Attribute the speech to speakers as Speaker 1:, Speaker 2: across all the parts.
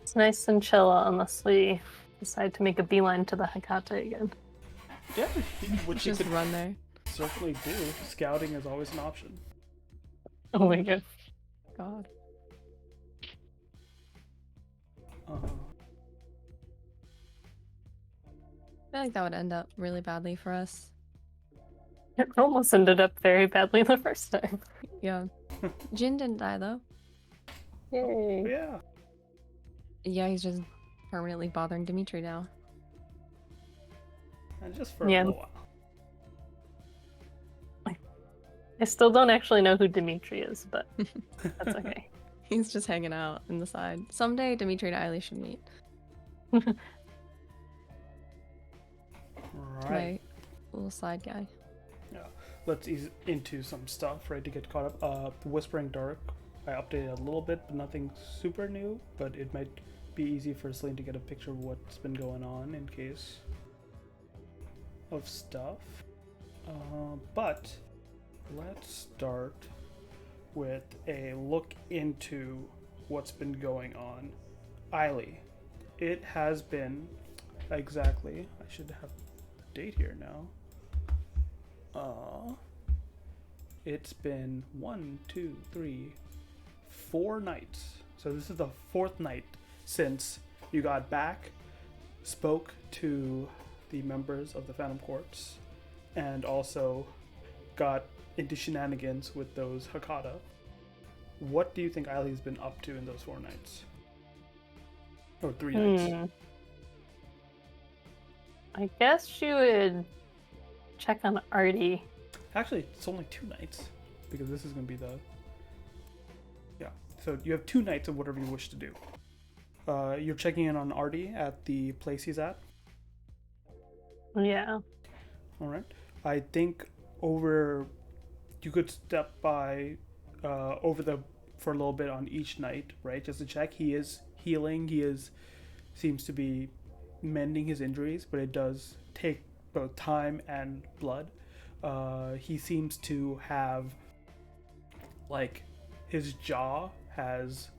Speaker 1: It's nice and chill unless we decide to make a beeline to the Hakata again.
Speaker 2: Yeah, which you
Speaker 3: Just
Speaker 2: could
Speaker 3: run there.
Speaker 2: certainly do. Scouting is always an option.
Speaker 1: Oh my god.
Speaker 3: God.
Speaker 2: Uh,
Speaker 3: I feel like that would end up really badly for us.
Speaker 1: It almost ended up very badly the first time.
Speaker 3: Yeah. Jin didn't die though.
Speaker 1: Yay.
Speaker 2: yeah.
Speaker 3: Yeah, he's just permanently bothering Dimitri now.
Speaker 2: And just for
Speaker 1: Yeah.
Speaker 2: a little while.
Speaker 1: I still don't actually know who Dimitri is, but that's okay.
Speaker 3: He's just hanging out in the side. Someday Dimitri and Eiley should meet.
Speaker 2: Right.
Speaker 3: My little side guy.
Speaker 2: Yeah. Let's ease into some stuff, right, to get caught up. Whispering Dark, I updated a little bit, but nothing super new. But it might be easy for Celine to get a picture of what's been going on in case of stuff. But let's start with a look into what's been going on. Eiley, it has been exactly, I should have the date here now. It's been 4 nights. So this is the 4th night since you got back, spoke to the members of the Phantom Courts, and also got into shenanigans with those Hakata. What do you think Eiley's been up to in those 4 nights? Or 3 nights?
Speaker 1: I guess she would check on Artie.
Speaker 2: Actually, it's only 2 nights, because this is going to be the... Yeah, so you have 2 nights of whatever you wish to do. You're checking in on Artie at the place he's at?
Speaker 1: Yeah.
Speaker 2: Alright. I think you could step by for a little bit on each night, right? Just to check. He is healing. Seems to be mending his injuries, but it does take both time and blood. He seems to have, like, his jaw has,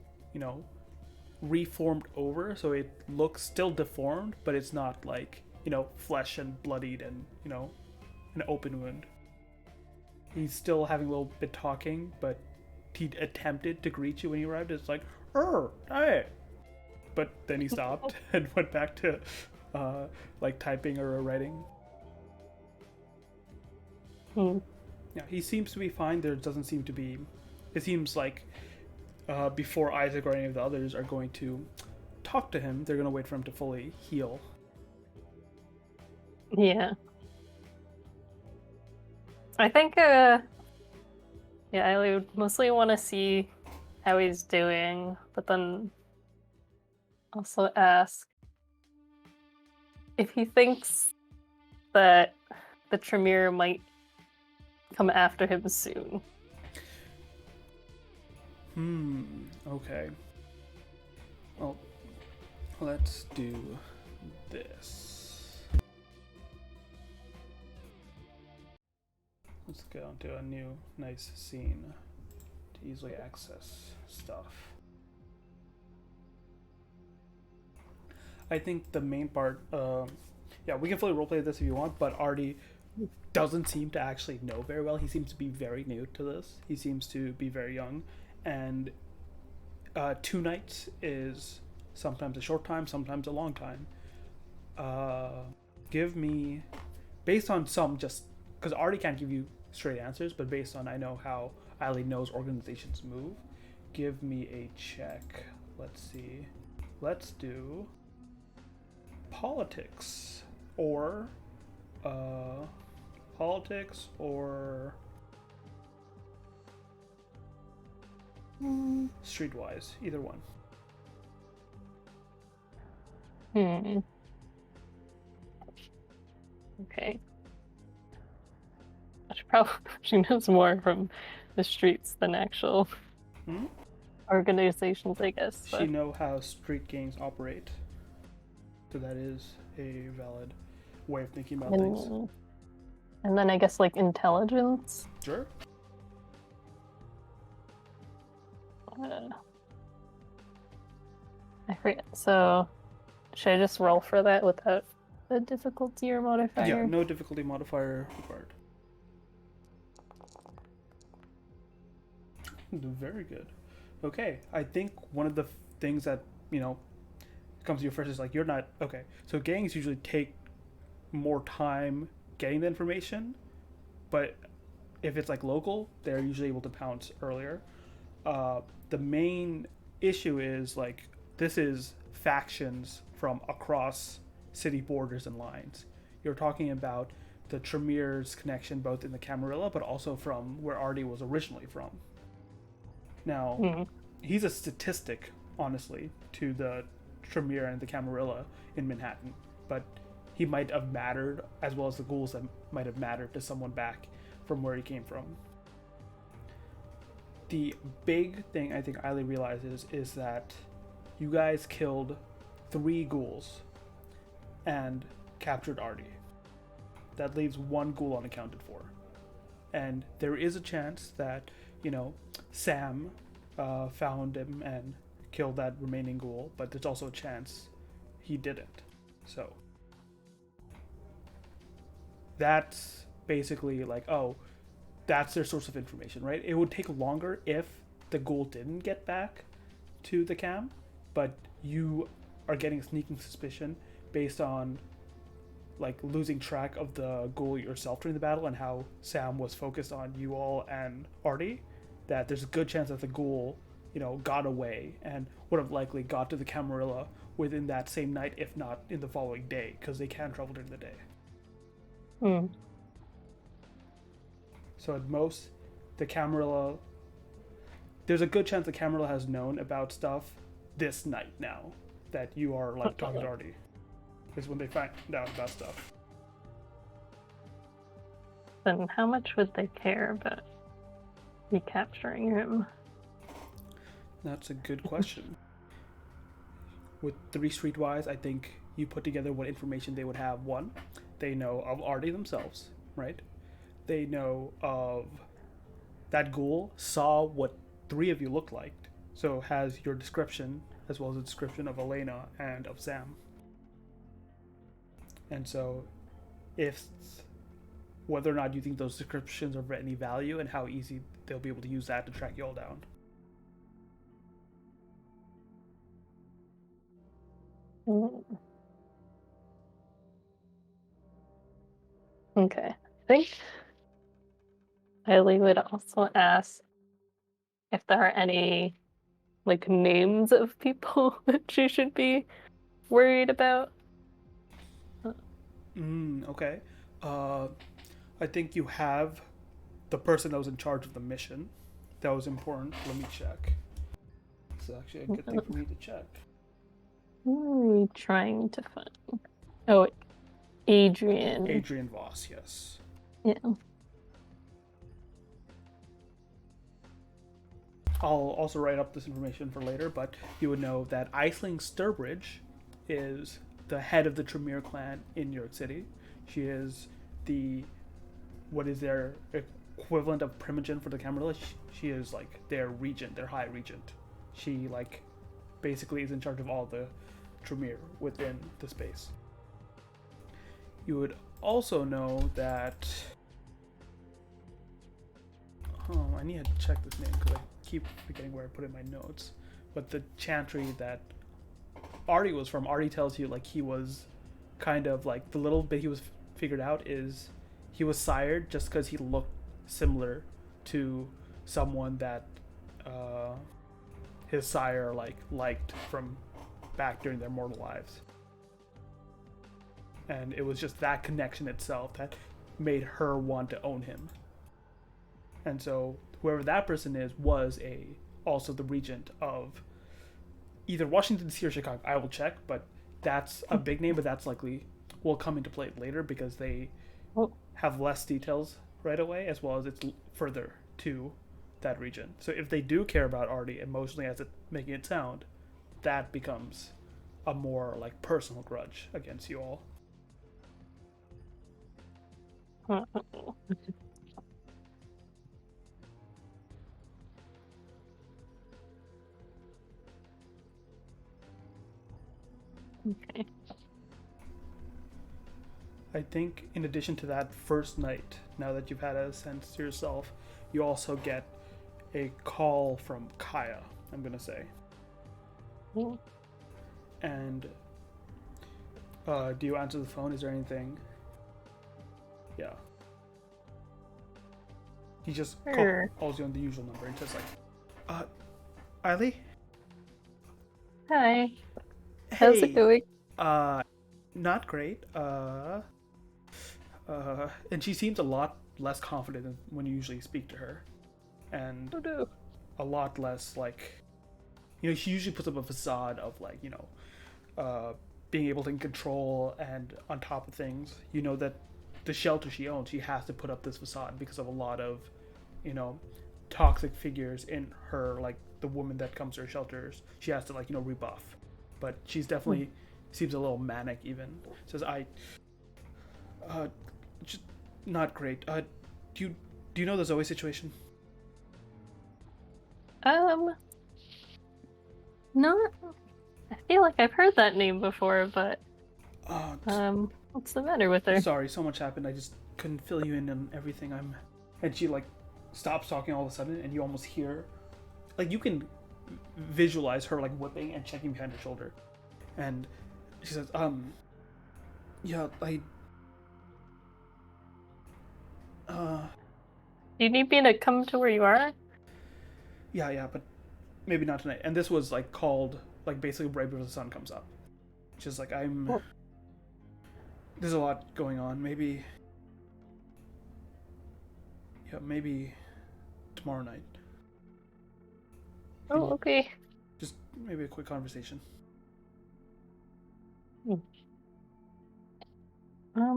Speaker 2: reformed over, so it looks still deformed, but it's not like, flesh and bloodied and, an open wound. He's still having a little bit talking, but he attempted to greet you when you arrived. It's like, hey! But then he stopped and went back to, typing or writing. Yeah, he seems to be fine. There doesn't seem to be... It seems like before Isaac or any of the others are going to talk to him, they're going to wait for him to fully heal.
Speaker 1: Yeah. I think, I would mostly want to see how he's doing, but then also ask if he thinks that the Tremere might come after him soon.
Speaker 2: Okay. Well, let's do this. Let's go into a new, nice scene to easily access stuff. I think the main part, we can fully roleplay this if you want, but Artie doesn't seem to actually know very well. He seems to be very new to this. He seems to be very young, and 2 nights is sometimes a short time, sometimes a long time. Give me, based on some, just because Artie can't give you straight answers, but based on I know how Eiley knows organizations move, give me a check. Let's see. Let's do politics or streetwise, either one.
Speaker 1: Okay. She knows more from the streets than actual organizations, I guess.
Speaker 2: She know how street gangs operate, so that is a valid way of thinking about things.
Speaker 1: And then I guess like intelligence.
Speaker 2: Sure.
Speaker 1: I forget. So, should I just roll for that without a difficulty or
Speaker 2: Yeah,
Speaker 1: modifier?
Speaker 2: no difficulty modifier required. Very good. Okay, I think one of the things that, comes to you first is like, you're not, okay, so gangs usually take more time getting the information, but if it's like local, they're usually able to pounce earlier. The main issue is like, this is factions from across city borders and lines. You're talking about the Tremere's connection both in the Camarilla, but also from where Artie was originally from. Now, he's a statistic, honestly, to the Tremere and the Camarilla in Manhattan, but he might have mattered, as well as the ghouls that might have mattered to someone back from where he came from. The big thing I think Eiley realizes is that you guys killed 3 ghouls and captured Artie. That leaves 1 ghoul unaccounted for. And there is a chance that, Sam found him and killed that remaining ghoul, but there's also a chance he didn't. So that's basically like, oh, that's their source of information, right? It would take longer if the ghoul didn't get back to the cam, but you are getting a sneaking suspicion based on like losing track of the ghoul yourself during the battle and how Sam was focused on you all and Artie, that there's a good chance that the ghoul, got away and would have likely got to the Camarilla within that same night, if not in the following day, because they can travel during the day. So at most, the Camarilla, there's a good chance the Camarilla has known about stuff this night now that you are like talking to Artie. Is when they find out about stuff.
Speaker 1: Then how much would they care about recapturing him?
Speaker 2: That's a good question. With 3 Streetwise, I think you put together what information they would have. 1, they know of Artie themselves, right? They know of that ghoul saw what 3 of you looked like, so has your description as well as a description of Elena and of Sam. And so, if whether or not you think those descriptions are of any value and how easy they'll be able to use that to track you all down.
Speaker 1: Okay. I think Eileen would also ask if there are any like names of people that she should be worried about.
Speaker 2: Okay. I think you have the person that was in charge of the mission. That was important. Let me check. It's actually a good thing for me to check.
Speaker 1: What are we trying to find? Oh, Adrian.
Speaker 2: Adrian Voss, yes.
Speaker 1: Yeah.
Speaker 2: I'll also write up this information for later, but you would know that Aisling Sturbridge is the head of the Tremere clan in New York City. She is what is their equivalent of Primogen for the Camarilla. She is like their regent, their high regent. She like basically is in charge of all the Tremere within the space. You would also know that I need to check this name because I keep forgetting where I put it in my notes. But the chantry that Artie was from, Artie tells you like he was kind of like the little bit he was figured out is he was sired just because he looked similar to someone that his sire liked from back during their mortal lives. And it was just that connection itself that made her want to own him. And so whoever that person is was also the regent of either Washington DC or Chicago. I will check, but that's a big name, but that's likely will come into play later because they have less details right away, as well as it's further to that region. So if they do care about Artie emotionally as it making it sound, that becomes a more like personal grudge against you all.
Speaker 1: Okay.
Speaker 2: I think in addition to that first night, now that you've had a sense to yourself, you also get a call from Kaya, I'm gonna say.
Speaker 1: Mm.
Speaker 2: And do you answer the phone? Is there anything? Yeah. He just
Speaker 1: Sure.
Speaker 2: calls you on the usual number and just like, Eiley?
Speaker 1: Hi. How's it
Speaker 2: Hey,
Speaker 1: going?
Speaker 2: not great. And she seems a lot less confident than when you usually speak to her. And
Speaker 1: Oh no.
Speaker 2: a lot less like, she usually puts up a facade of like, being able to control and on top of things. You know that the shelter she owns, she has to put up this facade because of a lot of, you know, toxic figures in her, like the woman that comes to her shelters. She has to like, rebuff. But she's definitely seems a little manic even. Says just not great. Do you know the Zoe situation?
Speaker 1: Um, not. I feel like I've heard that name before, but
Speaker 2: Uh,
Speaker 1: what's the matter with her?
Speaker 2: Sorry, so much happened. I just couldn't fill you in on everything. And she like stops talking all of a sudden, and you almost hear, like you can visualize her like whipping and checking behind her shoulder, and she says, yeah, uh,
Speaker 1: Do you need me to come to where you are?
Speaker 2: yeah, but maybe not tonight. And this was like called like basically right before the sun comes up. Just like
Speaker 1: Oh,
Speaker 2: there's a lot going on. Maybe tomorrow night.
Speaker 1: oh, okay.
Speaker 2: Just maybe a quick conversation.
Speaker 1: Hmm.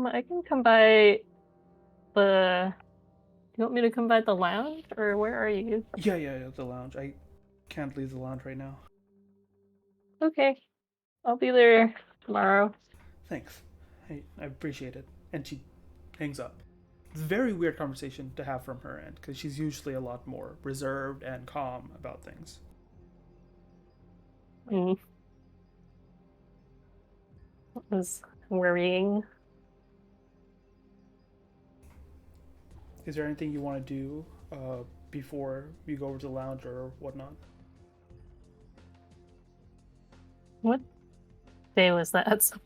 Speaker 1: I can come by the. Do you want me to come by the lounge, or where are you?
Speaker 2: Yeah, the lounge. I can't leave the lounge right now.
Speaker 1: Okay, I'll be there tomorrow.
Speaker 2: Thanks. I appreciate it. And she hangs up. It's a very weird conversation to have from her end because she's usually a lot more reserved and calm about things.
Speaker 1: Mm, it was worrying.
Speaker 2: Is there anything you want to do before you go over to the lounge or whatnot?
Speaker 1: What day was that? So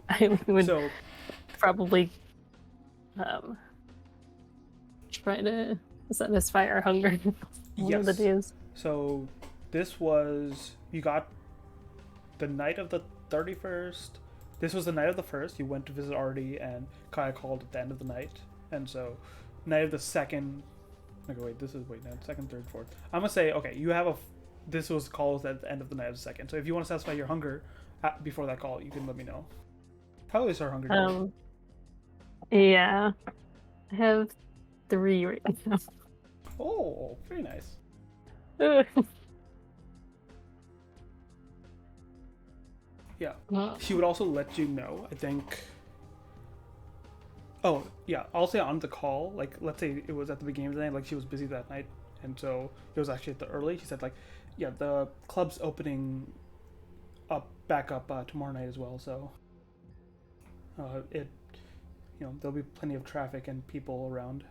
Speaker 1: I would
Speaker 2: So,
Speaker 1: probably um try to satisfy our hunger one of the
Speaker 2: yes.
Speaker 1: days.
Speaker 2: So, this was. You got the night of the 31st. This was the night of the 1st. You went to visit Artie, and Kaya called at the end of the night. And so, night of the 2nd. Okay, wait, this is. Wait, no, 2nd, 3rd, 4th. I'm gonna say, okay, you have a. This was called at the end of the night of the 2nd. So, if you want to satisfy your hunger before that call, you can let me know. How is our hunger doing?
Speaker 1: Yeah, I have 3 right now.
Speaker 2: Oh, very nice. Yeah. She would also let you know, I think. Oh, yeah. I'll say on the call, like, let's say it was at the beginning of the night, like, she was busy that night, and so it was actually at the early. She said, like, yeah, the club's opening back up tomorrow night as well, so there'll be plenty of traffic and people around.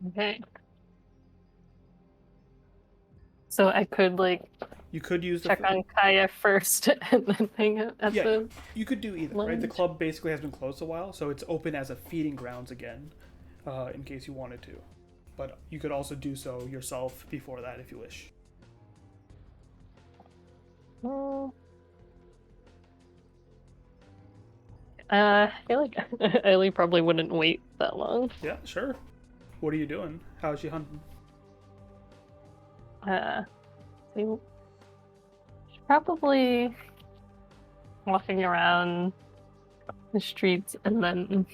Speaker 1: Okay. So I could like
Speaker 2: You could use
Speaker 1: check on Kaya first and then hang out at
Speaker 2: yeah,
Speaker 1: the
Speaker 2: you could do either, right? The
Speaker 1: lounge.
Speaker 2: club basically has been closed a while, so it's open as a feeding grounds again, in case you wanted to. But you could also do so yourself before that if you wish.
Speaker 1: Well, I feel like Ellie probably wouldn't wait that long.
Speaker 2: Yeah, sure. What are you doing? How's she hunting?
Speaker 1: So she's probably walking around the streets, and then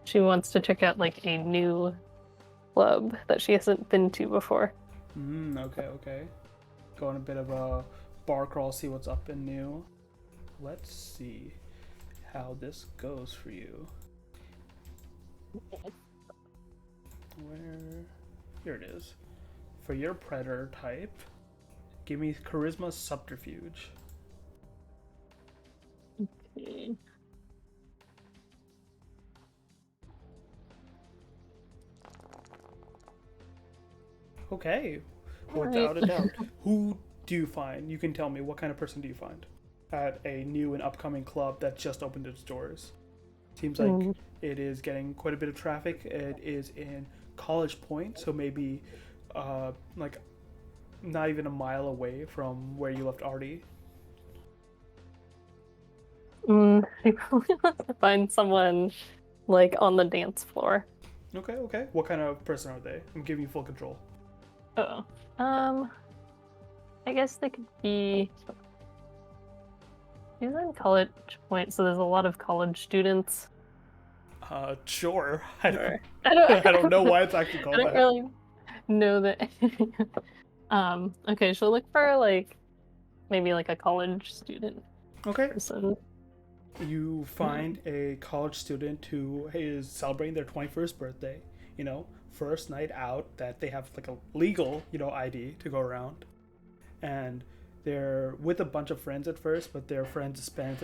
Speaker 1: she wants to check out like a new club that she hasn't been to before.
Speaker 2: Okay. Go on a bit of a bar crawl, see what's up and new. Let's see how this goes for you. Where? Here it is. For your predator type, Give me charisma subterfuge.
Speaker 1: Okay.
Speaker 2: Okay, without
Speaker 1: Alright.
Speaker 2: a doubt. Who do you find? You can tell me, what kind of person do you find at a new and upcoming club that just opened its doors? Seems like
Speaker 1: Hmm.
Speaker 2: it is getting quite a bit of traffic. It is in College Point, so maybe like not even a mile away from where you left Artie.
Speaker 1: I probably want to find someone like on the dance floor.
Speaker 2: Okay, okay. What kind of person are they? I'm giving you full control.
Speaker 1: Oh. I guess they could be. He's in College Point, so there's a lot of college students.
Speaker 2: Sure.
Speaker 1: Or I don't.
Speaker 2: I don't know why it's actually
Speaker 1: I
Speaker 2: called
Speaker 1: don't
Speaker 2: that.
Speaker 1: really know that. Okay, she'll look for like maybe like a college student
Speaker 2: Okay.
Speaker 1: person.
Speaker 2: You find a college student who is celebrating their 21st birthday, you know, first night out that they have like a legal, ID to go around. And they're with a bunch of friends at first, but their friends spend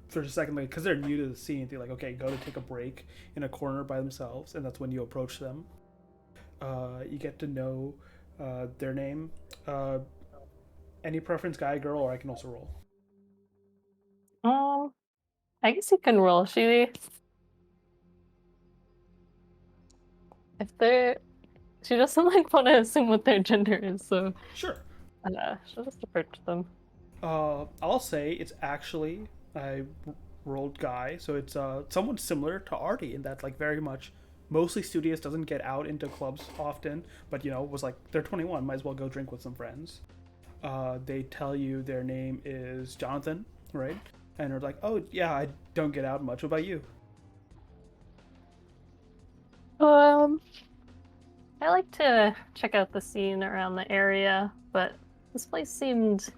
Speaker 2: for a second, like, because they're new to the scene, they're like, okay, go to take a break in a corner by themselves, and that's when you approach them. You get to know their name. Any preference, guy, girl, or I can also roll.
Speaker 1: Um, I guess you can roll. If they're she doesn't like want to assume what their gender is, so
Speaker 2: Sure.
Speaker 1: she'll just approach them.
Speaker 2: I'll say it's actually I rolled guy, so it's somewhat similar to Artie in that like very much mostly studious, doesn't get out into clubs often, but was like they're 21, might as well go drink with some friends. They tell you their name is Jonathan, right? And they're like, oh yeah, I don't get out much. What about you?
Speaker 1: Um, I like to check out the scene around the area, but this place seemed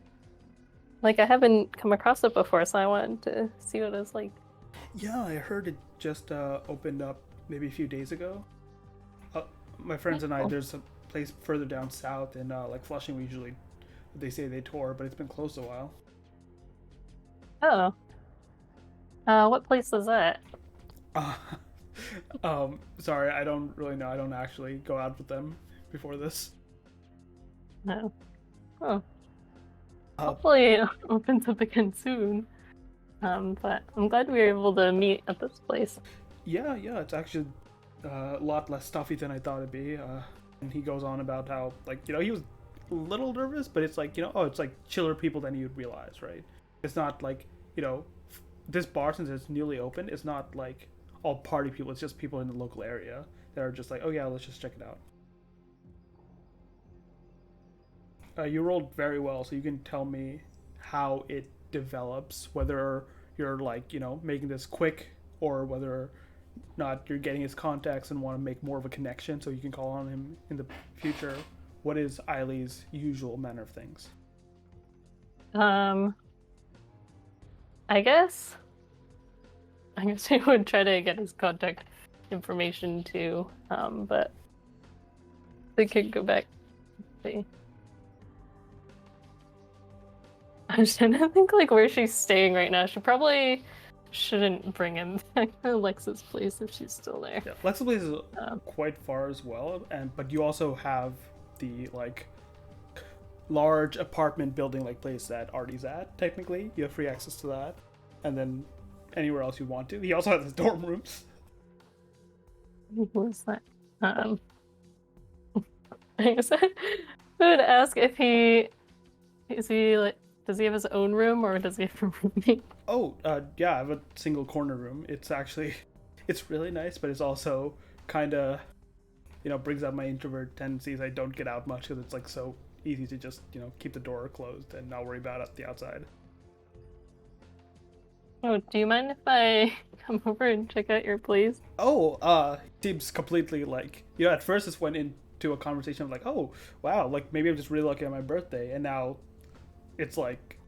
Speaker 1: like I haven't come across it before, so I wanted to see what it's like.
Speaker 2: Yeah, I heard it just opened up maybe a few days ago. Uh, my friends and I,
Speaker 1: Cool.
Speaker 2: there's a place further down south in like Flushing. We usually they say they tour, but it's been closed a while.
Speaker 1: Oh, what place is that?
Speaker 2: Uh, sorry, I don't really know. I don't actually go out with them before this.
Speaker 1: No. Oh,
Speaker 2: Uh,
Speaker 1: hopefully it opens up again soon. But I'm glad we were able to meet at this place.
Speaker 2: yeah, it's actually a lot less stuffy than I thought it'd be. And he goes on about how, like, he was a little nervous, but it's like, oh, it's like chiller people than you'd realize, right? It's not like, this bar, since it's newly open, it's not like all party people. It's just people in the local area that are just like, oh yeah, let's just check it out. You rolled very well, so you can tell me how it develops, whether you're like, making this quick or whether not you're getting his contacts and want to make more of a connection so you can call on him in the future. What is Eileen's usual manner of things?
Speaker 1: Um, I guess we would try to get his contact information too. But we could go back. See. I'm trying to think like where she's staying right now. She probably shouldn't bring him back to Alexa's place if she's still there.
Speaker 2: Yeah, Lex's place is
Speaker 1: Um,
Speaker 2: quite far as well, but you also have the like large apartment building like place that Artie's at. Technically, you have free access to that, and then anywhere else you want to. He also has his dorm rooms.
Speaker 1: What was that? I guess I would ask if he like does he have his own room or does he have a roommate?
Speaker 2: Oh, yeah, I have a single corner room. It's actually, it's really nice, but it's also kind of, brings out my introvert tendencies. I don't get out much because it's like so easy to just, keep the door closed and not worry about it the outside.
Speaker 1: Oh, do you mind if I come over and check out your place?
Speaker 2: Oh, seems completely like, at first this went into a conversation of like, oh, wow, like maybe I'm just really lucky on my birthday. And now it's like,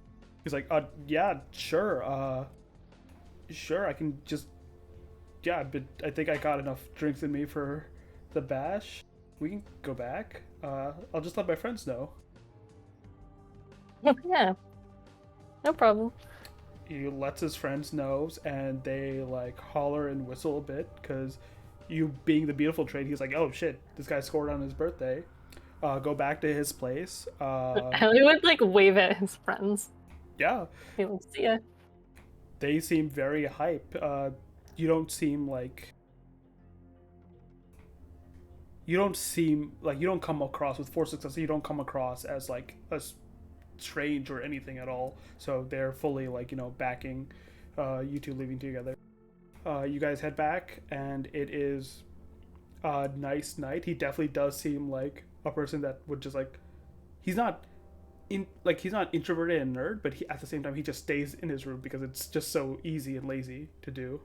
Speaker 2: he's like, yeah, sure, sure, I can just, yeah, but I think I got enough drinks in me for the bash. We can go back. I'll just let my friends know.
Speaker 1: Yeah, no problem.
Speaker 2: He lets his friends know, and they like holler and whistle a bit because you being the beautiful trait, he's like, oh shit, this guy scored on his birthday. Go back to his place.
Speaker 1: Ellie would like wave at his friends.
Speaker 2: Yeah,
Speaker 1: He would see ya.
Speaker 2: they seem very hype. You don't seem like you don't come across with 4 successes. You don't come across as like a strange or anything at all. So they're fully like backing you two leaving together. You guys head back, and it is a nice night. He definitely does seem like a person that would just like he's not he's not introverted and nerd, but at the same time he just stays in his room because it's just so easy and lazy to do.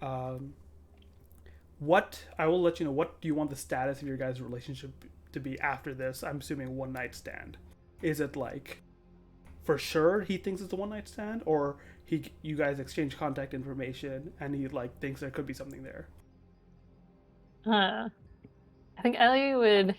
Speaker 2: Um, what I will let you know. What do you want the status of your guys' relationship to be after this? I'm assuming one night stand. Is it like for sure he thinks it's a one night stand, or you guys exchange contact information and he like thinks there could be something there?
Speaker 1: I think Ellie would.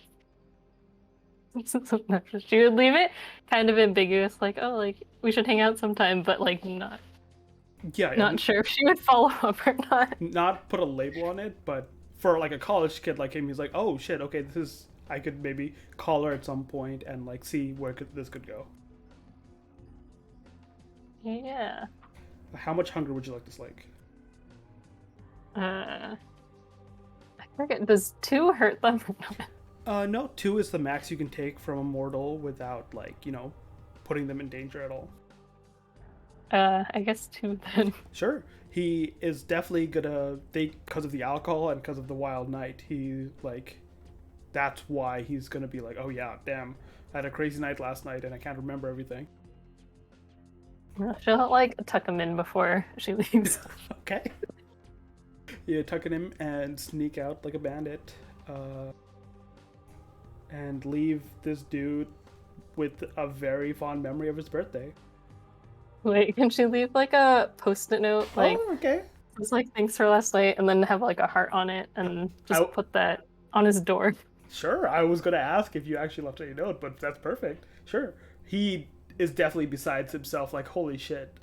Speaker 1: She would leave it kind of ambiguous, like, oh, like we should hang out sometime, but like
Speaker 2: Yeah,
Speaker 1: not sure if she would follow up or not.
Speaker 2: not put a label on it, but for like a college kid like him, he's like, oh shit, okay, this is I could maybe call her at some point and like see where this could go.
Speaker 1: Yeah.
Speaker 2: How much hunger would you like to slake?
Speaker 1: I forget. Does 2 hurt them?
Speaker 2: No, 2 is the max you can take from a mortal without like putting them in danger at all.
Speaker 1: I guess 2 then.
Speaker 2: Sure, he is definitely gonna think because of the alcohol and because of the wild night. He like that's why he's gonna be like, oh yeah, damn, I had a crazy night last night and I can't remember everything.
Speaker 1: She'll like tuck him in before she leaves.
Speaker 2: Okay. You tuck in him and sneak out like a bandit, and leave this dude with a very fond memory of his birthday.
Speaker 1: Wait, can she leave like a post-it note, like
Speaker 2: oh, okay.
Speaker 1: just like thanks for last night, and then have like a heart on it, and just put that on his door?
Speaker 2: Sure, I was gonna ask if you actually left a note, but that's perfect. Sure, he is definitely besides himself. Like, holy shit,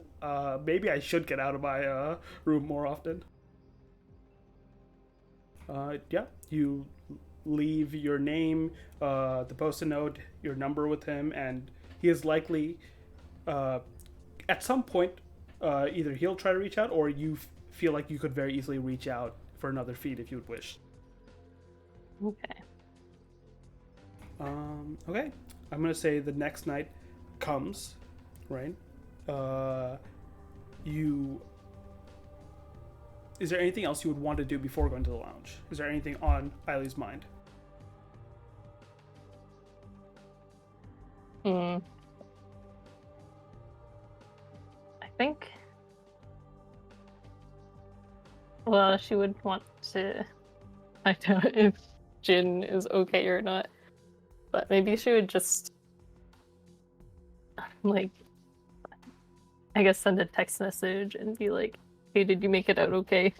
Speaker 2: maybe I should get out of my room more often. Yeah, you leave your name, the post-it note, your number with him, and he is likely, at some point, either he'll try to reach out, or you feel like you could very easily reach out for another feed if you would wish.
Speaker 1: Okay.
Speaker 2: Okay, I'm gonna say the next night comes, right? You. Is there anything else you would want to do before going to the lounge? Is there anything on Eileen's mind?
Speaker 1: I think. Well, she would want to find out if Jin is okay or not. But maybe she would just like I guess send a text message and be like, hey, did you make it out okay?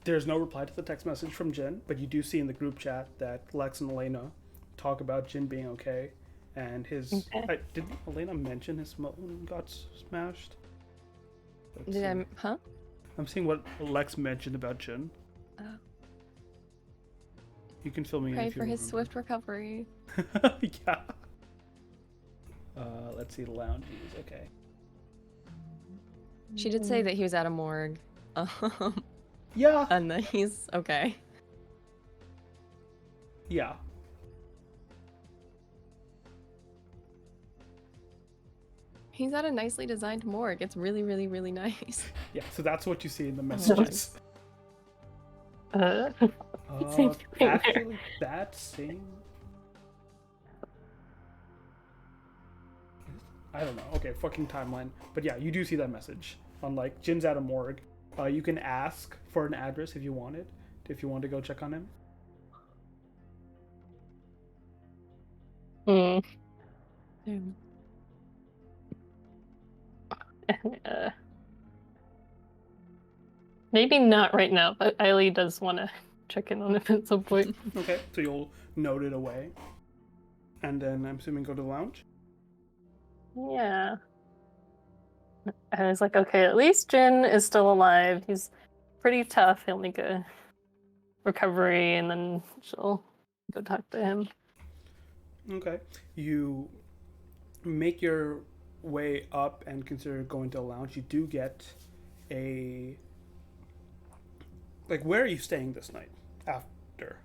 Speaker 2: There's no reply to the text message from Jin, but you do see in the group chat that Lex and Elena talk about Jin being okay, and his.
Speaker 1: Okay.
Speaker 2: Did Elena mention his phone got smashed?
Speaker 3: Huh?
Speaker 2: I'm seeing what Lex mentioned about Jin.
Speaker 3: Oh.
Speaker 2: You can fill me in
Speaker 3: Pray
Speaker 2: if you
Speaker 3: for his
Speaker 2: remember.
Speaker 3: swift recovery.
Speaker 2: Yeah. Let's see, the lounge is okay.
Speaker 3: She did say that he was at a morgue.
Speaker 2: Yeah.
Speaker 3: And that he's okay.
Speaker 2: Yeah.
Speaker 3: He's at a nicely designed morgue. It's really, really, really nice.
Speaker 2: Yeah, so that's what you see in the messages. Actually, that same. I don't know. Okay, fucking timeline. But yeah, you do see that message. On like Jin's at a morgue. You can ask for an address if you wanted. If you want to go check on him.
Speaker 1: Maybe not right now, but Eileen does want to check in on him at some point.
Speaker 2: Okay, so you'll note it away. And then I'm assuming go to the lounge?
Speaker 1: Yeah. I was like, okay, at least Jin is still alive. He's pretty tough. He'll make a recovery, and then she'll go talk to him.
Speaker 2: Okay. You make your way up and consider going to the lounge. You do get a. Like, where are you staying this night after?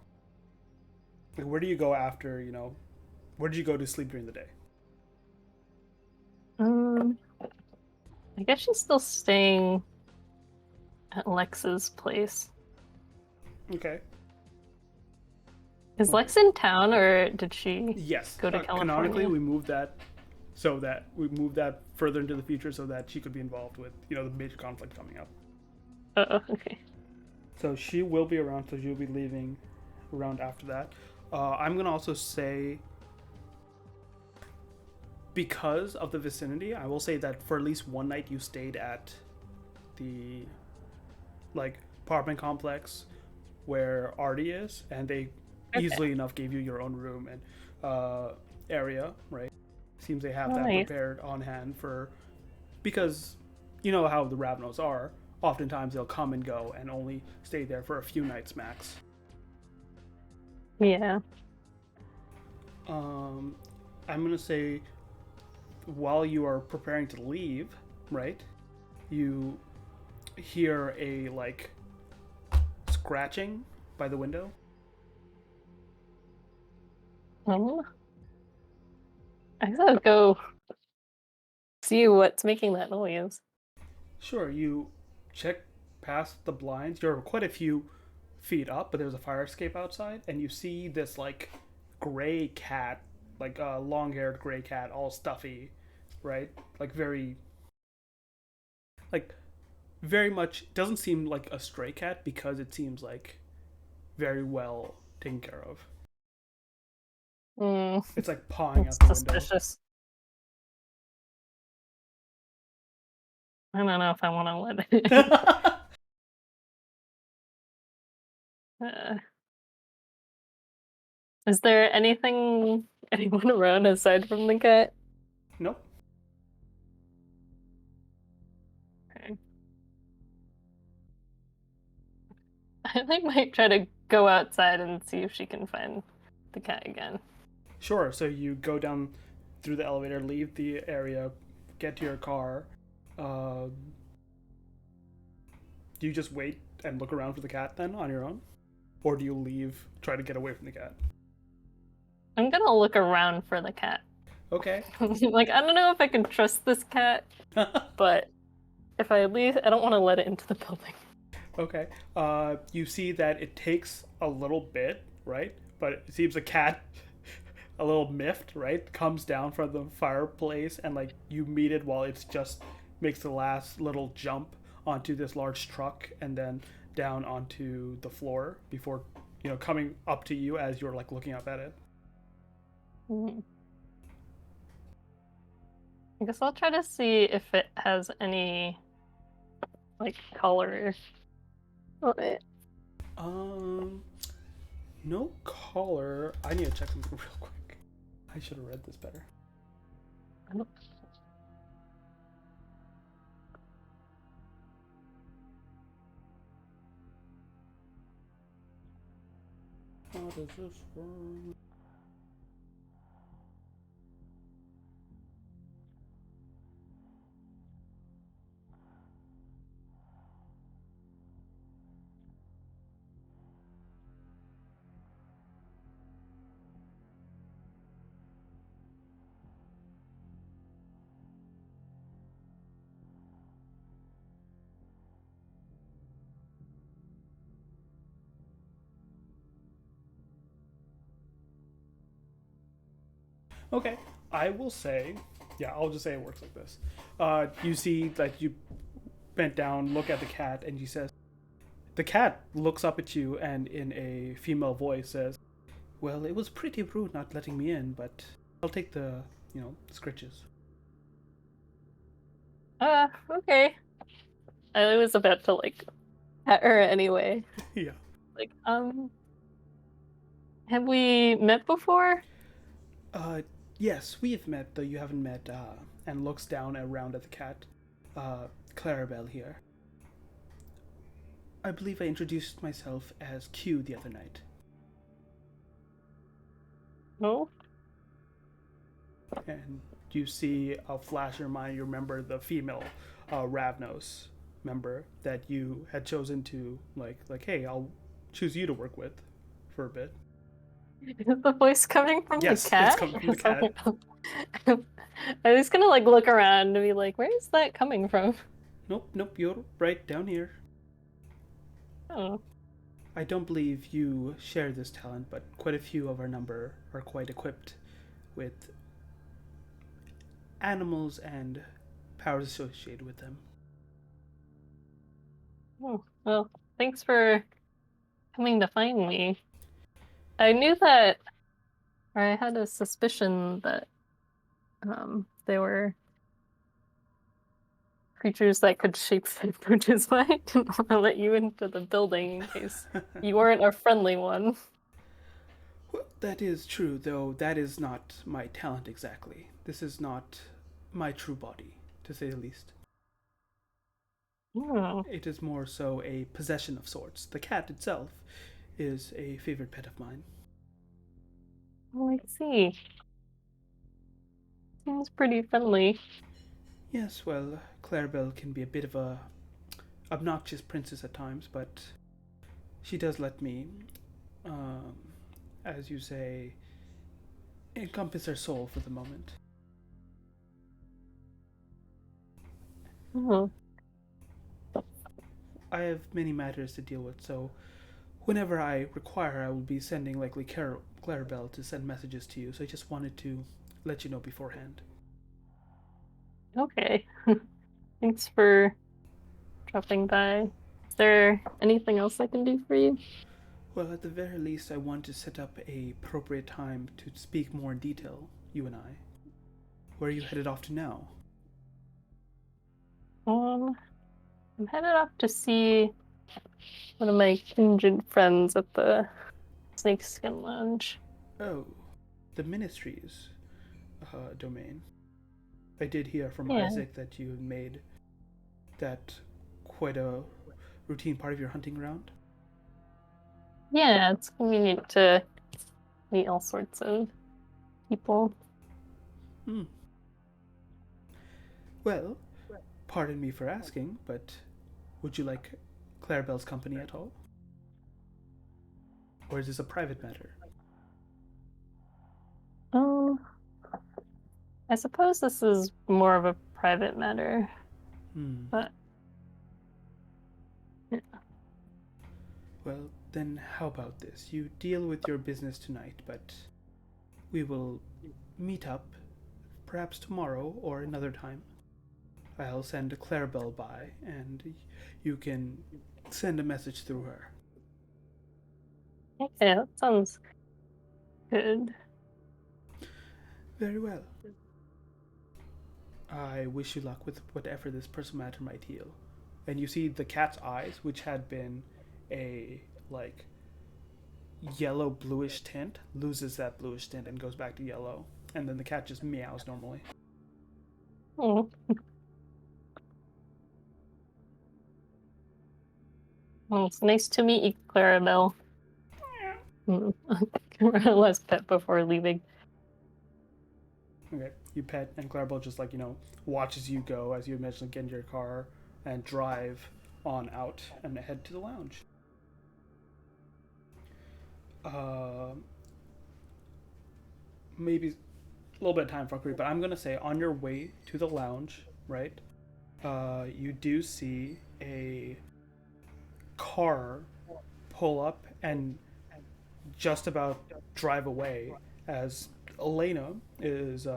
Speaker 2: Like, where do you go after, where did you go to sleep during the day?
Speaker 1: Um, I guess she's still staying at Lex's place.
Speaker 2: Okay.
Speaker 1: Is
Speaker 2: Okay.
Speaker 1: Lex in town, or did she
Speaker 2: Yes.
Speaker 1: go to
Speaker 2: Canonically,
Speaker 1: California?
Speaker 2: we moved that so that we moved that further into the future so that she could be involved with, the major conflict coming up.
Speaker 1: Oh, okay.
Speaker 2: So she will be around, so she'll be leaving around after that. I'm going to also say, because of the vicinity, I will say that for at least one night you stayed at the, like, apartment complex where Artie is, and they
Speaker 1: Okay.
Speaker 2: easily enough gave you your own room and area, right? Seems they have that
Speaker 1: Nice.
Speaker 2: prepared on hand because you know how the Ravenos are. Oftentimes they'll come and go and only stay there for a few nights max.
Speaker 1: Yeah.
Speaker 2: I'm gonna say while you are preparing to leave, right? You hear a scratching by the window.
Speaker 1: I guess I'll go see what's making that noise.
Speaker 2: Sure, you check past the blinds. You're quite a few feet up, but there's a fire escape outside, and you see this gray cat, like a long-haired gray cat, all stuffy, right? Like like very much doesn't seem like a stray cat because it seems like very well taken care of.
Speaker 1: Hmm,
Speaker 2: It's like pawing
Speaker 1: that's
Speaker 2: out the window.
Speaker 1: suspicious. I don't know if I want to let it in. Uh, is there anyone around aside from the cat?
Speaker 2: Nope.
Speaker 1: Okay. I might try to go outside and see if she can find the cat again.
Speaker 2: Sure. So you go down through the elevator, leave the area, get to your car. Uh, do you just wait and look around for the cat then on your own? Or do you leave, try to get away from the cat?
Speaker 1: I'm gonna look around for the cat.
Speaker 2: Okay.
Speaker 1: Like, I don't know if I can trust this cat, but if I leave, I don't want to let it into the building.
Speaker 2: Okay. You see that it takes a little bit, right? But it seems the cat, a little miffed, right, comes down from the fireplace and you meet it while it's just makes the last little jump onto this large truck and then down onto the floor before coming up to you as you're looking up at it.
Speaker 1: Mhm. I guess I'll try to see if it has any color on it.
Speaker 2: No collar. I need to check something real quick. I should have read this better. How does this work? Okay, I will say, yeah, I'll just say it works like this. You see that you bent down, look at the cat, and she says, the cat looks up at you and in a female voice says, well, it was pretty rude not letting me in, but I'll take the, scritches.
Speaker 1: Okay. I was about to pet her anyway.
Speaker 2: Yeah.
Speaker 1: Like, have we met before?
Speaker 2: Uh, yes, we have met, though you haven't met, and looks down around at the cat. Clarabelle here. I believe I introduced myself as Q the other night.
Speaker 1: Oh,
Speaker 2: And you see a flash in your mind, you remember the female Ravnos member that you had chosen to, hey, I'll choose you to work with for a bit.
Speaker 1: is the voice coming from the
Speaker 2: Yes, it's
Speaker 1: cat
Speaker 2: coming from
Speaker 1: or
Speaker 2: the cat.
Speaker 1: something else? I'm just gonna like look around and be like, where is that coming from?
Speaker 2: Nope, nope, you're right down here.
Speaker 1: Oh,
Speaker 2: I don't believe you share this talent, but quite a few of our number are quite equipped with animals and powers associated with them.
Speaker 1: oh, well, thanks for coming to find me. I knew that, or I had a suspicion that they were creatures that could shapeshift, which is why I didn't want to let you into the building in case you weren't a friendly one.
Speaker 2: Well, that is true, though that is not my talent exactly. This is not my true body, to say the least.
Speaker 1: Oh,
Speaker 2: It is more so a possession of sorts. The cat itself is a favorite pet of mine.
Speaker 1: oh, I see. Seems pretty friendly.
Speaker 2: Yes, well, Clarabelle can be a bit of a obnoxious princess at times, but she does let me, um, as you say, encompass her soul for the moment.
Speaker 1: Oh,
Speaker 2: I have many matters to deal with, so whenever I require her, I will be sending likely Clarabelle to send messages to you. So I just wanted to let you know beforehand.
Speaker 1: okay. Thanks for dropping by. Is there anything else I can do for you?
Speaker 2: Well, at the very least, I want to set up a appropriate time to speak more in detail, you and I. Where are you headed off to now?
Speaker 1: Um, I'm headed off to see one of my kindred friends at the Snakeskin Lounge.
Speaker 2: Oh, the Ministry's domain. I did hear from
Speaker 1: Yeah,
Speaker 2: Isaac that you made that quite a routine part of your hunting ground.
Speaker 1: yeah, it's convenient to meet all sorts of people.
Speaker 2: Hmm. Well, pardon me for asking, but would you like Clarabelle's company at all? Or is this a private matter?
Speaker 1: Um, I suppose this is more of a private matter,
Speaker 2: Hmm.
Speaker 1: but yeah.
Speaker 2: Well, then how about this? You deal with your business tonight, but we will meet up perhaps tomorrow or another time. I'll send Clarabelle by, and you can send a message through her.
Speaker 1: Okay, that sounds good.
Speaker 2: Very well. I wish you luck with whatever this personal matter might heal. And you see the cat's eyes, which had been a like yellow bluish tint, loses that bluish tint and goes back to yellow. And then the cat just meows normally.
Speaker 1: Oh, well, it's nice to meet you, Clarabelle. Mm. Last pet before leaving.
Speaker 2: Okay, you pet, and Clarabelle just watches you go as you eventually get into your car and drive on out and head to the lounge. Uh, Maybe a little bit of time fuckery, but I'm gonna say on your way to the lounge, right? You do see a car pull up and just about drive away as Elena is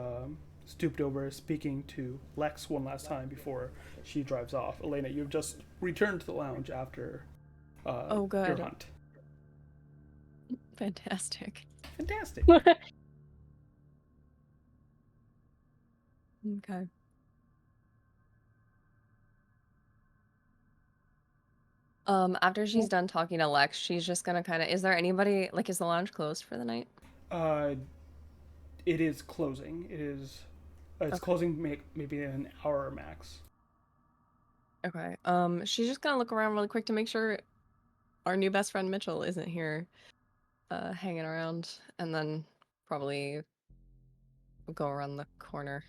Speaker 2: stooped over speaking to Lex one last time before she drives off. Elena, you've just returned to the lounge after
Speaker 3: Oh,
Speaker 2: your
Speaker 3: good.
Speaker 2: hunt.
Speaker 3: Fantastic.
Speaker 2: Fantastic.
Speaker 3: Okay. After she's done talking to Lex, she's just gonna kind of, is there anybody, like, is the lounge closed for the night?
Speaker 2: Uh, it is closing. It's
Speaker 3: Okay.
Speaker 2: closing maybe in an hour max.
Speaker 3: Okay. She's just gonna look around really quick to make sure our new best friend Mitchell isn't here, hanging around, and then probably go around the corner.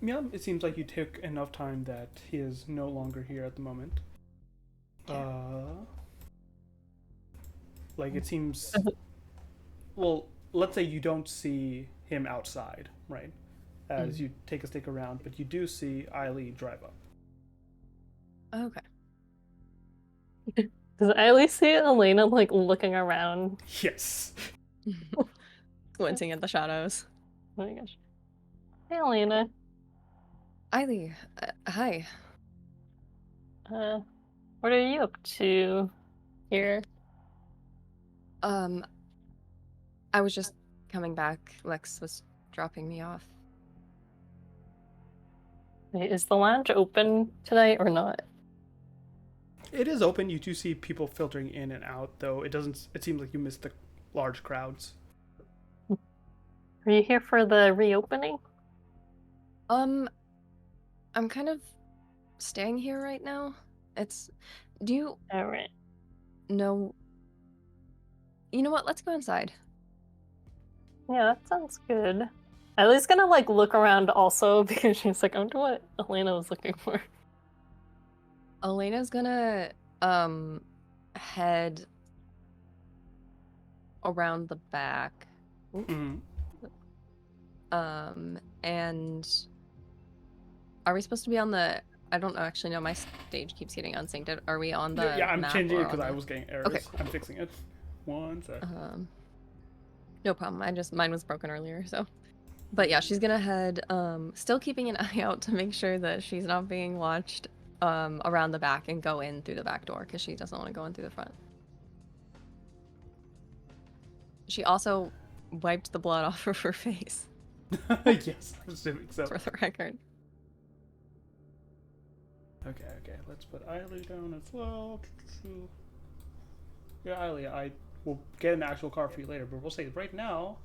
Speaker 2: Yeah, it seems like you took enough time that he is no longer here at the moment.
Speaker 3: Yeah.
Speaker 2: Like it seems. Well, let's say you don't see him outside, right? As
Speaker 3: Mm.
Speaker 2: you take a stick around, but you do see Eiley drive up.
Speaker 3: Okay.
Speaker 1: Does I at least see Elena like looking around?
Speaker 2: Yes.
Speaker 3: Squinting at the shadows.
Speaker 1: Oh my gosh. Hey Elena.
Speaker 3: Eiley, hi.
Speaker 1: Uh, what are you up to here?
Speaker 3: Um, I was just coming back. Lex was dropping me off.
Speaker 1: Wait, is the lounge open tonight or not?
Speaker 2: It is open. You do see people filtering in and out, though it doesn't. It seems like you missed the large crowds.
Speaker 1: Are you here for the reopening?
Speaker 3: Um, I'm kind of staying here right now. Do you
Speaker 1: All right.
Speaker 3: know? You know what? Let's go inside.
Speaker 1: Yeah, that sounds good. Ellie's gonna like look around also because she's like, I wonder what Elena was looking for.
Speaker 3: Elena's gonna head around the back. Ooh.
Speaker 2: Mm.
Speaker 3: And are we supposed to be on the? I don't actually know. My stage keeps getting unsynced. Are we on
Speaker 2: Yeah,
Speaker 3: the
Speaker 2: I'm
Speaker 3: map
Speaker 2: changing it
Speaker 3: or
Speaker 2: because
Speaker 3: on
Speaker 2: I
Speaker 3: the?
Speaker 2: was getting errors.
Speaker 3: Okay, cool,
Speaker 2: I'm
Speaker 3: cool,
Speaker 2: fixing it. One sec.
Speaker 3: cool. No problem. Mine was broken earlier, so. But yeah, she's gonna head, still keeping an eye out to make sure that she's not being watched, around the back and go in through the back door because she doesn't want to go in through the front. She also wiped the blood off of her face,
Speaker 2: Yes, I'm assuming so.
Speaker 3: for the record.
Speaker 2: Okay. Let's put Eiley down as well. Yeah, Eiley, I will get an actual car for you later, but we'll say right now,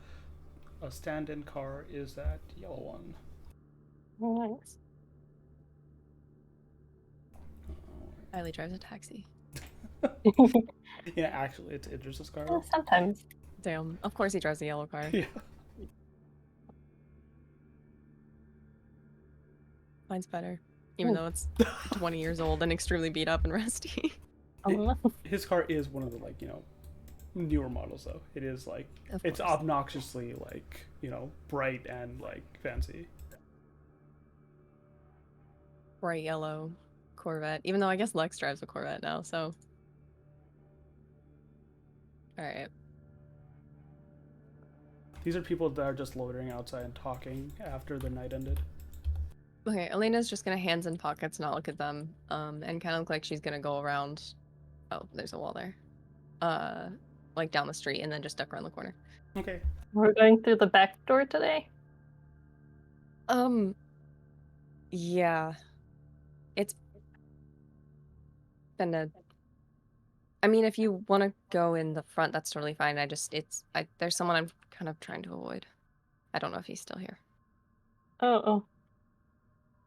Speaker 2: a stand-in car is that yellow one.
Speaker 1: Nice.
Speaker 3: Kylie drives a taxi.
Speaker 2: Yeah, actually, it's Idris's car.
Speaker 1: Yeah, sometimes.
Speaker 3: Damn. Of course he drives a yellow car.
Speaker 2: Yeah.
Speaker 3: Mine's better. Even
Speaker 1: Ooh.
Speaker 3: though it's 20 years old and extremely beat up and rusty.
Speaker 2: His car is one of the newer models though. It is like
Speaker 3: Of
Speaker 2: it's
Speaker 3: course.
Speaker 2: obnoxiously bright and fancy.
Speaker 3: Bright yellow Corvette. Even though I guess Lex drives a Corvette now, so. Alright.
Speaker 2: These are people that are just loitering outside and talking after the night ended.
Speaker 3: Okay, Elena's just gonna hands in pockets, not look at them, and kind of look like she's gonna go around. Oh, there's a wall there. Like down the street and then just duck around the corner.
Speaker 2: Okay.
Speaker 1: We're going through the back door today.
Speaker 3: Yeah. It's been a. I mean, if you want to go in the front, that's totally fine. There's someone I'm kind of trying to avoid. I don't know if he's still here.
Speaker 1: Oh.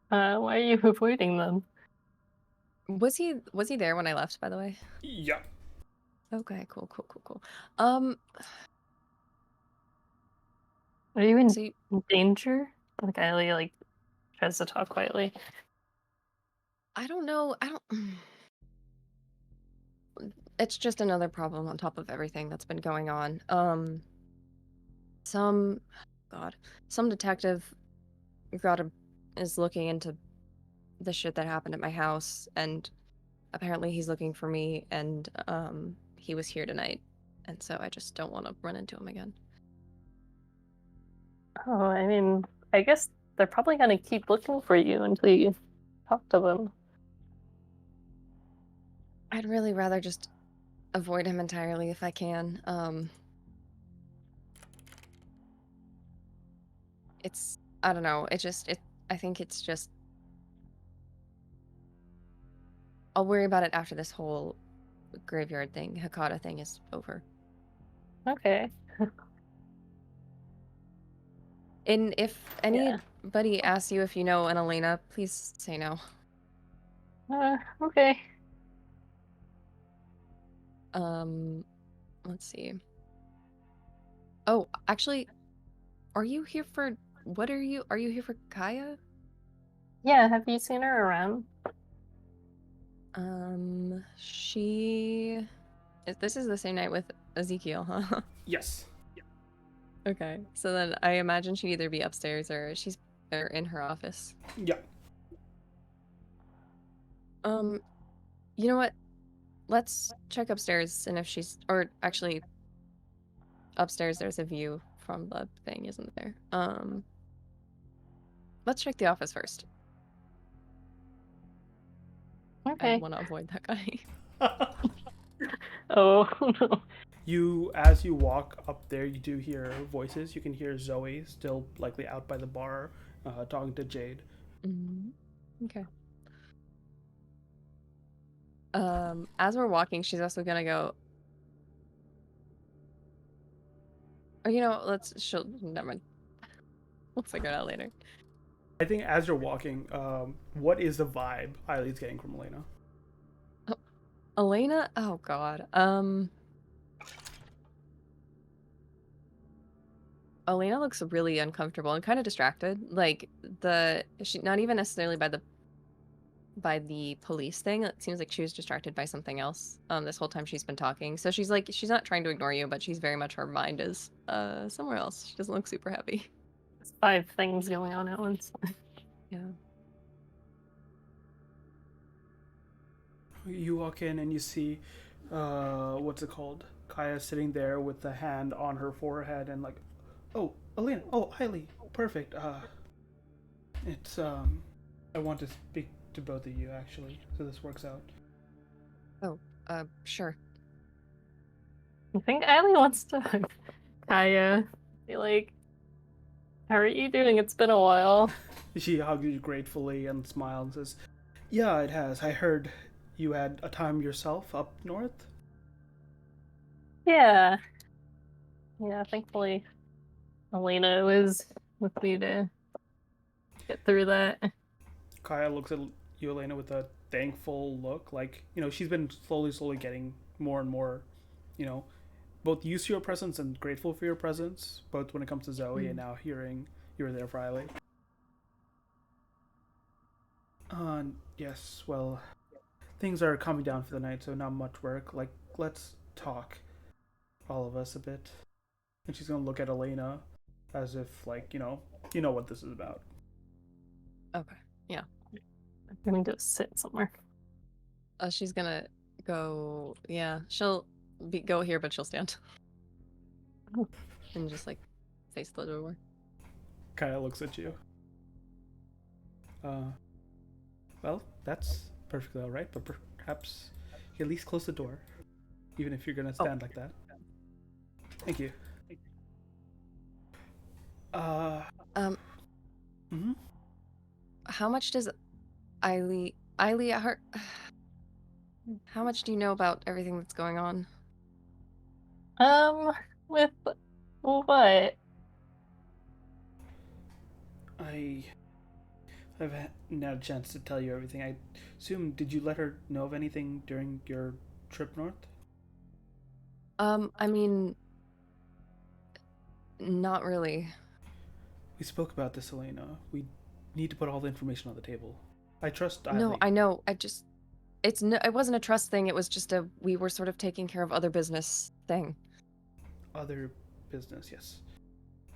Speaker 1: Why are you avoiding them?
Speaker 3: Was he there when I left, by the way?
Speaker 2: Yeah.
Speaker 3: Okay, cool. Um,
Speaker 1: Are you in
Speaker 3: so you,
Speaker 1: danger? Like Ellie like tries to talk quietly.
Speaker 3: I don't know. I don't. It's just another problem on top of everything that's been going on. Some, God, some detective got a is looking into the shit that happened at my house, and apparently he's looking for me, and he was here tonight, and so I just don't want to run into him again.
Speaker 1: Oh, I mean, I guess they're probably gonna keep looking for you until you talk to them.
Speaker 3: I'd really rather just avoid him entirely if I can. It's I don't know. I think it's just I'll worry about it after this whole graveyard thing, Hakata thing is over.
Speaker 1: Okay.
Speaker 3: And if
Speaker 1: Yeah.
Speaker 3: anybody asks you if you know an Elena, please say no.
Speaker 1: Okay.
Speaker 3: Um, let's see. Oh, actually, are you here for what are you? Are you here for Kaya?
Speaker 1: Yeah, have you seen her around?
Speaker 3: She. This is the same night with Ezekiel, huh?
Speaker 2: Yes.
Speaker 3: Okay. So then I imagine she'd either be upstairs or in her office.
Speaker 2: Yeah.
Speaker 3: Um, you know what? Let's check upstairs and if she's or actually upstairs there's a view from the thing, isn't there? Let's check the office first. I
Speaker 1: Okay.
Speaker 3: want to avoid that guy.
Speaker 1: Oh no.
Speaker 2: As you walk up there, you do hear voices. You can hear Zoe still likely out by the bar, talking to Jade.
Speaker 3: Mhm. Okay. As we're walking, she's also gonna go. Oh, she'll never mind. We'll figure it out later.
Speaker 2: I think as you're walking, what is the vibe Eileen's getting from Elena?
Speaker 3: Oh, Elena? Oh God. Elena looks really uncomfortable and kind of distracted. Like she not even necessarily by the police thing. It seems like she was distracted by something else this whole time she's been talking. So she's not trying to ignore you, but she's very much her mind is somewhere else. She doesn't look super happy.
Speaker 1: There's 5 things going on at once.
Speaker 3: Yeah.
Speaker 2: You walk in and you see, what's it called? Kaya sitting there with the hand on her forehead and like, oh, Elena, oh, Eileen, perfect. It's I want to speak to both of you actually, so this works out.
Speaker 3: Oh, sure.
Speaker 1: I think Eileen wants to hug Kaya. Be like, how are you doing? It's been a while.
Speaker 2: She hugs you gratefully and smiles and says, "Yeah, it has. I heard you had a time yourself up north."
Speaker 1: Yeah. Yeah, thankfully Elena was with me to get through that.
Speaker 2: Kaya looks at you, Elena, with a thankful look. Like, she's been slowly getting more and more, you know, both used to your presence and grateful for your presence, both when it comes to Zoe and
Speaker 3: Mm.
Speaker 2: now hearing you were there for Eileen. Yes, well, things are coming down for the night, so not much work. Like, let's talk, all of us, a bit. And she's gonna look at Elena as if, like, you know what this is about.
Speaker 3: Okay. Yeah.
Speaker 1: I'm gonna go sit somewhere.
Speaker 3: She's gonna go. Yeah, she'll go here, but she'll stand and just like face the door.
Speaker 2: Kaya looks at you. Uh, well, that's perfectly all right, but perhaps you at least close the door, even if you're gonna
Speaker 3: Oh.
Speaker 2: stand like that. Thank you. Uh,
Speaker 3: Um,
Speaker 2: mhm.
Speaker 3: how much does her? How much do you know about everything that's going on?
Speaker 1: Um, with what?
Speaker 2: I I've not a chance to tell you everything. I assume, did you let her know of anything during your trip north?
Speaker 3: I mean, not really.
Speaker 2: We spoke about this, Elena. We need to put all the information on the table. I trust
Speaker 3: No,
Speaker 2: Eileen.
Speaker 3: I know. It wasn't a trust thing. It was just we were sort of taking care of other business thing.
Speaker 2: Other business, yes.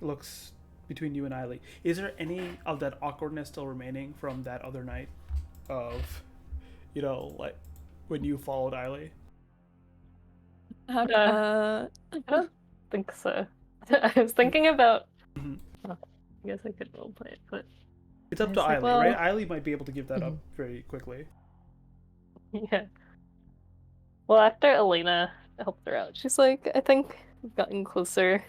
Speaker 2: Looks between you and Eileen. Is there any of that awkwardness still remaining from that other night of, like when you followed Eileen?
Speaker 3: How d
Speaker 1: Uh, I don't think so. I was thinking about.
Speaker 2: Mhm.
Speaker 1: Oh, I guess I could roleplay it, but
Speaker 2: It's
Speaker 1: I
Speaker 2: up to
Speaker 1: was like,
Speaker 2: Eileen, right?
Speaker 1: well,
Speaker 2: Eileen might be able to give that up
Speaker 3: Mhm.
Speaker 2: very quickly.
Speaker 1: yeah. Well, after Elena helped her out, she's like, I think we've gotten closer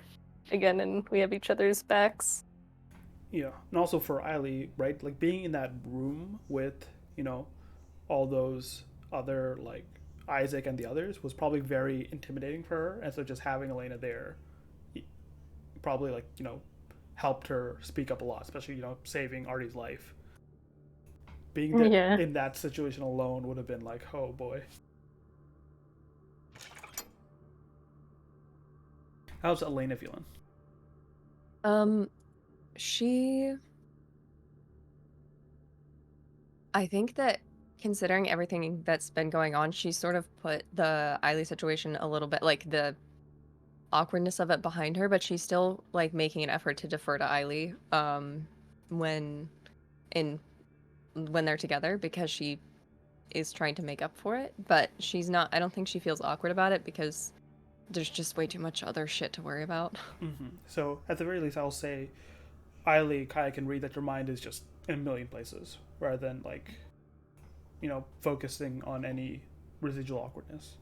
Speaker 1: again, and we have each other's backs.
Speaker 2: Yeah, and also for Eileen, right? Like being in that room with, you know, all those other like Isaac and the others was probably very intimidating for her, and so just having Elena there, probably like helped her speak up a lot, especially saving Artie's life. Being that
Speaker 1: Yeah.
Speaker 2: in that situation alone would have been like, oh boy. How's Elena feeling?
Speaker 3: She I think that considering everything that's been going on, she sort of put the Eiley situation a little bit like the awkwardness of it behind her, but she's still like making an effort to defer to Eiley when in when they're together because she is trying to make up for it, but she's not I don't think she feels awkward about it because there's just way too much other shit to worry about.
Speaker 2: So at the very least, I'll say Eiley Kaya can read that your mind is just in a million places rather than like focusing on any residual awkwardness.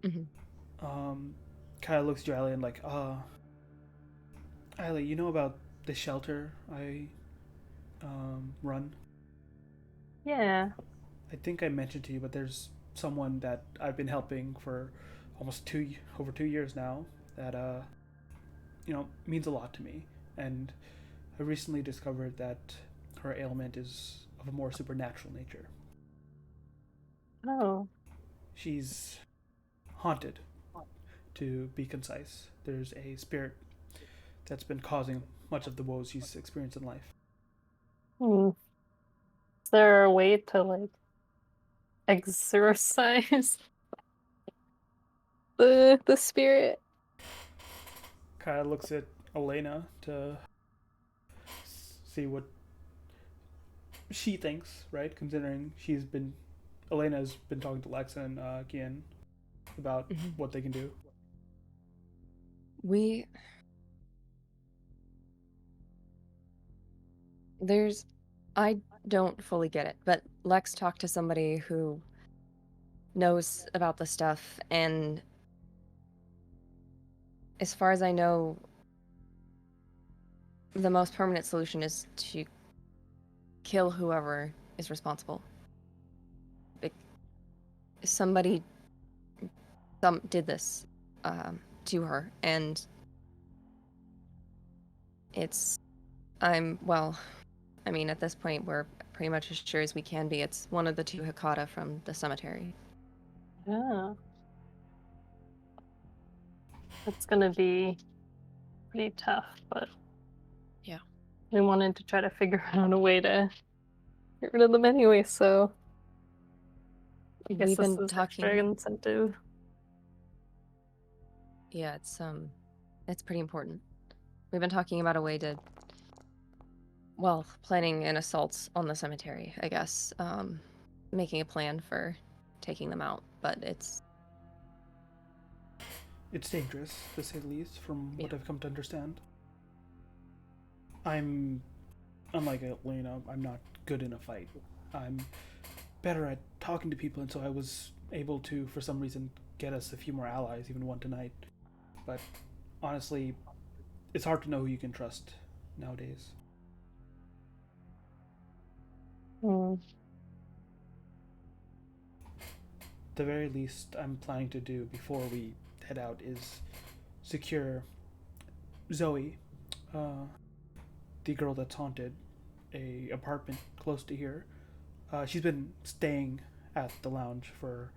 Speaker 3: Mhm.
Speaker 2: Kaya looks at you, Eiley, and like, Eiley, you know about the shelter I run?
Speaker 1: Yeah.
Speaker 2: I think I mentioned to you, but there's someone that I've been helping for almost over 2 years now that means a lot to me, and I recently discovered that her ailment is of a more supernatural nature.
Speaker 1: Oh.
Speaker 2: She's haunted, to be concise. There's a spirit that's been causing much of the woes she's experienced in life.
Speaker 1: Hmm. Is there a way to like exorcise the spirit?
Speaker 2: Kaya looks at Elena to see what she thinks, right? Considering Elena's been talking to Lex and Kian about
Speaker 3: Mhm.
Speaker 2: what they can do.
Speaker 3: We there's I don't fully get it, but Lex talked to somebody who knows about the stuff, and as far as I know, the most permanent solution is to kill whoever is responsible. Like, somebody did this to her, and it's well, I mean, at this point, we're pretty much as sure as we can be. It's one of the two Hikata from the cemetery.
Speaker 1: Yeah. That's gonna be pretty tough, but
Speaker 3: Yeah.
Speaker 1: we wanted to try to figure out a way to get rid of them anyway, so I guess
Speaker 3: We've
Speaker 1: this
Speaker 3: been
Speaker 1: is extra
Speaker 3: talking.
Speaker 1: incentive.
Speaker 3: Yeah, it's pretty important. We've been talking about a way to, well, planning an assault on the cemetery, I guess. Making a plan for taking them out, but
Speaker 2: It's dangerous, to say the least, from
Speaker 3: yeah.
Speaker 2: what I've come to understand. I'm, unlike Elena, I'm not good in a fight. I'm better at talking to people, and so I was able to, for some reason, get us a few more allies, even one tonight. But honestly, it's hard to know who you can trust nowadays.
Speaker 1: Hmm.
Speaker 2: The very least I'm planning to do before we head out is secure Zoe, uh, the girl that's haunted, a apartment close to here. She's been staying at the lounge for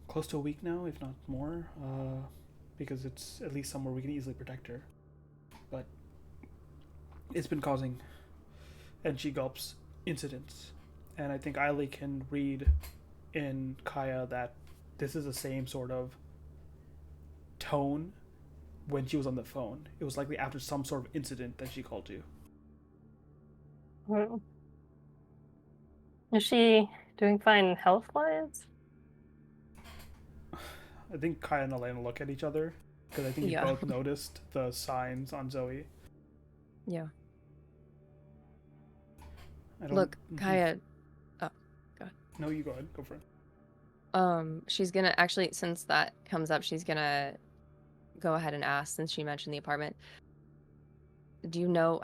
Speaker 2: close to a week now, if not more, because it's at least somewhere we can easily protect her. But it's been causing, and she gulps, incidents. And I think Eiley can read in Kaya that this is the same sort of tone when she was on the phone. It was likely after some sort of incident that she called you.
Speaker 1: Hmm. Is she doing fine health-wise?
Speaker 2: I think Kaya and Elena look at each other because I think you
Speaker 3: Yeah.
Speaker 2: both noticed the signs on Zoe.
Speaker 3: Yeah.
Speaker 2: I don't.
Speaker 3: Look,
Speaker 2: Mm-hmm.
Speaker 3: Kaya. Oh, God.
Speaker 2: No, you go ahead. Go for it.
Speaker 3: She's gonna actually, since that comes up, she's gonna go ahead and ask, since she mentioned the apartment. Do you know,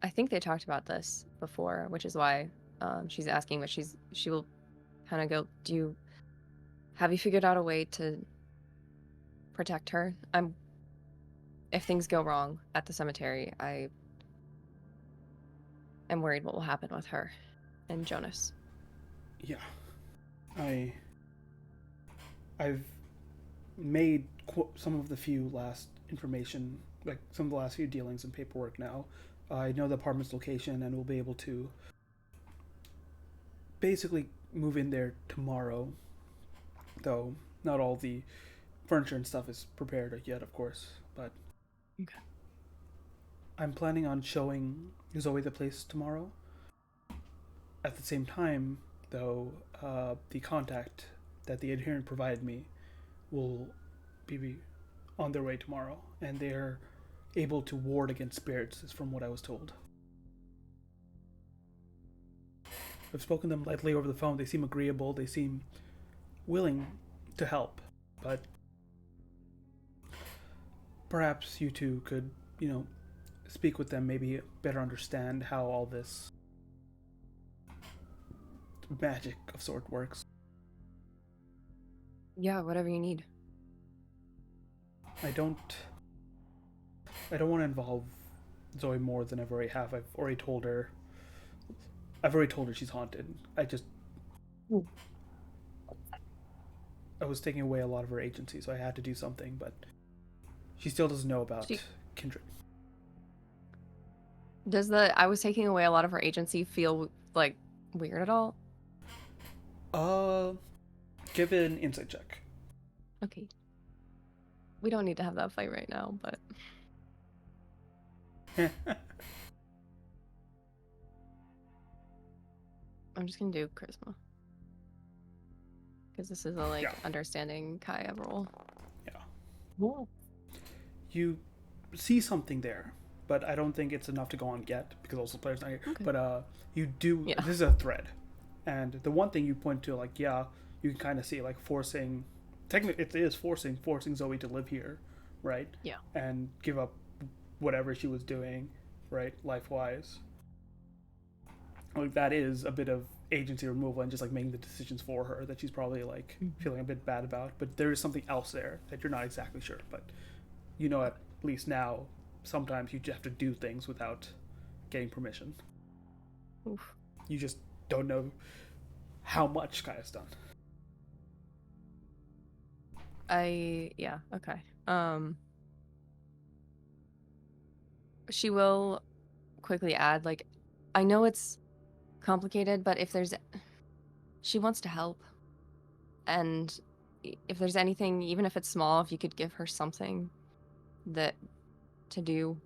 Speaker 3: I think they talked about this before, which is why she's asking, but she will kind of go, have you figured out a way to protect her? if things go wrong at the cemetery, I am worried what will happen with her and Jonas.
Speaker 2: Yeah. I've made some of the few last information, like some of the last few dealings and paperwork now. I know the apartment's location and we'll be able to basically move in there tomorrow, though not all the furniture and stuff is prepared yet, of course, but
Speaker 3: Okay.
Speaker 2: I'm planning on showing Zoe the place tomorrow. At the same time, though, the contact that the adherent provided me will be on their way tomorrow, and they're able to ward against spirits, is from what I was told. I've spoken to them lightly over the phone. They seem agreeable. They seem willing to help, but perhaps you two could, speak with them, maybe better understand how all this magic of sort works.
Speaker 3: Yeah, whatever you need.
Speaker 2: I don't want to involve Zoe more than I've already have. I've already told her she's haunted. I was taking away a lot of her agency, so I had to do something, but she still doesn't know about Kindred.
Speaker 3: Does the I was taking away a lot of her agency feel like weird at all?
Speaker 2: Give it an insight check.
Speaker 3: Okay. We don't need to have that fight right now, but I'm just gonna do charisma. Because this is a understanding Kaya roll.
Speaker 2: Yeah.
Speaker 1: Ooh.
Speaker 2: You see something there, but I don't think it's enough to go on yet because also the player's not here.
Speaker 3: Okay.
Speaker 2: But you do.
Speaker 3: Yeah.
Speaker 2: This is a thread, and the one thing you point to, you can kind of see forcing. Technically, it is forcing Zoe to live here, right?
Speaker 3: Yeah.
Speaker 2: And give up whatever she was doing, right, life-wise. That is a bit of agency removal and just making the decisions for her that she's probably feeling a bit bad about. But there is something else there that you're not exactly sure. But at least now, sometimes you just have to do things without getting permission.
Speaker 3: Oof.
Speaker 2: You just don't know how much Kaya's done.
Speaker 3: Okay. She will quickly add, I know it's complicated, but she wants to help. And if there's anything, even if it's small, if you could give her something to do,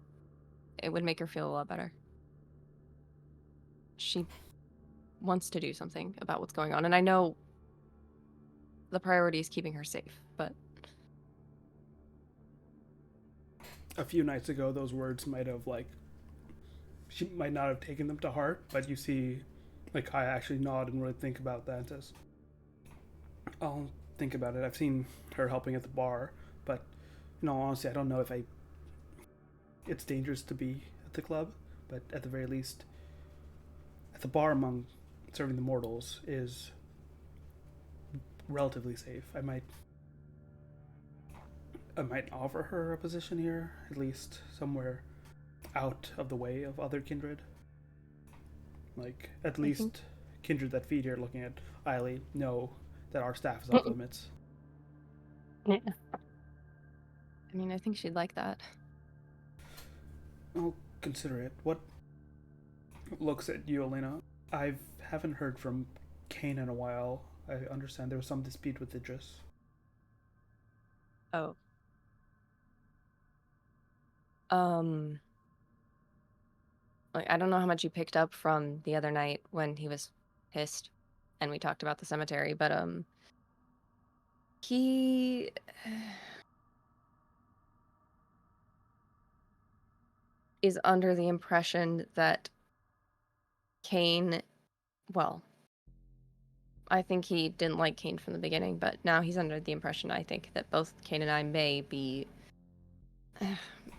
Speaker 3: it would make her feel a lot better. She wants to do something about what's going on, and I know the priority is keeping her safe, but
Speaker 2: a few nights ago, those words might have she might not have taken them to heart, but you see Kaya actually nod and really think about that and says, I'll think about it. I've seen her helping at the bar, but in all honesty, I don't know if it's dangerous to be at the club, but at the very least, at the bar among serving the mortals is relatively safe. I might offer her a position here, at least somewhere out of the way of other kindred. At least kindred that feed here, looking at Eiley, know that our staff is off limits.
Speaker 1: Yeah.
Speaker 3: I mean, I think she'd like that.
Speaker 2: I'll consider it. What looks at you, Elena? I haven't heard from Kane in a while. I understand there was some dispute with Idris.
Speaker 3: Oh. I don't know how much you picked up from the other night when he was pissed and we talked about the cemetery, but he is under the impression that Kane, well, I think he didn't like Kane from the beginning, but now he's under the impression, I think, that both Kane and I may be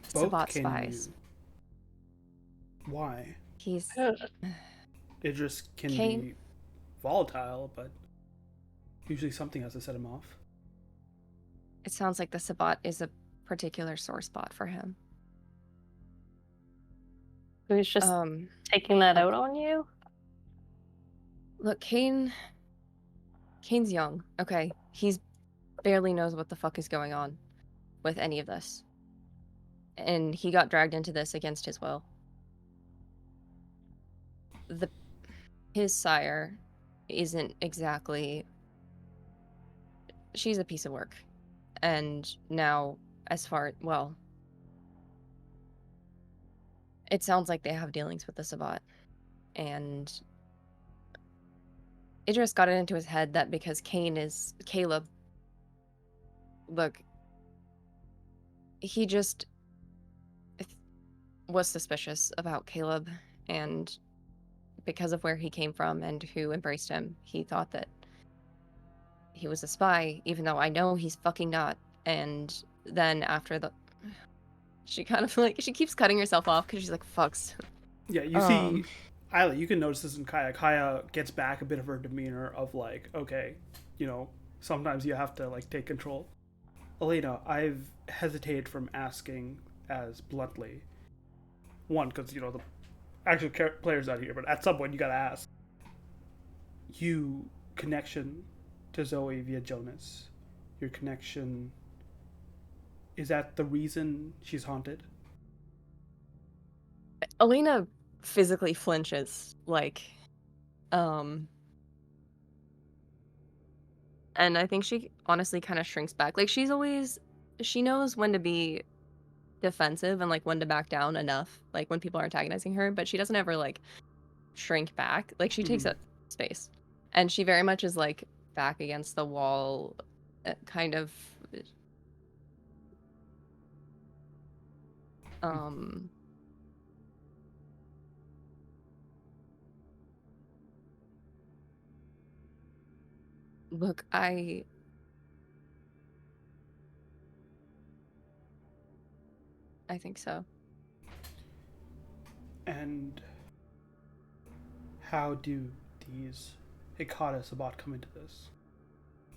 Speaker 3: Sabat spies.
Speaker 2: Why?
Speaker 3: He's
Speaker 2: Idris can
Speaker 3: Kane...
Speaker 2: be volatile, but usually something has to set him off.
Speaker 3: It sounds like the Sabat is a particular sore spot for him.
Speaker 1: Who's just taking that out on you?
Speaker 3: Look, Kane's young, okay? He's barely knows what the fuck is going on with any of this. And he got dragged into this against his will. His sire isn't exactly... She's a piece of work. And now, well, it sounds like they have dealings with the Sabbat. And Idris got it into his head that because Caleb, look, he just was suspicious about Caleb, and because of where he came from and who embraced him, he thought that he was a spy, even though I know he's fucking not. And then after she kind of she keeps cutting herself off because she's like, fucks.
Speaker 2: Yeah, you see, Isla, you can notice this in Kaya. Kaya gets back a bit of her demeanor of like, okay, sometimes you have to like take control. Elena, I've hesitated from asking as bluntly. One, because the actual players out here, but at some point you gotta ask. You connection to Zoe via Jonas. Your connection, is that the reason she's haunted?
Speaker 3: Alina physically flinches, and I think she honestly kind of shrinks back. Like, she knows when to be defensive and like when to back down enough, like when people are antagonizing her, but she doesn't ever like shrink back. Like, she takes up space, and she very much is like back against the wall, kind of look, I think so.
Speaker 2: And how do these Hikata Sabat come into this?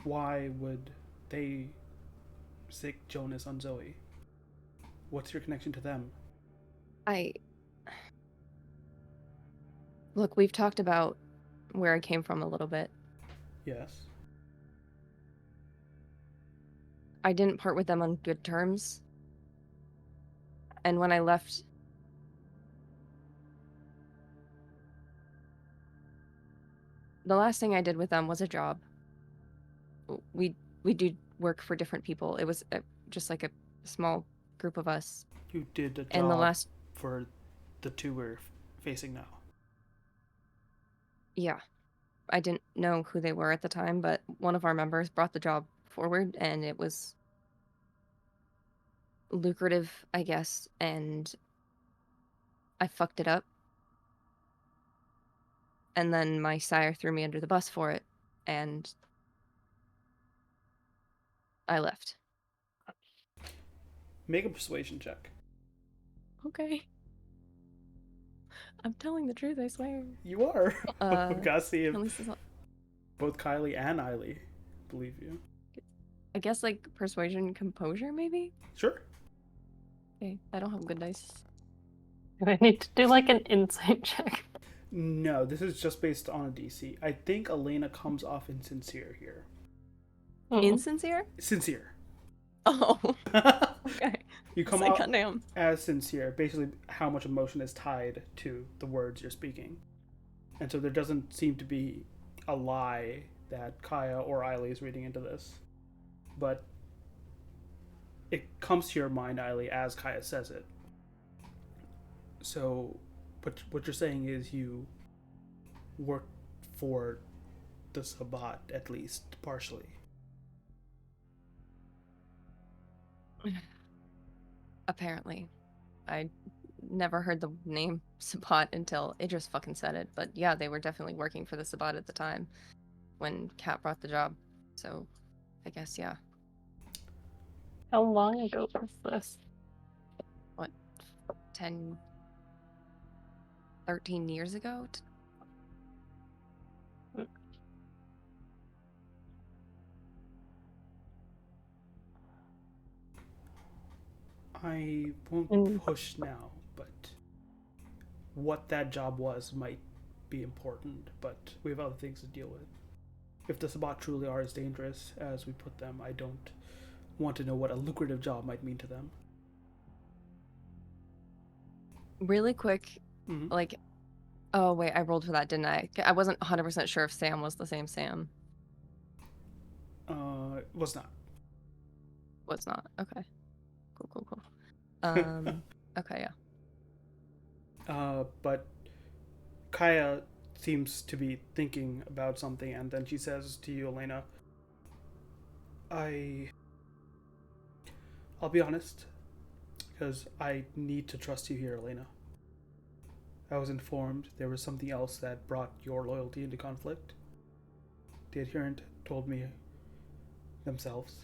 Speaker 2: Why would they sick Jonas on Zoe? What's your connection to them?
Speaker 3: Look, we've talked about where I came from a little bit.
Speaker 2: Yes.
Speaker 3: I didn't part with them on good terms. And when I left, the last thing I did with them was a job. We do work for different people. It was just like a small group of us.
Speaker 2: You did a job
Speaker 3: and the last...
Speaker 2: for the two we're facing now.
Speaker 3: Yeah. I didn't know who they were at the time, but one of our members brought the job forward, and it was lucrative, I guess, and I fucked it up. And then my sire threw me under the bus for it, and I left.
Speaker 2: Make a persuasion check.
Speaker 3: Okay. I'm telling the truth, I swear.
Speaker 2: You are. Gotta see if
Speaker 3: not...
Speaker 2: both Kylie and Eiley believe you.
Speaker 3: I guess like persuasion, composure, maybe?
Speaker 2: Sure.
Speaker 3: Okay, I don't have good dice.
Speaker 1: Do I need to do like an insight check?
Speaker 2: No, this is just based on a DC. I think Elena comes off insincere here.
Speaker 3: Insincere?
Speaker 2: Sincere.
Speaker 3: Oh. Okay.
Speaker 2: You come
Speaker 3: like,
Speaker 2: off
Speaker 3: goddamn.
Speaker 2: as sincere. Basically, how much emotion is tied to the words you're speaking. And so there doesn't seem to be a lie that Kaya or Eiley is reading into this. But it comes to your mind, Eiley, as Kaya says it. So what you're saying is you work for the Sabbat, at least partially.
Speaker 3: Apparently. I never heard the name Sabbat until Idris fucking said it. But yeah, they were definitely working for the Sabbat at the time when Kat brought the job. So I guess, yeah.
Speaker 1: How long ago was this?
Speaker 3: What, 10, 13 years ago?
Speaker 2: I won't push now, but what that job was might be important, but we have other things to deal with. If the Sabbat truly are as dangerous as we put them, I don't want to know what a lucrative job might mean to them.
Speaker 3: Really quick,
Speaker 2: Mm-hmm.
Speaker 3: like, oh wait, I rolled for that, didn't I? I wasn't 100% sure if Sam was the same Sam.
Speaker 2: Was not.
Speaker 3: Was not. Okay. Cool. Okay, yeah.
Speaker 2: But Kaya seems to be thinking about something, and then she says to you, Elena, I'll be honest, because I need to trust you here, Elena. I was informed there was something else that brought your loyalty into conflict. The adherent told me themselves.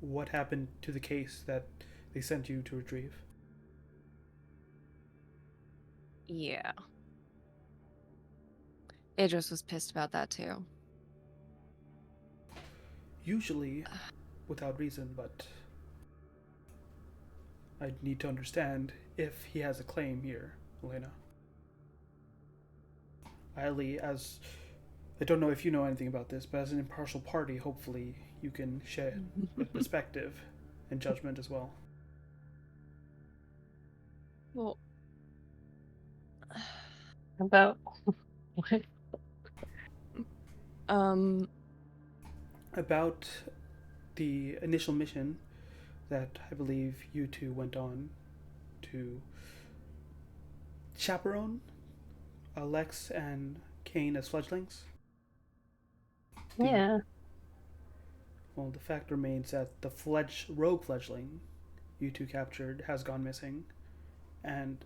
Speaker 2: What happened to the case that they sent you to retrieve?
Speaker 3: Yeah. Idris was pissed about that too.
Speaker 2: Usually without reason, but I need to understand if he has a claim here, Elena. Ali, as I don't know if you know anything about this, but as an impartial party, hopefully you can shed a perspective and judgment as well.
Speaker 3: Well,
Speaker 1: About what?
Speaker 2: About the initial mission that I believe you two went on to chaperone Alex and Kane as fledglings.
Speaker 1: Yeah.
Speaker 2: Well, the fact remains that the rogue fledgling you two captured has gone missing, and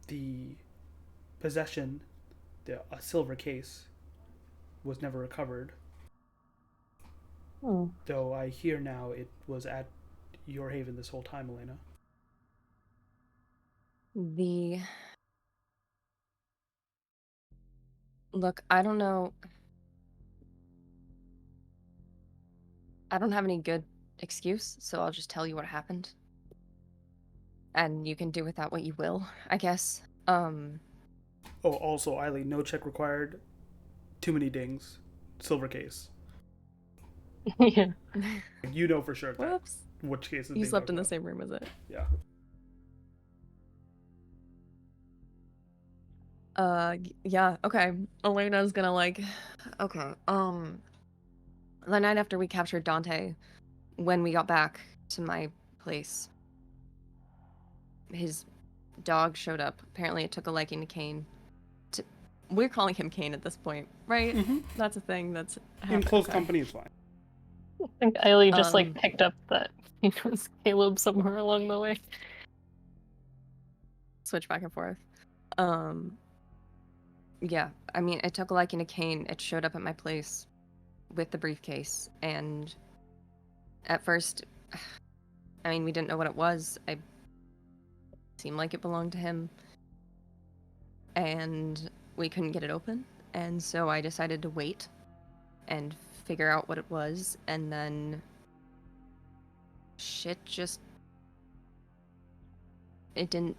Speaker 2: the possession, a silver case, was never recovered.
Speaker 1: Hmm.
Speaker 2: Though I hear now it was at your haven this whole time, Elena.
Speaker 3: Look, I don't know. I don't have any good excuse, so I'll just tell you what happened. And you can do with that what you will, I guess.
Speaker 2: Oh, also, Eileen, no check required. Too many dings. Silver case.
Speaker 1: Yeah.
Speaker 2: You know for sure that
Speaker 3: Whoops.
Speaker 2: which case is
Speaker 3: You
Speaker 2: being
Speaker 3: slept
Speaker 2: talked
Speaker 3: in the
Speaker 2: about.
Speaker 3: same room as it.
Speaker 2: Yeah.
Speaker 3: Yeah, okay. Elena's gonna okay. The night after we captured Dante, when we got back to my place, his dog showed up. Apparently, it took a liking to Kane. We're calling him Kane at this point, right?
Speaker 2: Mm-hmm.
Speaker 3: That's a thing that's
Speaker 2: In close
Speaker 3: okay.
Speaker 2: company is fine.
Speaker 1: I think Eileen just
Speaker 3: Um,
Speaker 1: picked up that he was Caleb somewhere along the way.
Speaker 3: Switch back and forth. Yeah, I mean, it took a liking to Kane. It showed up at my place with the briefcase, and at first, I mean, we didn't know what it was. It seemed like it belonged to him, and we couldn't get it open, and so I decided to wait and figure out what it was, and then shit just... It didn't...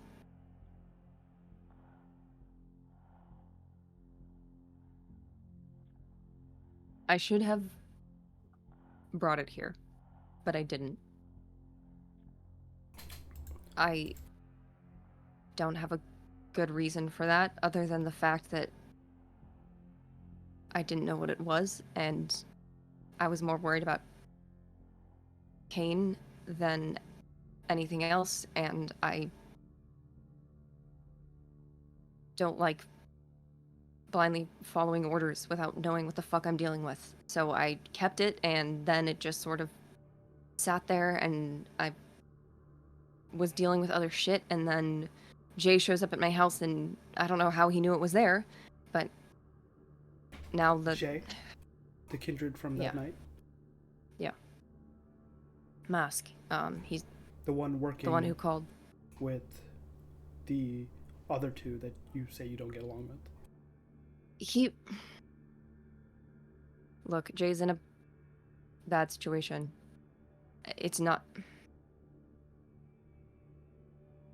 Speaker 3: I should have brought it here, but I didn't. I don't have a good reason for that, other than the fact that I didn't know what it was, and I was more worried about Kane than anything else, and I don't like blindly following orders without knowing what the fuck I'm dealing with. So I kept it, and then it just sort of sat there, and I was dealing with other shit, and then Jay shows up at my house, and I don't know how he knew it was there, but now
Speaker 2: Jay, the kindred from that
Speaker 3: Yeah.
Speaker 2: night,
Speaker 3: Mask, he's
Speaker 2: the one working
Speaker 3: the one who called.
Speaker 2: with the other two that you say you don't get along with.
Speaker 3: Look, Jay's in a bad situation. It's not...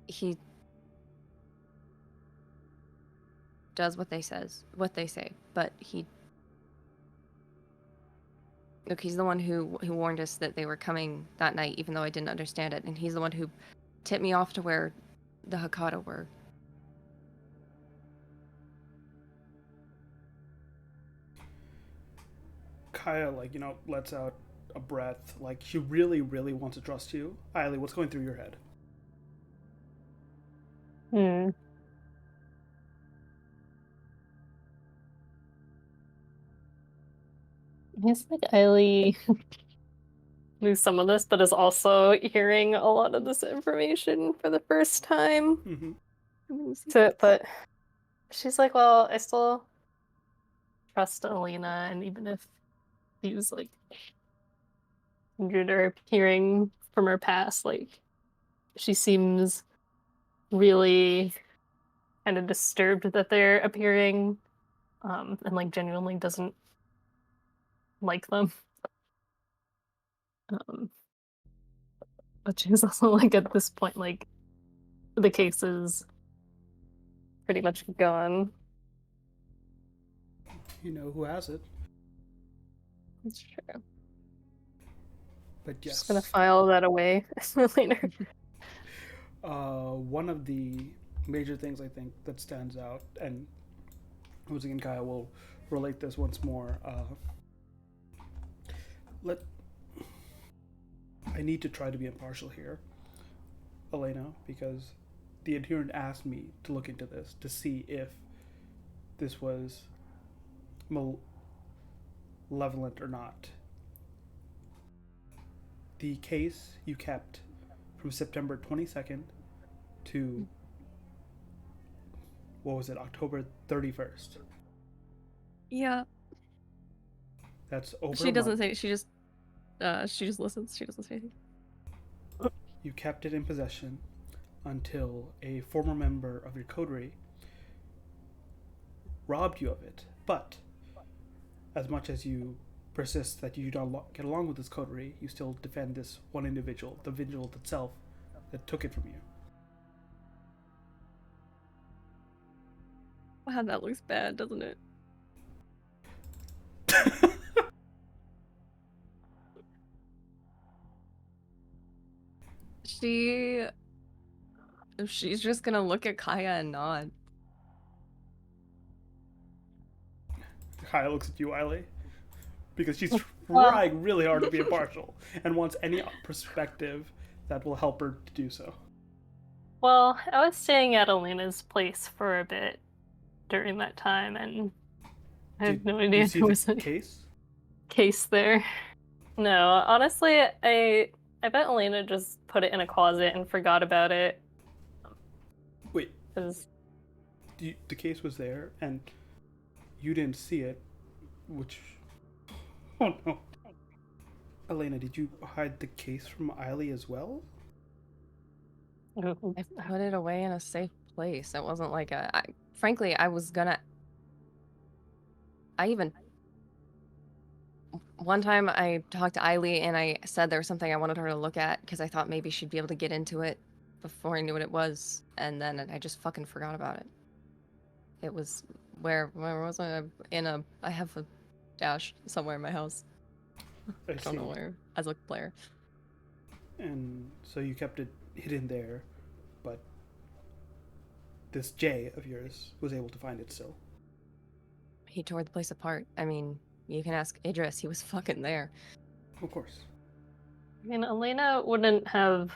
Speaker 3: He does what they say, but he's the one who warned us that they were coming that night, even though I didn't understand it, and he's the one who tipped me off to where the Hakata were.
Speaker 2: Kaya, like, lets out a breath. Like, she really, really wants to trust you. Eiley, what's going through your head?
Speaker 1: Hmm. He's like Eiley knew some of this, but is also hearing a lot of this information for the first time.
Speaker 2: Mm-hmm.
Speaker 1: So, but she's like, well, I still trust Elena, and even if these like kindred are hearing from her past, like she seems really kind of disturbed that they're appearing, and like genuinely doesn't like them. Um, but she's also like at this point, like the case is pretty much gone.
Speaker 2: You know who has it.
Speaker 1: That's true.
Speaker 2: But
Speaker 1: Just gonna
Speaker 2: yes,
Speaker 1: file that away later.
Speaker 2: one of the major things I think that stands out, and once again, Kaya will relate this once more. Let I need to try to be impartial here, Elena, because the adherent asked me to look into this to see if this was malevolent or not. The case you kept from September 22nd to, what was it, October 31st.
Speaker 3: Yeah.
Speaker 2: That's over
Speaker 3: She
Speaker 2: a
Speaker 3: doesn't
Speaker 2: month.
Speaker 3: say. She just listens. She doesn't say anything.
Speaker 2: You kept it in possession until a former member of your coterie robbed you of it. But as much as you persist that you don't get along with this coterie, you still defend this one individual, the vigilante itself, that took it from you.
Speaker 3: Wow, that looks bad, doesn't it? She's just gonna look at Kaya and nod.
Speaker 2: Kaya looks at you, Eiley, because she's
Speaker 1: Well,
Speaker 2: trying really hard to be impartial and wants any perspective that will help her to do so.
Speaker 1: well, I was staying at Elena's place for a bit during that time, and I have no
Speaker 2: Do you
Speaker 1: idea
Speaker 2: see
Speaker 1: there
Speaker 2: the
Speaker 1: was a
Speaker 2: case?
Speaker 1: case there. No, honestly, I bet Elena just put it in a closet and forgot about it.
Speaker 2: Wait,
Speaker 1: 'Cause
Speaker 2: the case was there and you didn't see it, which. Oh no. Elena, did you hide the case from Eiley as well?
Speaker 3: I put it away in a safe place. It wasn't like frankly, I was gonna. I even one time I talked to Eiley and I said there was something I wanted her to look at because I thought maybe she'd be able to get into it before I knew what it was, and then I just fucking forgot about it. It was where was I? I have a dash somewhere in my house.
Speaker 2: I
Speaker 3: I don't know
Speaker 2: see.
Speaker 3: where as a player.
Speaker 2: And so you kept it hidden there, but this Jay of yours was able to find it still.
Speaker 3: He tore the place apart. I mean, you can ask Idris. He was fucking there.
Speaker 2: Of course.
Speaker 1: I mean, Elena wouldn't have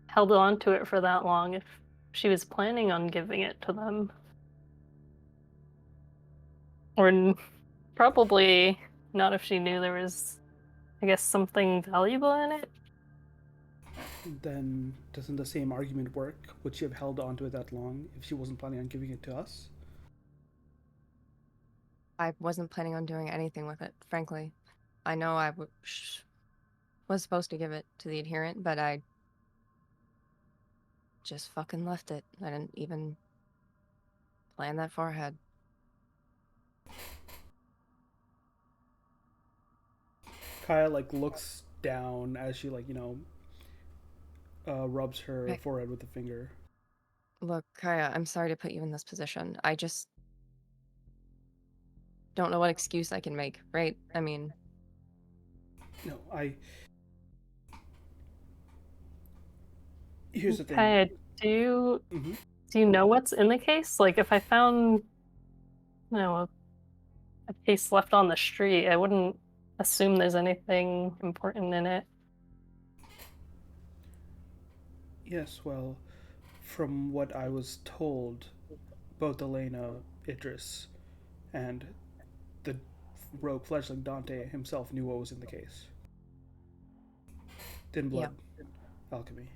Speaker 1: held on to it for that long if she was planning on giving it to them. Or probably not if she knew there was, I guess, something valuable in it.
Speaker 2: Then doesn't the same argument work? Would she have held on to it that long if she wasn't planning on giving it to us?
Speaker 3: I wasn't planning on doing anything with it, frankly. I know was supposed to give it to the adherent, but I just fucking left it. I didn't even plan that far ahead.
Speaker 2: Kaya looks down as she rubs her
Speaker 3: Right.
Speaker 2: forehead with a finger.
Speaker 3: Look, Kaya, I'm sorry to put you in this position. I just don't know what excuse I can make, right? I mean,
Speaker 2: No, here's the thing.
Speaker 1: Kaya, do
Speaker 2: Hmm.
Speaker 1: you know what's in the case? Like, if I found, a case left on the street, I wouldn't assume there's anything important in it.
Speaker 2: Yes, well, from what I was told, both Elena, Idris, and the rogue fledgling Dante himself knew what was in the case. Thin
Speaker 3: yeah.
Speaker 2: blood alchemy.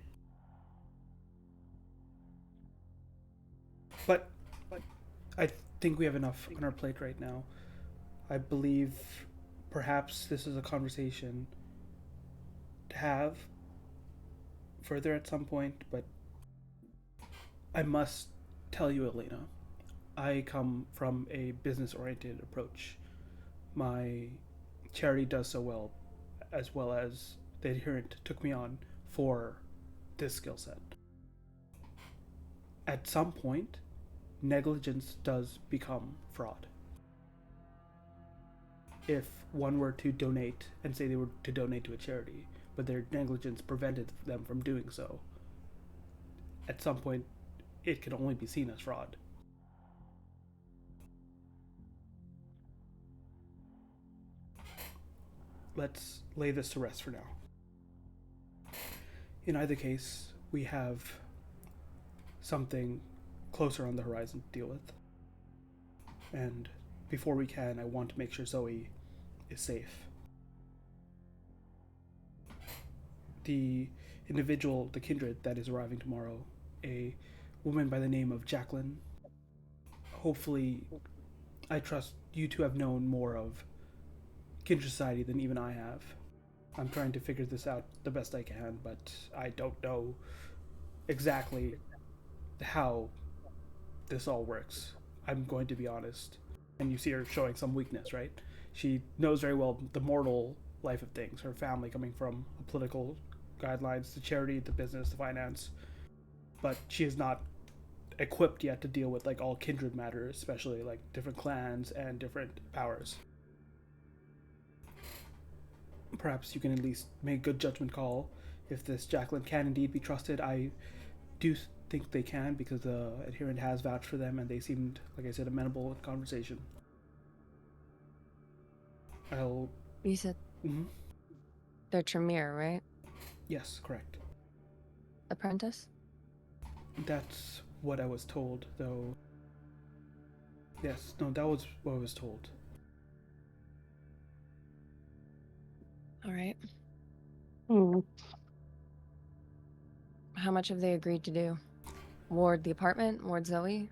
Speaker 2: But I think we have enough on our plate right now. I believe perhaps this is a conversation to have further at some point, but I must tell you, Elena, I come from a business oriented approach. My charity does so well as the adherent took me on for this skill set. At some point, negligence does become fraud. If one were to donate and say they were to donate to a charity, but their negligence prevented them from doing so, at some point it can only be seen as fraud. Let's lay this to rest for now. In either case, we have something closer on the horizon to deal with. And before we can, I want to make sure Zoe is safe. The individual, the kindred that is arriving tomorrow, a woman by the name of Jacqueline. Hopefully, I trust you to have known more of kindred society than even I have. I'm trying to figure this out the best I can, but I don't know exactly how this all works. I'm going to be honest. And you see her showing some weakness, right? She knows very well the mortal life of things, her family coming from political guidelines, the charity, the business, the finance, but she is not equipped yet to deal with like all kindred matters, especially like different clans and different powers. Perhaps you can at least make a good judgment call if this Jacqueline can indeed be trusted. I do think they can because the adherent has vouched for them and they seemed, like I said, amenable with conversation. I'll.
Speaker 3: You said
Speaker 2: Mm-hmm.
Speaker 3: they're Tremere, right?
Speaker 2: Yes, correct.
Speaker 3: Apprentice?
Speaker 2: That's what I was told, though. Yes, no, that was what I was told.
Speaker 3: All right.
Speaker 1: Hmm.
Speaker 3: How much have they agreed to do? Ward the apartment? Ward Zoe?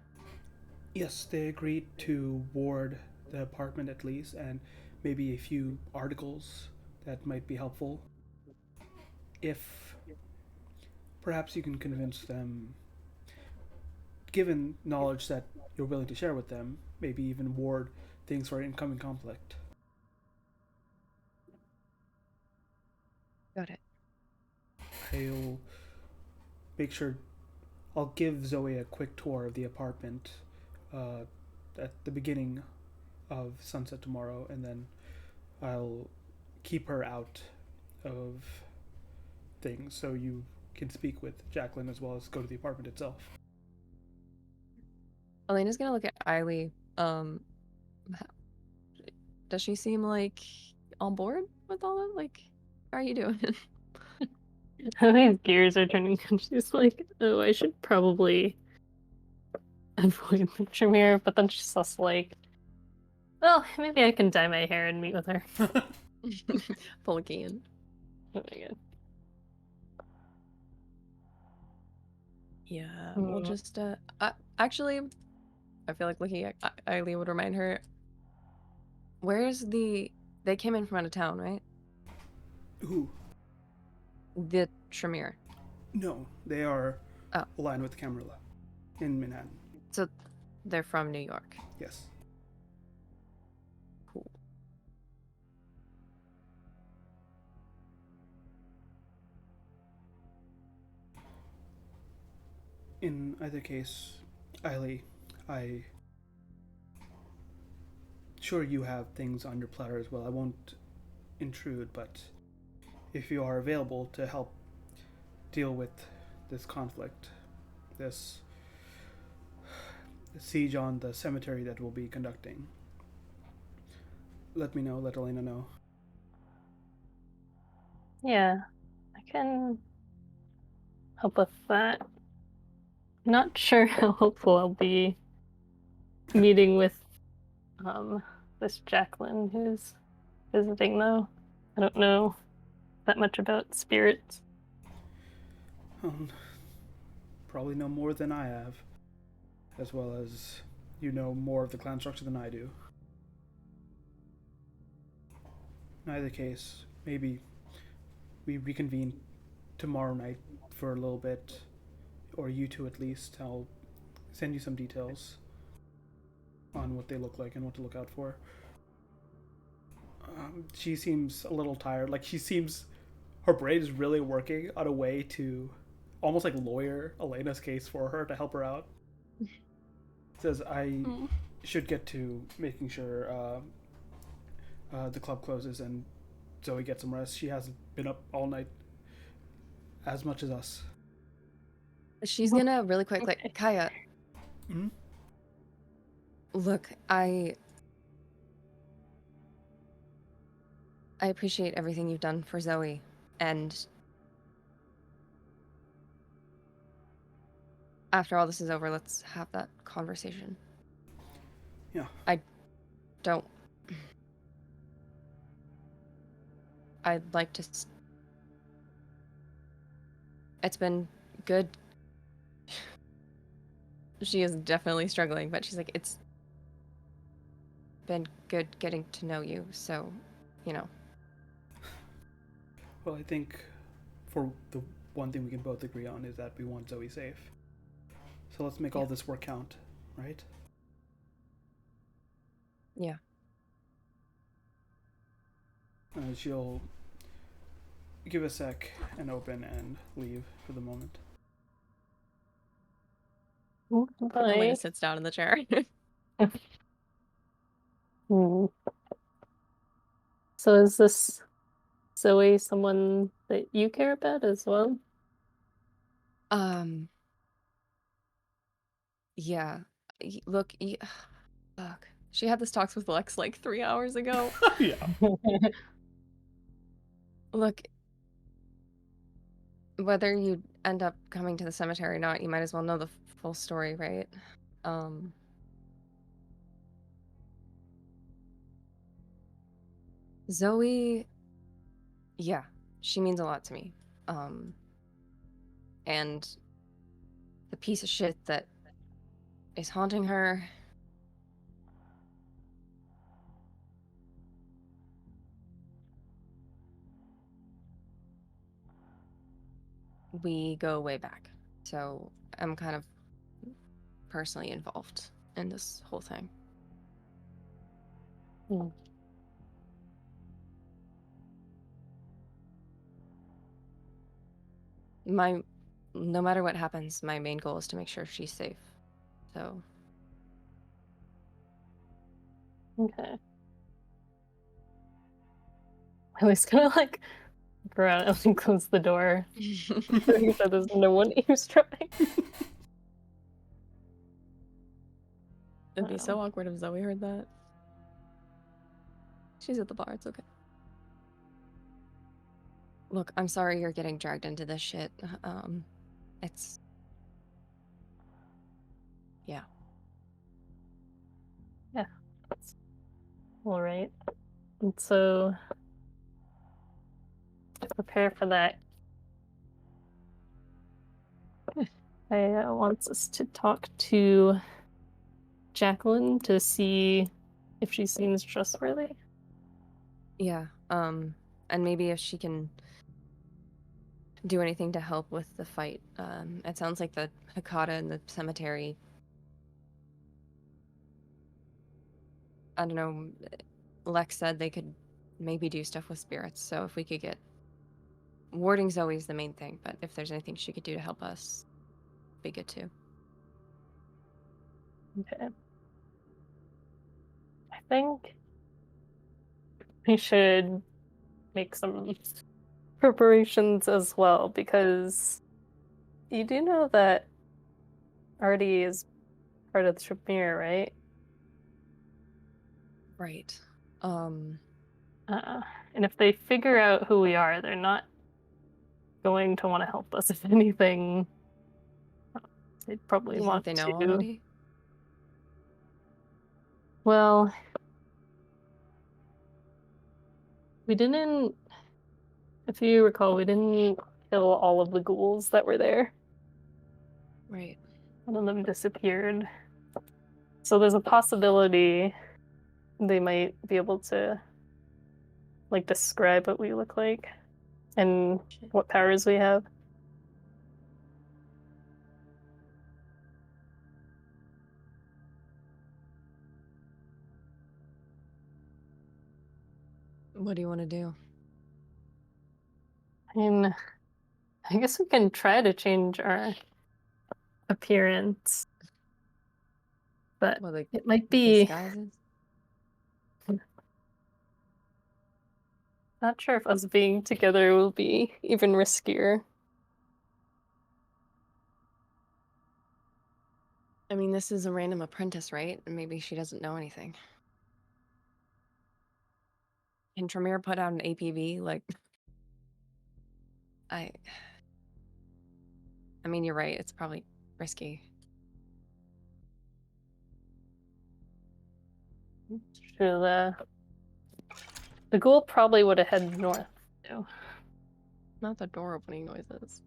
Speaker 2: Yes, they agreed to ward the apartment at least, and maybe a few articles that might be helpful. If perhaps you can convince them, given knowledge that you're willing to share with them, maybe even ward things for incoming conflict.
Speaker 3: Got it.
Speaker 2: I'll make sure I'll give Zoe a quick tour of the apartment uh, at the beginning of sunset tomorrow, and then I'll keep her out of things so you can speak with Jacqueline as well as go to the apartment itself.
Speaker 3: Elena's gonna look at Eiley. Does she seem like on board with all that? Like, how are you doing?
Speaker 1: These gears are turning, and she's like, oh, I should probably avoid the Tremere, but then she's also like, well, maybe I can dye my hair and meet with her.
Speaker 3: Full can.
Speaker 1: Oh my god.
Speaker 3: Yeah, we'll just actually I feel like looking at Eiley would remind her. Where's the they came in from out of town, right?
Speaker 2: Who?
Speaker 3: The Tremere.
Speaker 2: No, they are
Speaker 3: Oh.
Speaker 2: aligned with Camarilla in Manhattan.
Speaker 3: So they're from New York.
Speaker 2: Yes.
Speaker 3: Cool.
Speaker 2: In either case, Eiley, I sure you have things on your platter as well. I won't intrude, but if you are available to help deal with this conflict, this siege on the cemetery that we'll be conducting, let me know, let Elena know.
Speaker 1: Yeah, I can help with that. Not sure how helpful I'll be meeting with um this Jacqueline who's visiting though. I don't know that much about spirits.
Speaker 2: Um, Probably know more than I have, as well as you know more of the clan structure than I do. In either case, maybe we reconvene tomorrow night for a little bit, or you two at least. I'll send you some details on what they look like and what to look out for. She seems a little tired. Like she seems, her brain is really working on a way to almost like lawyer Elena's case for her to help her out. Says I should get to making sure the club closes and Zoe gets some rest. She hasn't been up all night as much as us.
Speaker 3: She's gonna really quick, like,
Speaker 1: Okay.
Speaker 3: Kaya,
Speaker 2: Mm-hmm.
Speaker 3: look, I appreciate everything you've done for Zoe, and after all this is over, let's have that conversation.
Speaker 2: Yeah.
Speaker 3: I don't. I'd like to. It's been good. She is definitely struggling, but she's like, it's been good getting to know you, so, you know.
Speaker 2: Well, I think for the one thing we can both agree on is that we want Zoe safe. So let's make all this work count, right?
Speaker 3: Yeah.
Speaker 2: She'll give a sec and open and leave for the moment.
Speaker 1: Bye.
Speaker 3: Elena sits down in the chair.
Speaker 1: Hmm. So is this Zoe someone that you care about as well?
Speaker 3: um. Yeah. Look. Fuck. She had this talks with Lex like 3 hours ago.
Speaker 2: Yeah.
Speaker 3: Look, whether you end up coming to the cemetery or not, you might as well know the full story, right? Um. Zoe, yeah, she means a lot to me. Um, and the piece of shit that is haunting her, we go way back. So I'm kind of personally involved in this whole thing.
Speaker 1: Hmm.
Speaker 3: No matter what happens, my main goal is to make sure she's safe. So
Speaker 1: Okay. I was gonna like go around and close the door. So there's no one eavesdropping.
Speaker 3: it'd be so awkward if Zoe heard that. She's at the bar, it's okay. Look, I'm sorry you're getting dragged into this shit. It's... Yeah.
Speaker 1: Yeah, that's all right. And so to prepare for that, I wants us to talk to Jacqueline to see if she seems trustworthy.
Speaker 3: Yeah, and maybe if she can do anything to help with the fight. It sounds like the Hakata and the cemetery, I don't know, Lex said they could maybe do stuff with spirits, so if we could get... Warding Zoe's the main thing, but if there's anything she could do to help us, be good too.
Speaker 1: Okay. I think we should make some preparations as well because you do know that Artie is part of the Tripmere, right?
Speaker 3: Right.
Speaker 1: Uh, and if they figure out who we are, they're not going to want to help us. If anything, they'd probably
Speaker 3: Do you think
Speaker 1: want
Speaker 3: they know
Speaker 1: to.
Speaker 3: already?
Speaker 1: Well, we didn't, if you recall, we didn't kill all of the ghouls that were there.
Speaker 3: Right.
Speaker 1: One of them disappeared. So there's a possibility they might be able to like describe what we look like and
Speaker 3: Shit.
Speaker 1: what powers we have.
Speaker 3: What do you want to do?
Speaker 1: I mean, I guess we can try to change our appearance, but
Speaker 3: What, like
Speaker 1: it might be
Speaker 3: disguises?
Speaker 1: not sure if us being together will be even riskier.
Speaker 3: I mean, this is a random apprentice, right? And maybe she doesn't know anything. Can Tremere put out an APV? Like, I mean, you're right. It's probably risky.
Speaker 1: True, the ghoul probably would have headed north too.
Speaker 3: Not the door opening noises.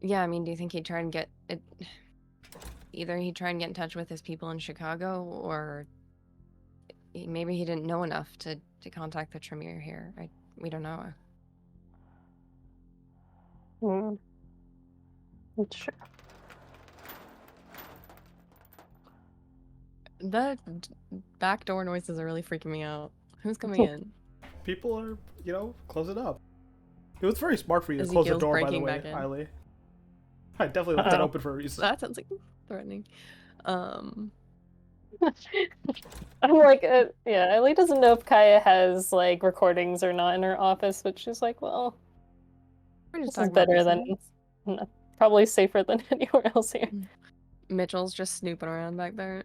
Speaker 3: Yeah, I mean, do you think he'd try and get it? Either he'd try and get in touch with his people in Chicago, or maybe he didn't know enough to contact the Tremere here. We don't know.
Speaker 1: Hmm. That's true.
Speaker 3: The back door noises are really freaking me out. Who's coming in?
Speaker 2: People are, close it up. It was very smart for you to close the
Speaker 3: Ezekiel's
Speaker 2: door, by the
Speaker 3: breaking
Speaker 2: way,
Speaker 3: back in.
Speaker 2: Eiley. I definitely left that
Speaker 1: Uh-oh.
Speaker 2: open for a reason.
Speaker 3: That sounds like threatening.
Speaker 1: I'm like, yeah, Ellie doesn't know if Kaya has like recordings or not in her office, but she's like, well,
Speaker 3: We're just
Speaker 1: this is
Speaker 3: talking about
Speaker 1: better than,
Speaker 3: business.
Speaker 1: probably safer than anywhere else here.
Speaker 3: Mitchell's just snooping around back there.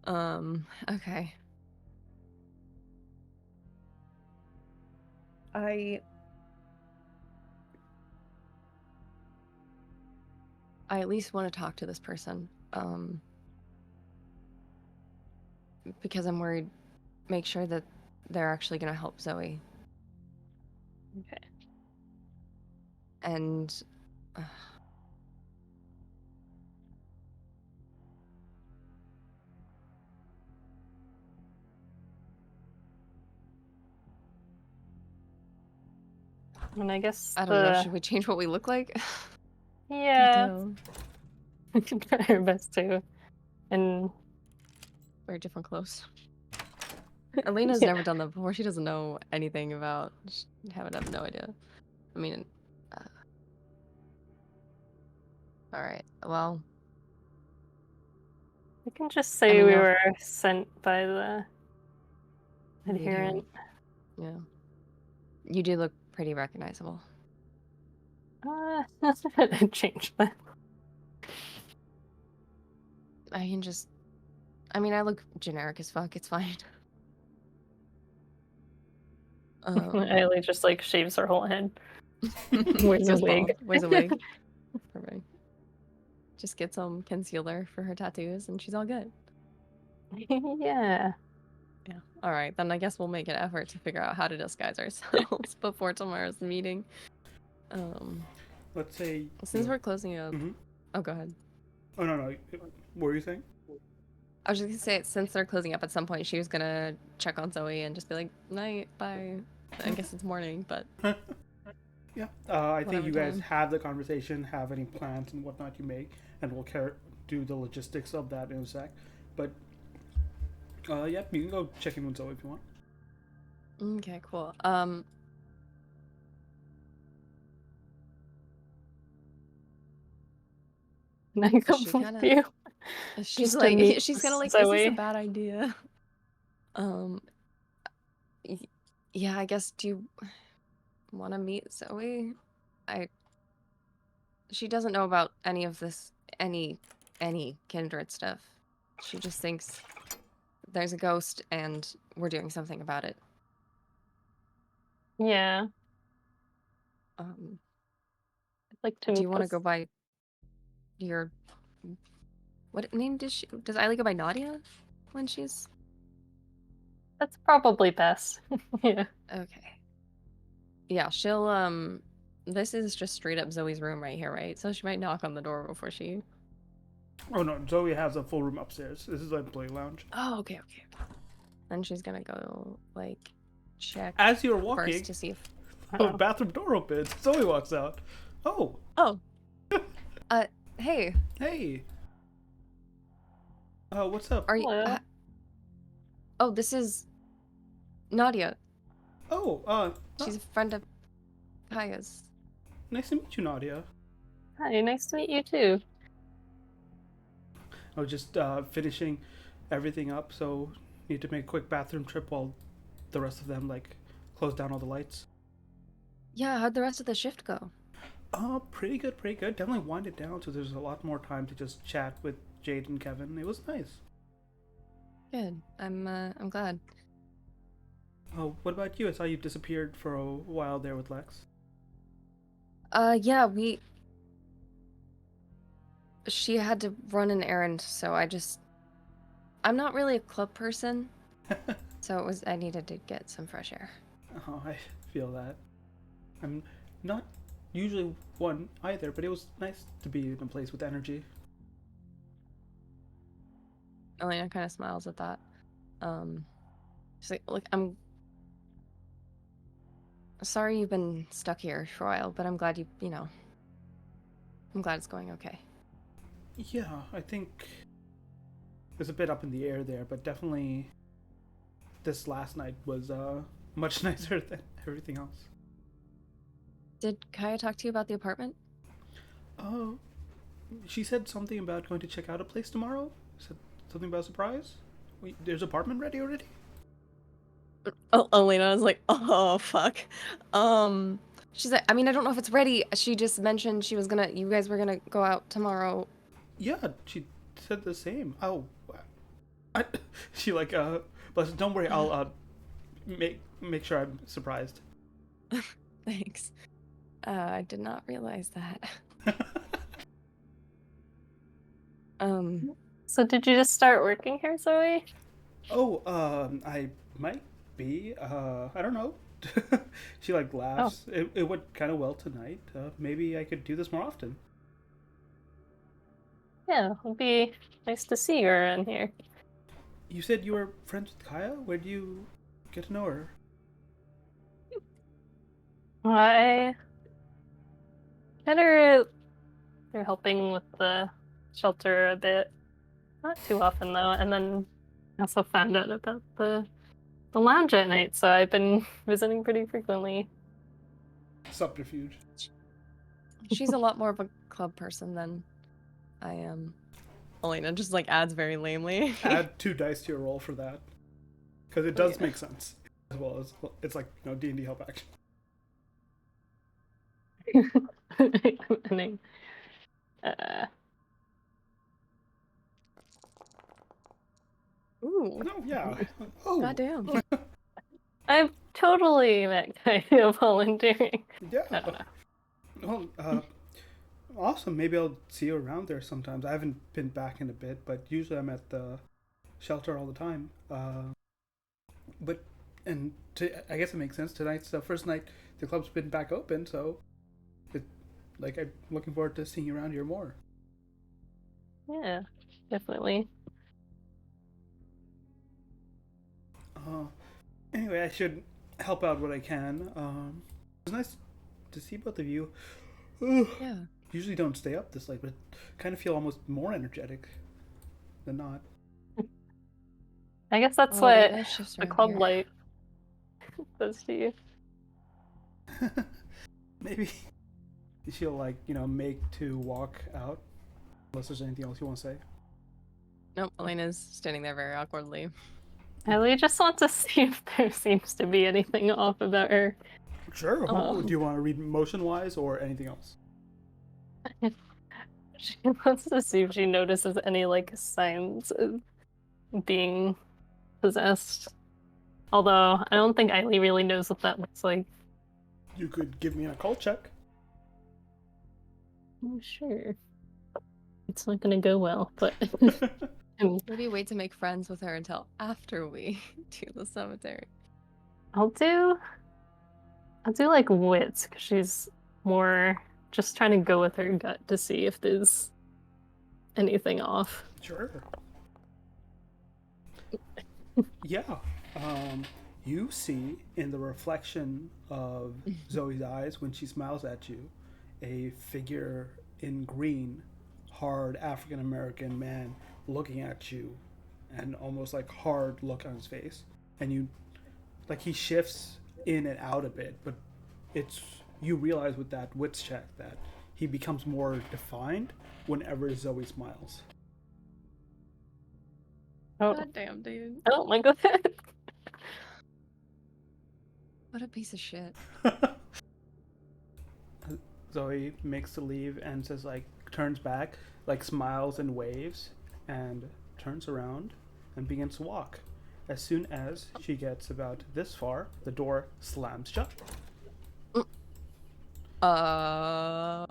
Speaker 3: Okay. I at least want to talk to this person. Because I'm worried. Make sure that they're actually going to help Zoe.
Speaker 1: Okay.
Speaker 3: And
Speaker 1: And I guess
Speaker 3: I don't know. Should we change what we look like?
Speaker 1: yeah,
Speaker 3: No.
Speaker 1: we can try our best to. And
Speaker 3: Wear different clothes. Elena's
Speaker 1: yeah.
Speaker 3: never done that before. She doesn't know anything about. She have no idea. I mean, all right. Well,
Speaker 1: We can just
Speaker 3: I
Speaker 1: say
Speaker 3: mean,
Speaker 1: we
Speaker 3: no,
Speaker 1: were sent by the
Speaker 3: the
Speaker 1: adherent.
Speaker 3: Yeah. You do look pretty recognizable.
Speaker 1: That's a bit change that.
Speaker 3: I can just. I mean, I look generic as fuck. It's fine.
Speaker 1: Ellie just like shaves her whole head. Wears a
Speaker 3: Goes
Speaker 1: wig.
Speaker 3: bald. Wears a wig. Perfect. Just get some concealer for her tattoos, and she's all good.
Speaker 1: Yeah.
Speaker 3: Yeah. All right, then I guess we'll make an effort to figure out how to disguise ourselves before tomorrow's meeting.
Speaker 2: Let's say.
Speaker 3: Since we're closing up.
Speaker 2: Mm-hmm.
Speaker 3: Oh, go ahead.
Speaker 2: Oh, no. What were you saying?
Speaker 3: I was just gonna say, since they're closing up at some point, she was gonna check on Zoe and just be like, "Night, bye." I guess it's morning, but
Speaker 2: Yeah. I think
Speaker 3: Whatever
Speaker 2: you guys
Speaker 3: time.
Speaker 2: have the conversation, have any plans and whatnot you make, and we'll do the logistics of that in a sec. But, yeah, you can go check in with Zoe if you want.
Speaker 3: okay, cool.
Speaker 1: And I come
Speaker 3: She
Speaker 1: with
Speaker 3: kind of.
Speaker 1: you.
Speaker 3: She's
Speaker 1: Just to meet
Speaker 3: she's kind of like, is this a
Speaker 1: Zoe.
Speaker 3: bad idea? Um, y- yeah, I guess, do you want to meet Zoe? I She doesn't know about any of this, any kindred stuff. She just thinks there's a ghost and we're doing something about it.
Speaker 1: Yeah,
Speaker 3: Um,
Speaker 1: I'd like to
Speaker 3: do
Speaker 1: meet
Speaker 3: you want to
Speaker 1: this.
Speaker 3: go by your what name does Eileen go by Nadia when she's
Speaker 1: That's probably best. Yeah.
Speaker 3: okay? Yeah, she'll this is just straight up Zoe's room right here, right? So she might knock on the door before she
Speaker 2: Oh no, Zoe has a full room upstairs. This is an employee lounge.
Speaker 3: Oh, okay. Then she's gonna go like check
Speaker 2: As you're
Speaker 3: first
Speaker 2: walking,
Speaker 3: to see if
Speaker 2: the bathroom door opens. Zoe walks out. Oh,
Speaker 3: Oh. Hey,
Speaker 2: hey. What's up?
Speaker 3: are you
Speaker 1: Hello.
Speaker 3: Oh, this is Nadia.
Speaker 2: Oh,
Speaker 3: She's a friend of Kaya's.
Speaker 2: nice to meet you, Nadia.
Speaker 1: Hi, nice to meet you too.
Speaker 2: I was just finishing everything up, so need to make a quick bathroom trip while the rest of them like close down all the lights.
Speaker 3: Yeah, how'd the rest of the shift go?
Speaker 2: Pretty good, pretty good. Definitely wind it down so there's a lot more time to just chat with Jade and Kevin. It was nice.
Speaker 3: Good. I'm glad.
Speaker 2: Oh, what about you? I saw you disappeared for a while there with Lex.
Speaker 3: Yeah, she had to run an errand, so I'm not really a club person, so I needed to get some fresh air.
Speaker 2: Oh, I feel that. I'm not usually one either, but it was nice to be in a place with energy.
Speaker 3: Elena kind of smiles at that. She's like, look, I'm sorry you've been stuck here for a while, but I'm glad I'm glad it's going okay.
Speaker 2: Yeah, I think there's a bit up in the air there, but definitely this last night was much nicer than everything else.
Speaker 3: Did Kaya talk to you about the apartment?
Speaker 2: Oh, she said something about going to check out a place tomorrow. Said something about a surprise. Wait, there's apartment ready already?
Speaker 3: Oh, Elena was like, oh, fuck. She's like, I mean, I don't know if it's ready. She just mentioned you guys were gonna go out tomorrow.
Speaker 2: Yeah, she said the same. Oh, I, she like but don't worry, I'll make sure I'm surprised.
Speaker 3: Thanks. I did not realize that.
Speaker 1: So did you just start working here, Zoe?
Speaker 2: Oh, I might be. I don't know. She like
Speaker 1: Oh,
Speaker 2: laughs. It went kind of well tonight. Maybe I could do this more often.
Speaker 1: yeah, it'd be nice to see you around here.
Speaker 2: You said you were friends with Kaya. Where do you get to know her?
Speaker 1: I met her they're helping with the shelter a bit. Not too often though. And then I also found out about the lounge at night, so I've been visiting pretty frequently.
Speaker 2: Subterfuge.
Speaker 3: She's a lot more of a club person than I am. Elena just like adds very lamely.
Speaker 2: Add 2 dice to your roll for that, because it
Speaker 3: Oh,
Speaker 2: does
Speaker 3: yeah.
Speaker 2: make sense. As well as it's like D&D help action.
Speaker 1: And then, uh,
Speaker 3: Ooh,
Speaker 2: No, yeah. Oh,
Speaker 3: goddamn.
Speaker 1: I've totally met Kaya volunteering.
Speaker 2: yeah.
Speaker 1: I don't know.
Speaker 2: Well, awesome. Maybe I'll see you around there sometimes. I haven't been back in a bit, but usually I'm at the shelter all the time. But I guess it makes sense. Tonight's the first night the club's been back open, so I'm looking forward to seeing you around here more.
Speaker 1: Yeah, definitely.
Speaker 2: Uh, anyway, I should help out what I can. It's nice to see both of you.
Speaker 3: Yeah.
Speaker 2: Usually don't stay up this late, but kind of feel almost more energetic than not.
Speaker 1: I guess that's
Speaker 3: Well,
Speaker 1: what
Speaker 3: the night shifts
Speaker 1: the
Speaker 3: around
Speaker 1: club
Speaker 3: here.
Speaker 1: life does to you.
Speaker 2: Maybe she'll make to walk out. Unless there's anything else you want to say.
Speaker 3: Nope, Elena's standing there very awkwardly.
Speaker 1: Ellie just wants to see if there seems to be anything off about her.
Speaker 2: Sure.
Speaker 1: Oh.
Speaker 2: Do you want to read motion wise or anything else?
Speaker 1: She wants to see if she notices any like signs of being possessed. Although I don't think Eileen really knows what that looks like.
Speaker 2: You could give me an occult check.
Speaker 1: Oh, sure. It's not gonna go well, but
Speaker 3: Maybe wait to make friends with her until after we do the cemetery.
Speaker 1: I'll do like wits because she's more just trying to go with her gut to see if there's anything off.
Speaker 2: Sure. Yeah. You see in the reflection of Zoe's eyes when she smiles at you a figure in green, hard African American man looking at you and almost like hard look on his face. And you like he shifts in and out a bit, but it's you realize with that wits check that he becomes more defined whenever Zoe smiles.
Speaker 1: Oh,
Speaker 3: God damn, dude.
Speaker 1: oh my god.
Speaker 3: What a piece of shit.
Speaker 2: Zoe makes the leave and says like turns back, like smiles and waves, and turns around and begins to walk. As soon as she gets about this far, the door slams shut.
Speaker 3: Oh,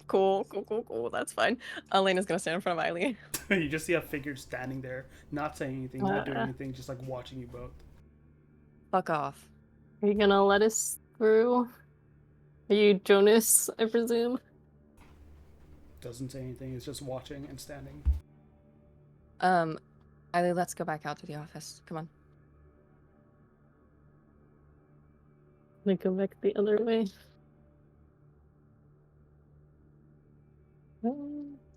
Speaker 3: cool. That's fine. Elena's gonna stand in front of Eileen.
Speaker 2: You just see a figure standing there, not saying anything, not doing anything, just like watching you both.
Speaker 3: Fuck off.
Speaker 1: Are you gonna let us through? Are you Jonas, I presume?
Speaker 2: Doesn't say anything, is just watching and standing.
Speaker 3: Eileen, let's go back out to the office. Come on.
Speaker 1: I'm gonna go back the other way.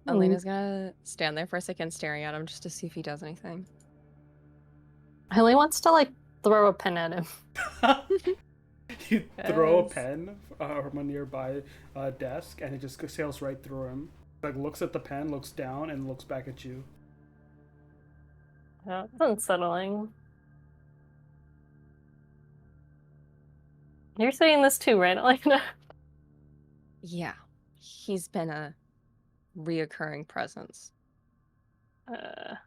Speaker 3: Elena's gonna stand there for a second staring at him just to see if he does anything.
Speaker 1: Eileen wants to like throw a pen at him.
Speaker 2: You throw a
Speaker 3: Yes.
Speaker 2: pen from a nearby desk, and it just sails right through him. Like looks at the pen, looks down, and looks back at you.
Speaker 1: Yeah, it's unsettling. You're saying this too, right, Elena?
Speaker 3: Yeah. He's been a reoccurring presence. Can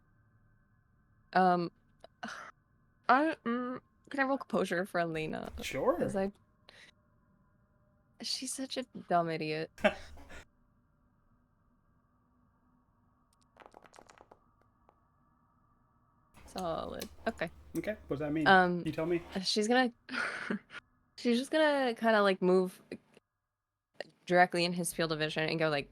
Speaker 3: I roll composure for Elena?
Speaker 2: Sure.
Speaker 3: Because she's such a dumb idiot. Solid. Okay.
Speaker 2: Okay, what does that mean? You tell me.
Speaker 3: She's gonna she's just gonna kind of like move directly in his field of vision and go like,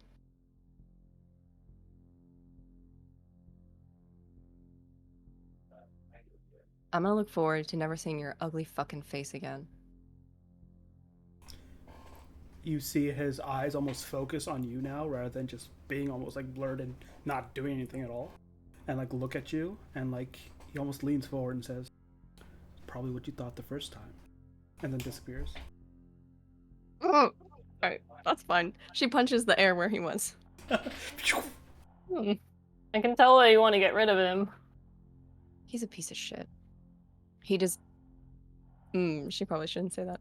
Speaker 3: I'm gonna look forward to never seeing your ugly fucking face again.
Speaker 2: You see his eyes almost focus on you now, rather than just being almost like blurred and not doing anything at all, and like look at you, and like he almost leans forward and says, "Probably what you thought the first time," and then disappears.
Speaker 3: Alright, that's fine. She punches the air where he was.
Speaker 1: I can tell why you want to get rid of him.
Speaker 3: He's a piece of shit. He just... she probably shouldn't say that.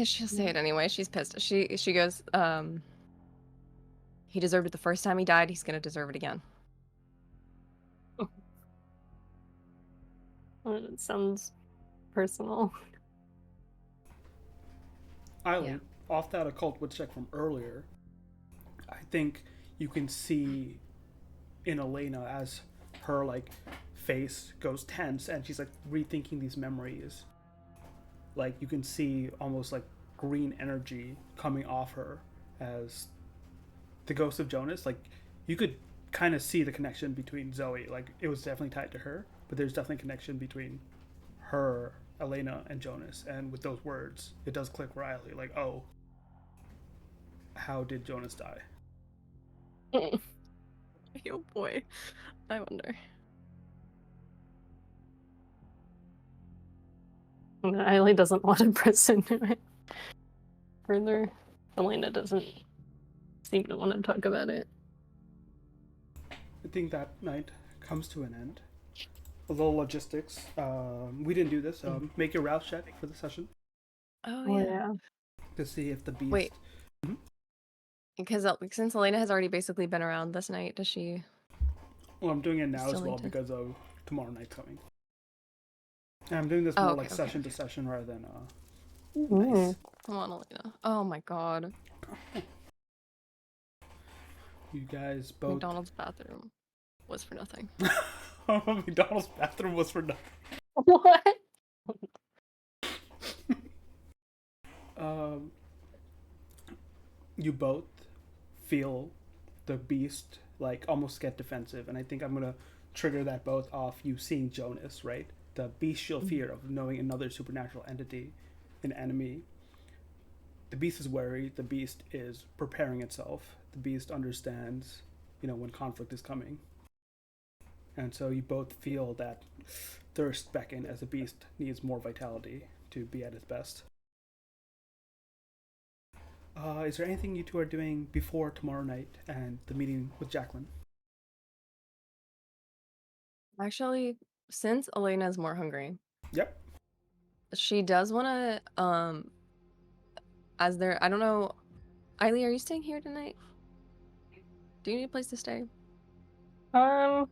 Speaker 3: She'll say it anyway. She's pissed. She goes, he deserved it the first time he died. He's gonna deserve it again.
Speaker 1: It sounds personal.
Speaker 2: Eileen, off that occult wits check from earlier, I think you can see in Elena as her like face goes tense and she's like rethinking these memories. Like you can see almost like green energy coming off her as the ghost of Jonas. Like you could kind of see the connection between Zoe. Like it was definitely tied to her, but there's definitely a connection between her, Elena, and Jonas. And with those words, it does click Riley. Like, oh, how did Jonas die?
Speaker 3: Oh boy. I wonder.
Speaker 1: Eileen doesn't want to press into it further. Elena doesn't seem to want to talk about it.
Speaker 2: I think that night comes to an end. A little logistics. We didn't do this. Make your route check for the session
Speaker 3: Oh
Speaker 1: Oh,
Speaker 3: yeah.
Speaker 1: yeah.
Speaker 2: to see if the beast.
Speaker 3: Wait. Because since Elena has already basically been around this night, does she?
Speaker 2: Well, I'm doing it now
Speaker 3: Still
Speaker 2: as well
Speaker 3: need to-
Speaker 2: because of tomorrow night coming. And I'm doing this
Speaker 3: Oh,
Speaker 2: more
Speaker 3: okay,
Speaker 2: like
Speaker 3: okay.
Speaker 2: session to session rather than
Speaker 1: Mm.
Speaker 2: nice.
Speaker 3: Come on, Elena. Oh my god.
Speaker 2: You guys both.
Speaker 3: McDonald's bathroom was for nothing.
Speaker 2: McDonald's bathroom was for nothing.
Speaker 1: What?
Speaker 2: You both feel the beast like almost get defensive, and I think I'm gonna trigger that both off you seeing Jonas, right? The bestial fear of knowing another supernatural entity, an enemy. The beast is wary. The beast is preparing itself. The beast understands, when conflict is coming. And so you both feel that thirst beckon as the beast needs more vitality to be at its best. Is there anything you two are doing before tomorrow night and the meeting with Jacqueline?
Speaker 3: Actually, since Elena's more hungry,
Speaker 2: Yep.
Speaker 3: she does want to, as there, I don't know, Eileen, are you staying here tonight? Do you need a place to stay?
Speaker 1: Yeah,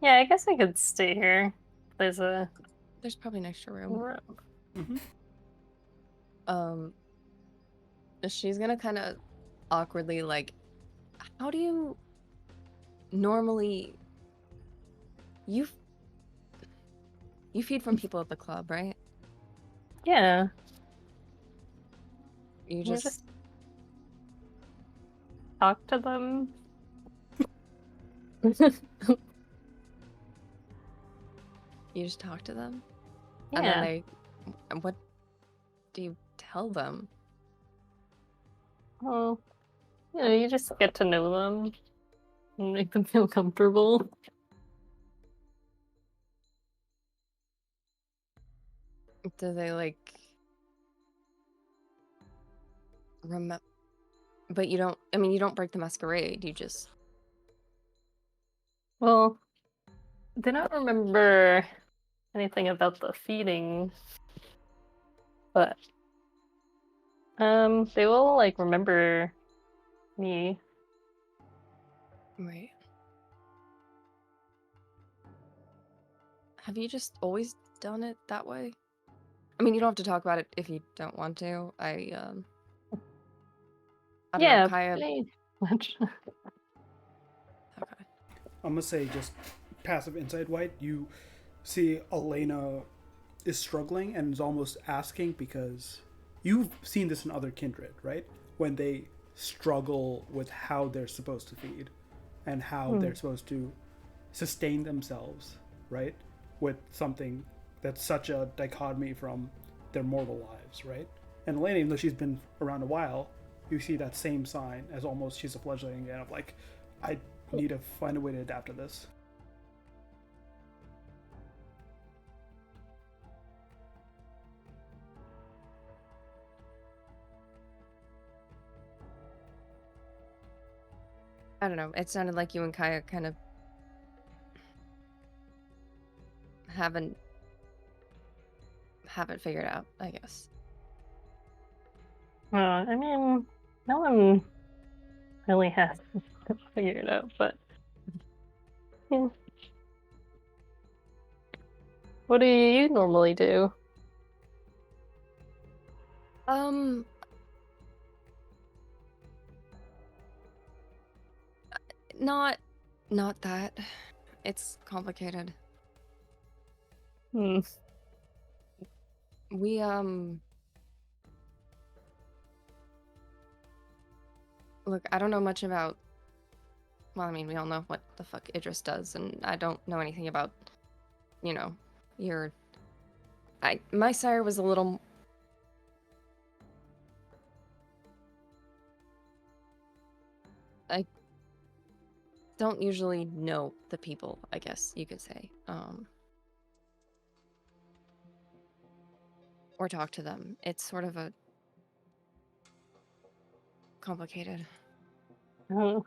Speaker 1: I guess I could stay here. There's a
Speaker 3: There's probably an extra room.
Speaker 1: room.
Speaker 2: Mm-hmm.
Speaker 3: She's gonna kind of awkwardly, like, how do you normally, you you feed from people at the club, right?
Speaker 1: Yeah,
Speaker 3: You
Speaker 1: you
Speaker 3: just,
Speaker 1: just talk to them.
Speaker 3: you just talk to them, and then
Speaker 1: Yeah.
Speaker 3: what do you tell them?
Speaker 1: Well, you just get to know them and make them feel comfortable.
Speaker 3: Do they like remember? But you don't. I mean, you don't break the masquerade. You just.
Speaker 1: Well, they don't remember anything about the feeding, but they will like remember me.
Speaker 3: Right. Have you just always done it that way? I mean, you don't have to talk about it if you don't want to. I don't know,
Speaker 1: Yeah,
Speaker 3: Kaya.
Speaker 1: pretty much.
Speaker 3: Okay.
Speaker 2: I'm gonna say just passive insight, White. You see Elena is struggling and is almost asking because you've seen this in other kindred, right? When they struggle with how they're supposed to feed and how they're supposed to sustain themselves, right? With something that's such a dichotomy from their mortal lives, right? And Elena, even though she's been around a while, you see that same sign as almost she's a fledgling again of like, I need to find a way to adapt to this.
Speaker 3: I don't know. It sounded like you and Kaya kind of haven't figured out, I guess.
Speaker 1: I mean, no one really has figured it out, but yeah. What do you normally do?
Speaker 3: Not that. It's complicated.
Speaker 1: Hmm.
Speaker 3: We look, I don't know much about, well, I mean, we all know what the fuck Idris does, and I don't know anything about, your my sire was a little. I don't usually know the people, I guess you could say. or talk to them. It's sort of a complicated.
Speaker 1: Oh.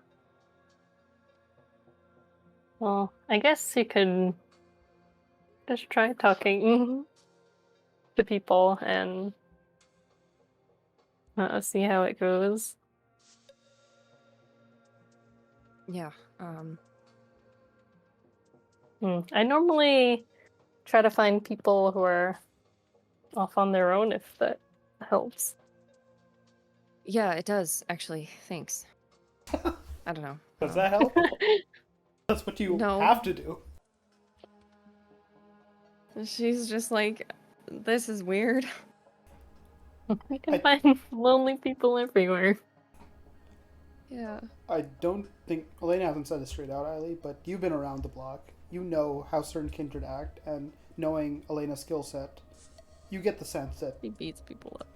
Speaker 1: Well, I guess you could just try talking to people and see how it goes.
Speaker 3: Yeah.
Speaker 1: I normally try to find people who are off on their own if that helps.
Speaker 3: Yeah, it does actually. Thanks. I don't know.
Speaker 2: Does that help? That's what you
Speaker 3: No.
Speaker 2: have to do.
Speaker 3: She's just like, this is weird.
Speaker 1: You can find lonely people everywhere.
Speaker 3: Yeah.
Speaker 2: I don't think Elena hasn't said it straight out, Eileen, but you've been around the block. You know how certain kindred act, and knowing Elena's skill set, you get the sense that
Speaker 3: She beats people up.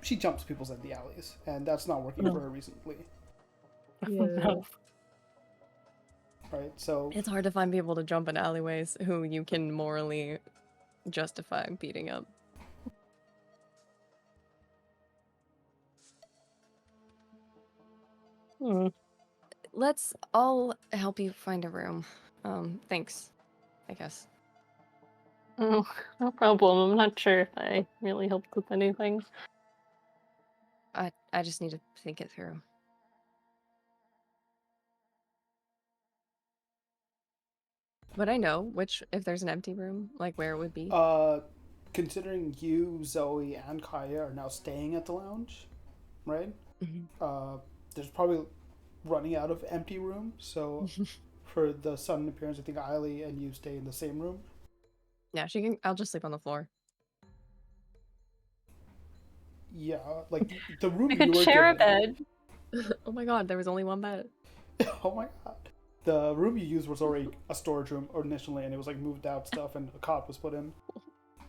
Speaker 2: she jumps people's in the alleys, and that's not working for her recently.
Speaker 3: Yeah.
Speaker 2: Right? So
Speaker 3: It's hard to find people to jump in alleyways who you can morally justify beating up.
Speaker 1: Hmm.
Speaker 3: I'll help you find a room. Thanks, I guess.
Speaker 1: Oh, no problem. I'm not sure if I really helped with anything.
Speaker 3: I just need to think it through. Would I know if there's an empty room, like where it would be?
Speaker 2: considering you, Zoe, and Kaya are now staying at the lounge, right? There's probably running out of empty rooms, so for the sudden appearance, I think Eiley and you stay in the same room.
Speaker 3: Yeah, she can. I'll just sleep on the floor.
Speaker 2: Yeah, like the room
Speaker 1: We
Speaker 2: you
Speaker 1: could
Speaker 2: were
Speaker 1: share a
Speaker 2: given.
Speaker 1: bed.
Speaker 3: Oh my god, there was only one bed.
Speaker 2: Oh my god. The room you used was already a storage room initially, and it was like moved out stuff, and a cot was put in.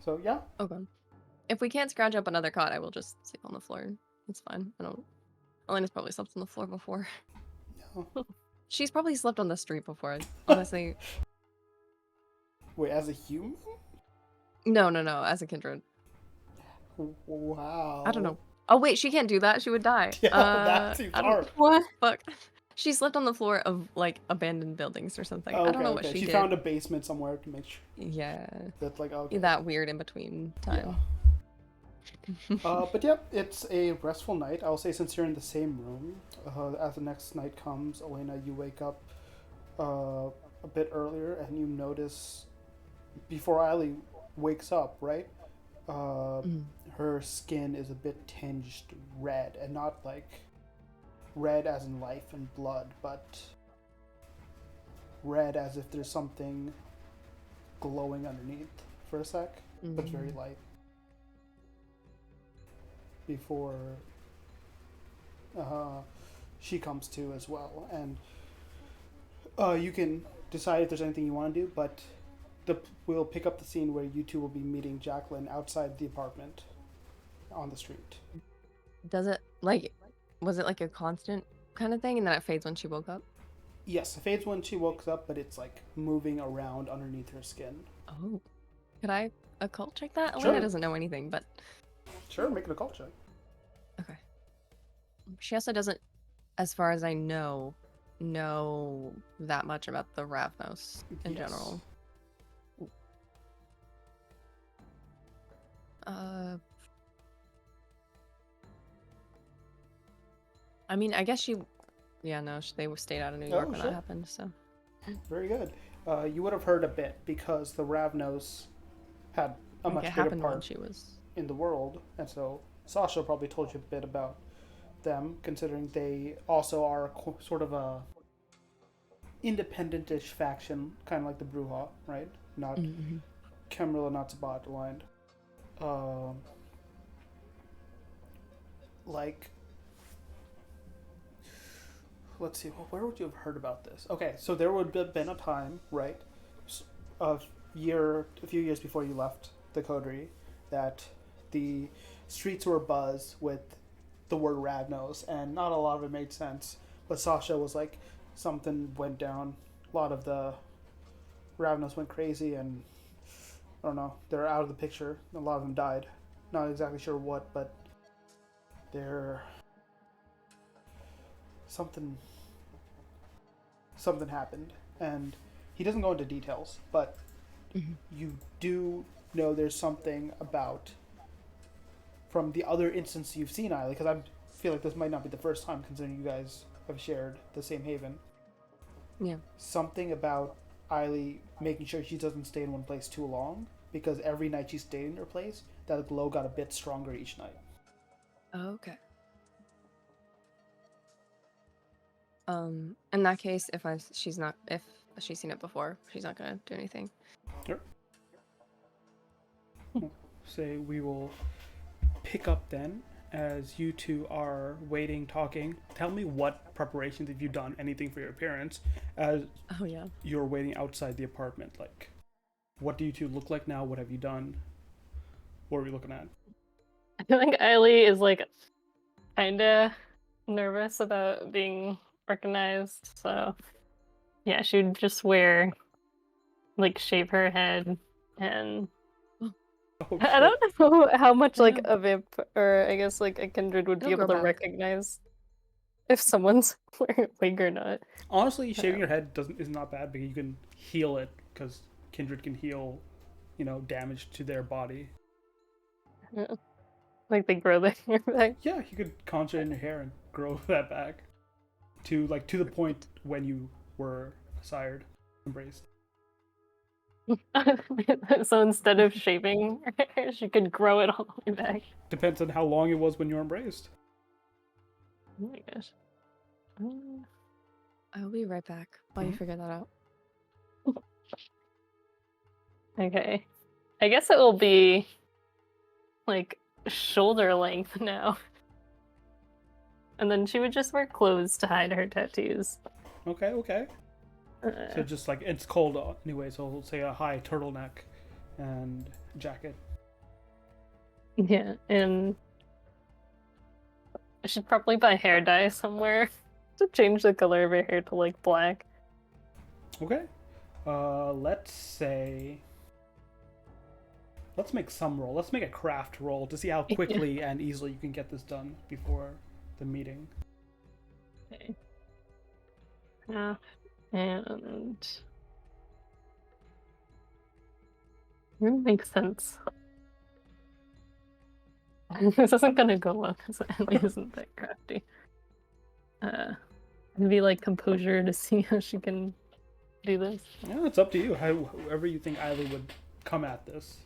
Speaker 2: So yeah.
Speaker 3: Oh god. If we can't scrounge up another cot, I will just sleep on the floor. It's fine. I don't. Elena's probably slept on the floor before.
Speaker 2: No.
Speaker 3: She's probably slept on the street before. Honestly.
Speaker 2: Wait, as a human?
Speaker 3: No. As a kindred.
Speaker 2: Wow.
Speaker 3: I don't know. Oh wait, she can't do that. She would die.
Speaker 2: Yeah, that seems
Speaker 3: I don't.
Speaker 2: hard.
Speaker 1: What?
Speaker 3: Fuck. She slept on the floor of like abandoned buildings or something.
Speaker 2: Oh,
Speaker 3: I don't know what
Speaker 2: okay.
Speaker 3: she
Speaker 2: She
Speaker 3: did.
Speaker 2: found a basement somewhere to make sure
Speaker 3: Yeah.
Speaker 2: that like okay.
Speaker 3: That weird in between time.
Speaker 2: Yeah. But yeah, it's a restful night. I'll say since you're in the same room, as the next night comes, Elena, you wake up a bit earlier and you notice before Eiley wakes up, right? Her skin is a bit tinged red, and not like red as in life and blood, but red as if there's something glowing underneath for a sec, but very light. Before she comes to as well, and you can decide if there's anything you want to do, but we'll pick up the scene where you two will be meeting Jacqueline outside the apartment on the street.
Speaker 3: Does it was it like a constant kind of thing and then it fades when she woke up?
Speaker 2: Yes, it fades when she wakes up, but it's like moving around underneath her skin.
Speaker 3: Oh. Could I occult check that?
Speaker 2: Sure.
Speaker 3: Elena doesn't know anything, but
Speaker 2: Sure, make it a occult check.
Speaker 3: okay. She also doesn't, as far as I know that much about the Ravnos in
Speaker 2: Yes.
Speaker 3: general. I mean, I guess they stayed out of New York when
Speaker 2: sure.
Speaker 3: that happened, so.
Speaker 2: Very good. You would have heard a bit because the Ravnos had a much
Speaker 3: it
Speaker 2: bigger
Speaker 3: happened when
Speaker 2: part
Speaker 3: she was.
Speaker 2: in the world, and so Sasha probably told you a bit about them, considering they also are sort of a independent-ish faction, kind of like the Bruja, right? Not Camarilla, not Sabat aligned. Like, let's see, where would you have heard about this? Okay, so there would have been a time, right, a few years before you left the coterie, that the streets were abuzz with the word Ravnos, and not a lot of it made sense. But Sasha was like, something went down. A lot of the Ravnos went crazy, and I don't know, they're out of the picture. A lot of them died. not exactly sure what, but there something happened, and he doesn't go into details, but
Speaker 3: Mhm.
Speaker 2: you do know there's something about from the other instance you've seen Isla, because I feel like this might not be the first time, considering you guys have shared the same haven.
Speaker 3: Yeah.
Speaker 2: Something about Eiley making sure she doesn't stay in one place too long, because every night she stayed in her place, that glow got a bit stronger each night.
Speaker 3: Okay. In that case, if she's seen it before, she's not gonna do anything.
Speaker 2: Sure. Say we will pick up then as you two are waiting, talking. Tell me what preparations have you done, anything for your appearance, as
Speaker 3: Oh yeah.
Speaker 2: you're waiting outside the apartment. Like, what do you two look like now? What have you done? What are we looking at?
Speaker 1: I feel like Eileen is like kinda nervous about being recognized, so yeah, she would just wear like shave her head and
Speaker 2: Oh
Speaker 1: I
Speaker 2: shit!
Speaker 1: don't know how much
Speaker 3: I
Speaker 1: like
Speaker 3: know.
Speaker 1: a vamp or I guess like a kindred would be
Speaker 3: It'll
Speaker 1: able
Speaker 3: grow
Speaker 1: to
Speaker 3: back.
Speaker 1: recognize if someone's wearing a wig or not.
Speaker 2: Honestly, shaving
Speaker 1: Um,
Speaker 2: your head is not bad because you can heal it because kindred can heal, damage to their body.
Speaker 1: yeah. Like they grow their hair back.
Speaker 2: Yeah, you could concentrate in your hair and grow that back to the point when you were sired, embraced.
Speaker 1: So instead of shaving her hair, she could grow it all the way back.
Speaker 2: Depends on how long it was when you were embraced.
Speaker 1: Oh my gosh.
Speaker 3: I'll be right back while you
Speaker 2: Mhm.
Speaker 3: figure that out.
Speaker 1: Okay. I guess it will be like shoulder length now. And then she would just wear clothes to hide her tattoos.
Speaker 2: Okay, okay. So
Speaker 1: Uh,
Speaker 2: just like it's cold anyway, so we'll say a high turtleneck and jacket.
Speaker 1: yeah, and I should probably buy hair dye somewhere to change the color of her hair to like black.
Speaker 2: Okay. Let's say let's make some roll. Let's make a craft roll to see how
Speaker 1: Yeah.
Speaker 2: quickly and easily you can get this done before the meeting.
Speaker 1: Okay. And makes sense. This isn't gonna go well because Ellie isn't that crafty. Maybe like composure to see how she can do this.
Speaker 2: Yeah, it's up to you. However you think Eiley would come at this.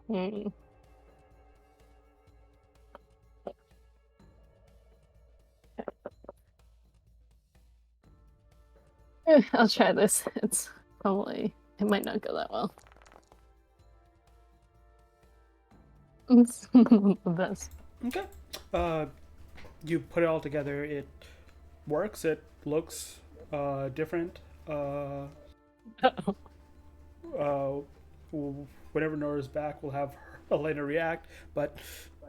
Speaker 1: Hmm. I'll try this. It might not go that well. It's the best.
Speaker 2: Okay. You put it all together. It works. It looks different. Uh, whenever Nora's back, we'll have Elena react. But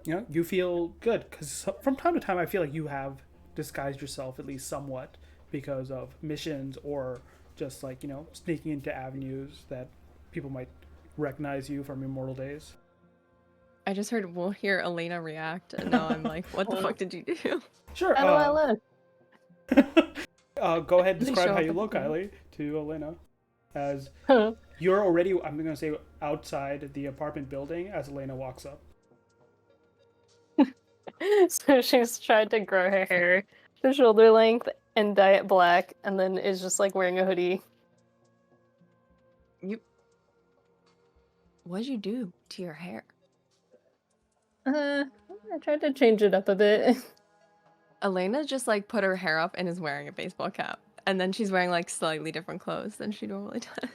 Speaker 2: you feel good because from time to time, I feel like you have disguised yourself at least somewhat because of missions or just like sneaking into avenues that people might recognize you from your mortal days.
Speaker 3: I just heard we'll hear Elena react, and now I'm like, what the fuck did you do?
Speaker 2: Sure.
Speaker 1: How do I look?
Speaker 2: Go ahead and
Speaker 3: They
Speaker 2: describe
Speaker 3: show
Speaker 2: how
Speaker 3: up
Speaker 2: you
Speaker 3: at the
Speaker 2: look,
Speaker 3: front.
Speaker 2: Kylie, to Elena. As you're already, I'm going to say, outside the apartment building as Elena walks up.
Speaker 1: So she's tried to grow her hair to shoulder length and dye it black, and then is just like wearing a hoodie.
Speaker 3: What'd you do to your hair?
Speaker 1: I tried to change it up a bit.
Speaker 3: Elena just like put her hair up and is wearing a baseball cap, and then she's wearing like slightly different clothes than she normally does.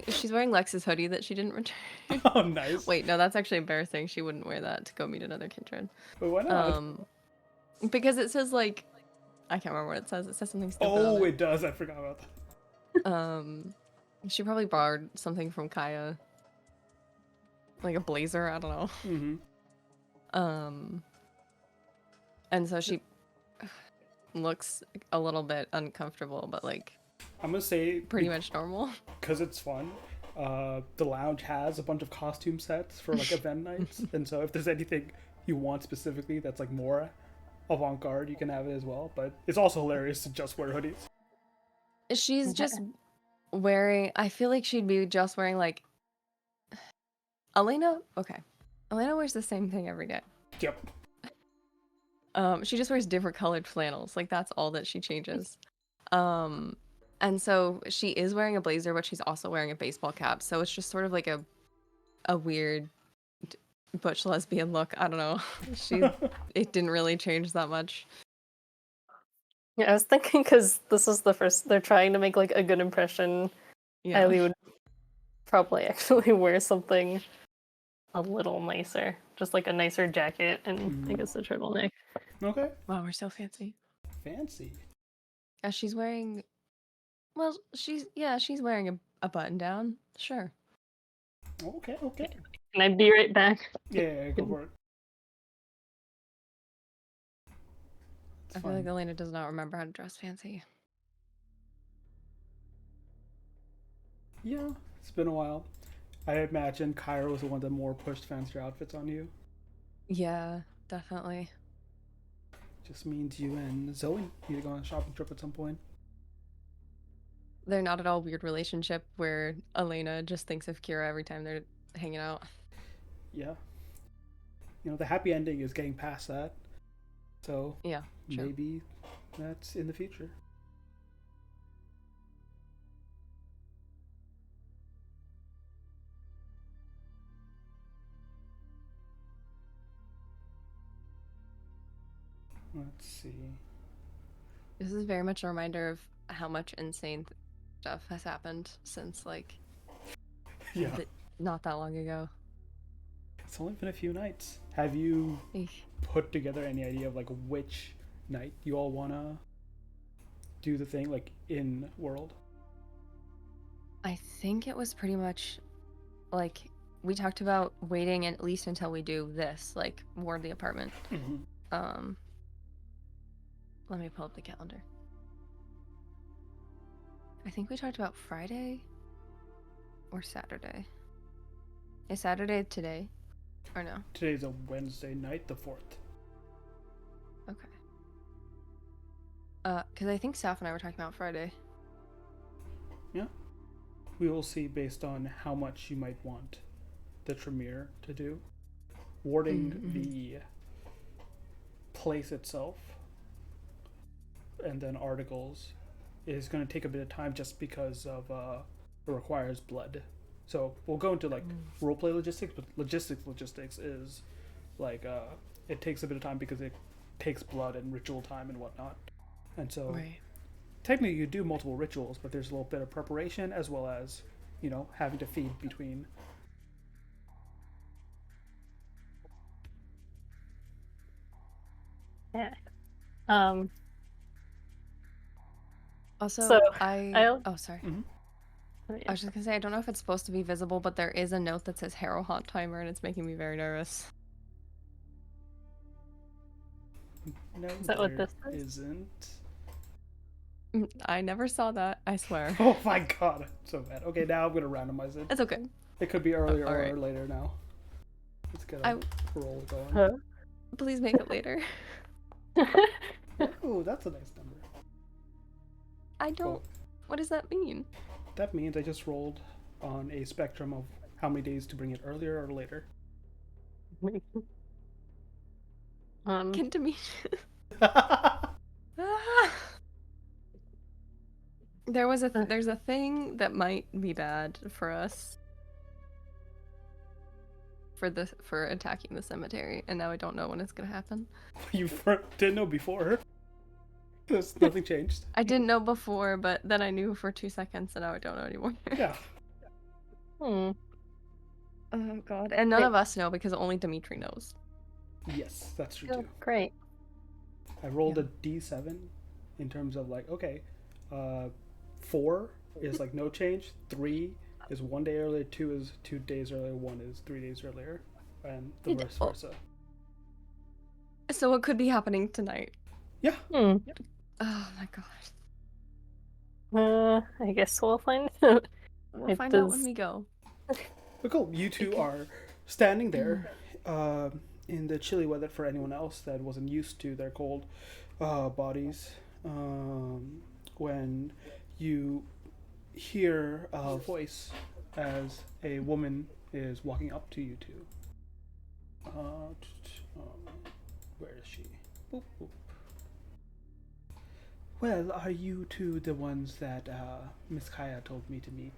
Speaker 3: She's wearing Lex's hoodie that she didn't return.
Speaker 2: Oh, nice.
Speaker 3: Wait, no, that's actually embarrassing. She wouldn't wear that to go meet another kindred.
Speaker 2: But why not?
Speaker 3: Because it says like, I can't remember what it says. It says something stupid
Speaker 2: Oh,
Speaker 3: on
Speaker 2: it does. I forgot about that.
Speaker 3: She probably borrowed something from Kaya, like a blazer. I don't know.
Speaker 2: Mm-hmm.
Speaker 3: And so she looks a little bit uncomfortable, but like
Speaker 2: I'm going to say,
Speaker 3: pretty much normal.
Speaker 2: because it's fun, the lounge has a bunch of costume sets for like event nights, and so if there's anything you want specifically that's like more avant-garde, you can have it as well. But it's also hilarious to just wear hoodies.
Speaker 3: She's just wearing. I feel like she'd be just wearing like. Elena. Okay, Elena wears the same thing every day.
Speaker 2: Yep.
Speaker 3: She just wears different colored flannels. Like that's all that she changes. And so she is wearing a blazer, but she's also wearing a baseball cap. So it's just sort of like a weird butch lesbian look. I don't know. It didn't really change that much.
Speaker 1: Yeah, I was thinking because this is the first they're trying to make like a good impression.
Speaker 3: Yeah.
Speaker 1: Kylie would probably actually wear something a little nicer, just like a nicer jacket and I guess a turtleneck.
Speaker 2: Okay.
Speaker 3: Wow, we're so fancy.
Speaker 2: Fancy.
Speaker 3: She's wearing. Well, she's wearing a button down. Sure.
Speaker 2: Okay. Okay.
Speaker 1: Can I be right back?
Speaker 2: Yeah, go for it. It's
Speaker 3: I feel
Speaker 2: fine.
Speaker 3: like Elena does not remember how to dress fancy.
Speaker 2: Yeah, it's been a while. I imagine Kyra was the one that more pushed fancier outfits on you.
Speaker 3: Yeah, definitely.
Speaker 2: Just means you and Zoe need to go on a shopping trip at some point.
Speaker 3: They're not at all weird relationship where Elena just thinks of Kira every time they're hanging out.
Speaker 2: Yeah. You know, the happy ending is getting past that. So
Speaker 3: Yeah, true.
Speaker 2: maybe that's in the future. Let's see.
Speaker 3: This is very much a reminder of how much insane stuff has happened since like
Speaker 2: Yeah.
Speaker 3: not that long ago.
Speaker 2: It's only been a few nights. Have you
Speaker 3: Eek.
Speaker 2: put together any idea of like which night you all wanna do the thing like in world?
Speaker 3: I think it was pretty much like we talked about waiting at least until we do this, like ward the apartment.
Speaker 2: Mm-hmm.
Speaker 3: Let me pull up the calendar. I think we talked about Friday or Saturday. Is Saturday today? Or no?
Speaker 2: Today's a Wednesday night, the 4th.
Speaker 3: Okay. Because I think Saf and I were talking about Friday.
Speaker 2: Yeah. We will see based on how much you might want the Tremere to do. Warding the place itself and then articles is going to take a bit of time just because of it requires blood. So we'll go into like roleplay logistics, but logistics is like it takes a bit of time because it takes blood and ritual time and whatnot. And so
Speaker 3: Right.
Speaker 2: technically you do multiple rituals, but there's a little bit of preparation as well as, you know, having to feed between.
Speaker 1: Yeah.
Speaker 3: Also,
Speaker 1: So,
Speaker 3: Oh, sorry.
Speaker 2: Mm-hmm.
Speaker 3: I was just gonna say, I don't know if it's supposed to be visible, but there is a note that says Harrow Haunt Timer, and it's making me very nervous.
Speaker 2: No,
Speaker 1: Is that what
Speaker 2: there
Speaker 1: this is?
Speaker 2: isn't.
Speaker 3: I never saw that, I swear.
Speaker 2: Oh my god, so bad. Okay, now I'm gonna randomize it.
Speaker 3: It's okay.
Speaker 2: It could be earlier or
Speaker 3: alright.
Speaker 2: later now. Let's get a roll going.
Speaker 1: Huh?
Speaker 3: Please make it later.
Speaker 2: Ooh, that's a nice number.
Speaker 3: I don't.
Speaker 2: Cool.
Speaker 3: What does that mean?
Speaker 2: That means I just rolled on a spectrum of how many days to bring it earlier or later.
Speaker 3: Can Demetrius. There's a thing that might be bad for us for attacking the cemetery, and now I don't know when it's gonna happen.
Speaker 2: You didn't know before. There's nothing changed.
Speaker 3: I didn't know before, but then I knew for 2 seconds, and now I don't know anymore.
Speaker 2: Yeah.
Speaker 3: Oh god. And none of us know because only Dimitri knows.
Speaker 2: Yes, that's true
Speaker 1: Oh,
Speaker 2: too.
Speaker 1: great.
Speaker 2: I rolled a d7 in terms of like, okay, 4 is like no change, 3 is 1 day earlier, 2 is 2 days earlier, 1 is 3 days earlier, and the vice versa.
Speaker 3: So what could be happening tonight?
Speaker 2: Yeah.
Speaker 3: Oh my god.
Speaker 1: I guess we'll find out.
Speaker 3: We'll
Speaker 1: It
Speaker 3: find out when
Speaker 1: does.
Speaker 3: we go.
Speaker 2: But cool. You two are standing there in the chilly weather for anyone else that wasn't used to their cold bodies. When you hear a voice as a woman is walking up to you two. Where is she? Boop, boop. Well, are you two the ones that Miss Kaya told me to meet?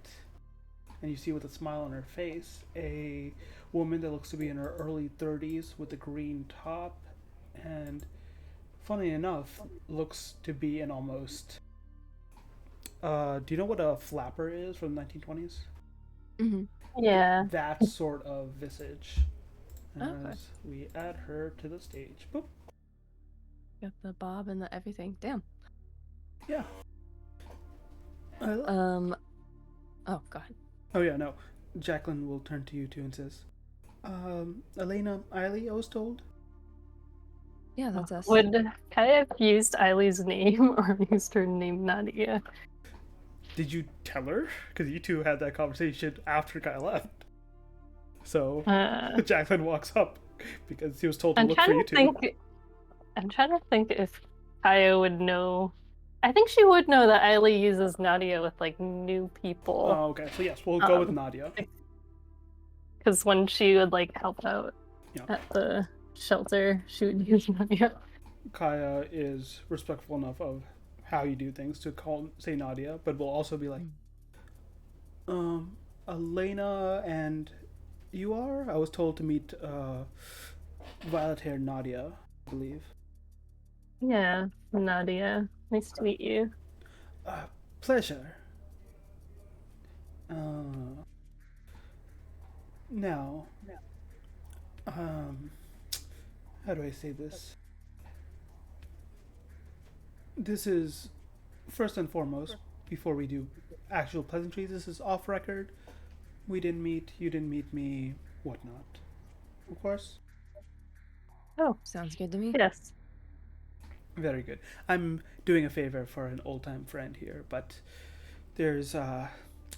Speaker 2: And you see with a smile on her face a woman that looks to be in her early 30s with a green top and, funny enough, looks to be an almost. Do you know what a flapper is from the 1920s?
Speaker 3: Mm-hmm.
Speaker 1: Yeah.
Speaker 2: That sort of visage. As
Speaker 3: Okay.
Speaker 2: we add her to the stage. Boop.
Speaker 3: Got the bob and the everything. Damn.
Speaker 2: Yeah.
Speaker 3: Oh, go ahead.
Speaker 2: Oh yeah, no. Jacqueline will turn to you two and says, Elena, Eiley, I was told.
Speaker 3: Yeah, that's us.
Speaker 1: Would Kaya have used Eileen's name or used her name Nadia?
Speaker 2: Did you tell her? Because you two had that conversation after Kyle left. So Jacqueline walks up because he was told to
Speaker 1: I'm
Speaker 2: look for
Speaker 1: trying
Speaker 2: you
Speaker 1: to
Speaker 2: two.
Speaker 1: think. I'm trying to think if Kaya would know. I think she would know that Eileen uses Nadia with like new people.
Speaker 2: Oh, okay. So yes, we'll go with
Speaker 1: Um,
Speaker 2: Nadia.
Speaker 1: because when she would like help out
Speaker 2: Yeah.
Speaker 1: at the shelter, she would use Nadia.
Speaker 2: Kaya is respectful enough of how you do things to say Nadia, but will also be like, Elena and you are? I was told to meet violet haired Nadia, I believe.
Speaker 1: Yeah, Nadia. Nice to meet you.
Speaker 2: Pleasure. Uh, now, um, how do I say this? This is first and foremost, before we do actual pleasantries, this is off record. We didn't meet, you didn't meet me, whatnot. Of course.
Speaker 1: Oh,
Speaker 3: Sounds good to me.
Speaker 1: yes.
Speaker 2: Very good. I'm doing a favor for an old time friend here, but there's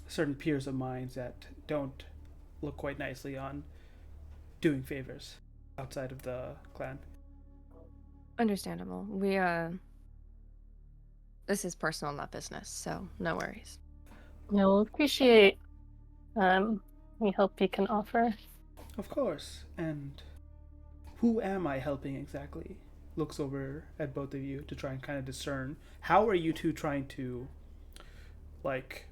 Speaker 2: certain peers of mine that don't look quite nicely on doing favors outside of the clan.
Speaker 3: Understandable. This is personal, not business, so no worries.
Speaker 1: Yeah, we'll appreciate any help you can offer.
Speaker 2: Of course. And who am I helping exactly? Looks over at both of you to try and kind of discern. How are you two trying to, like,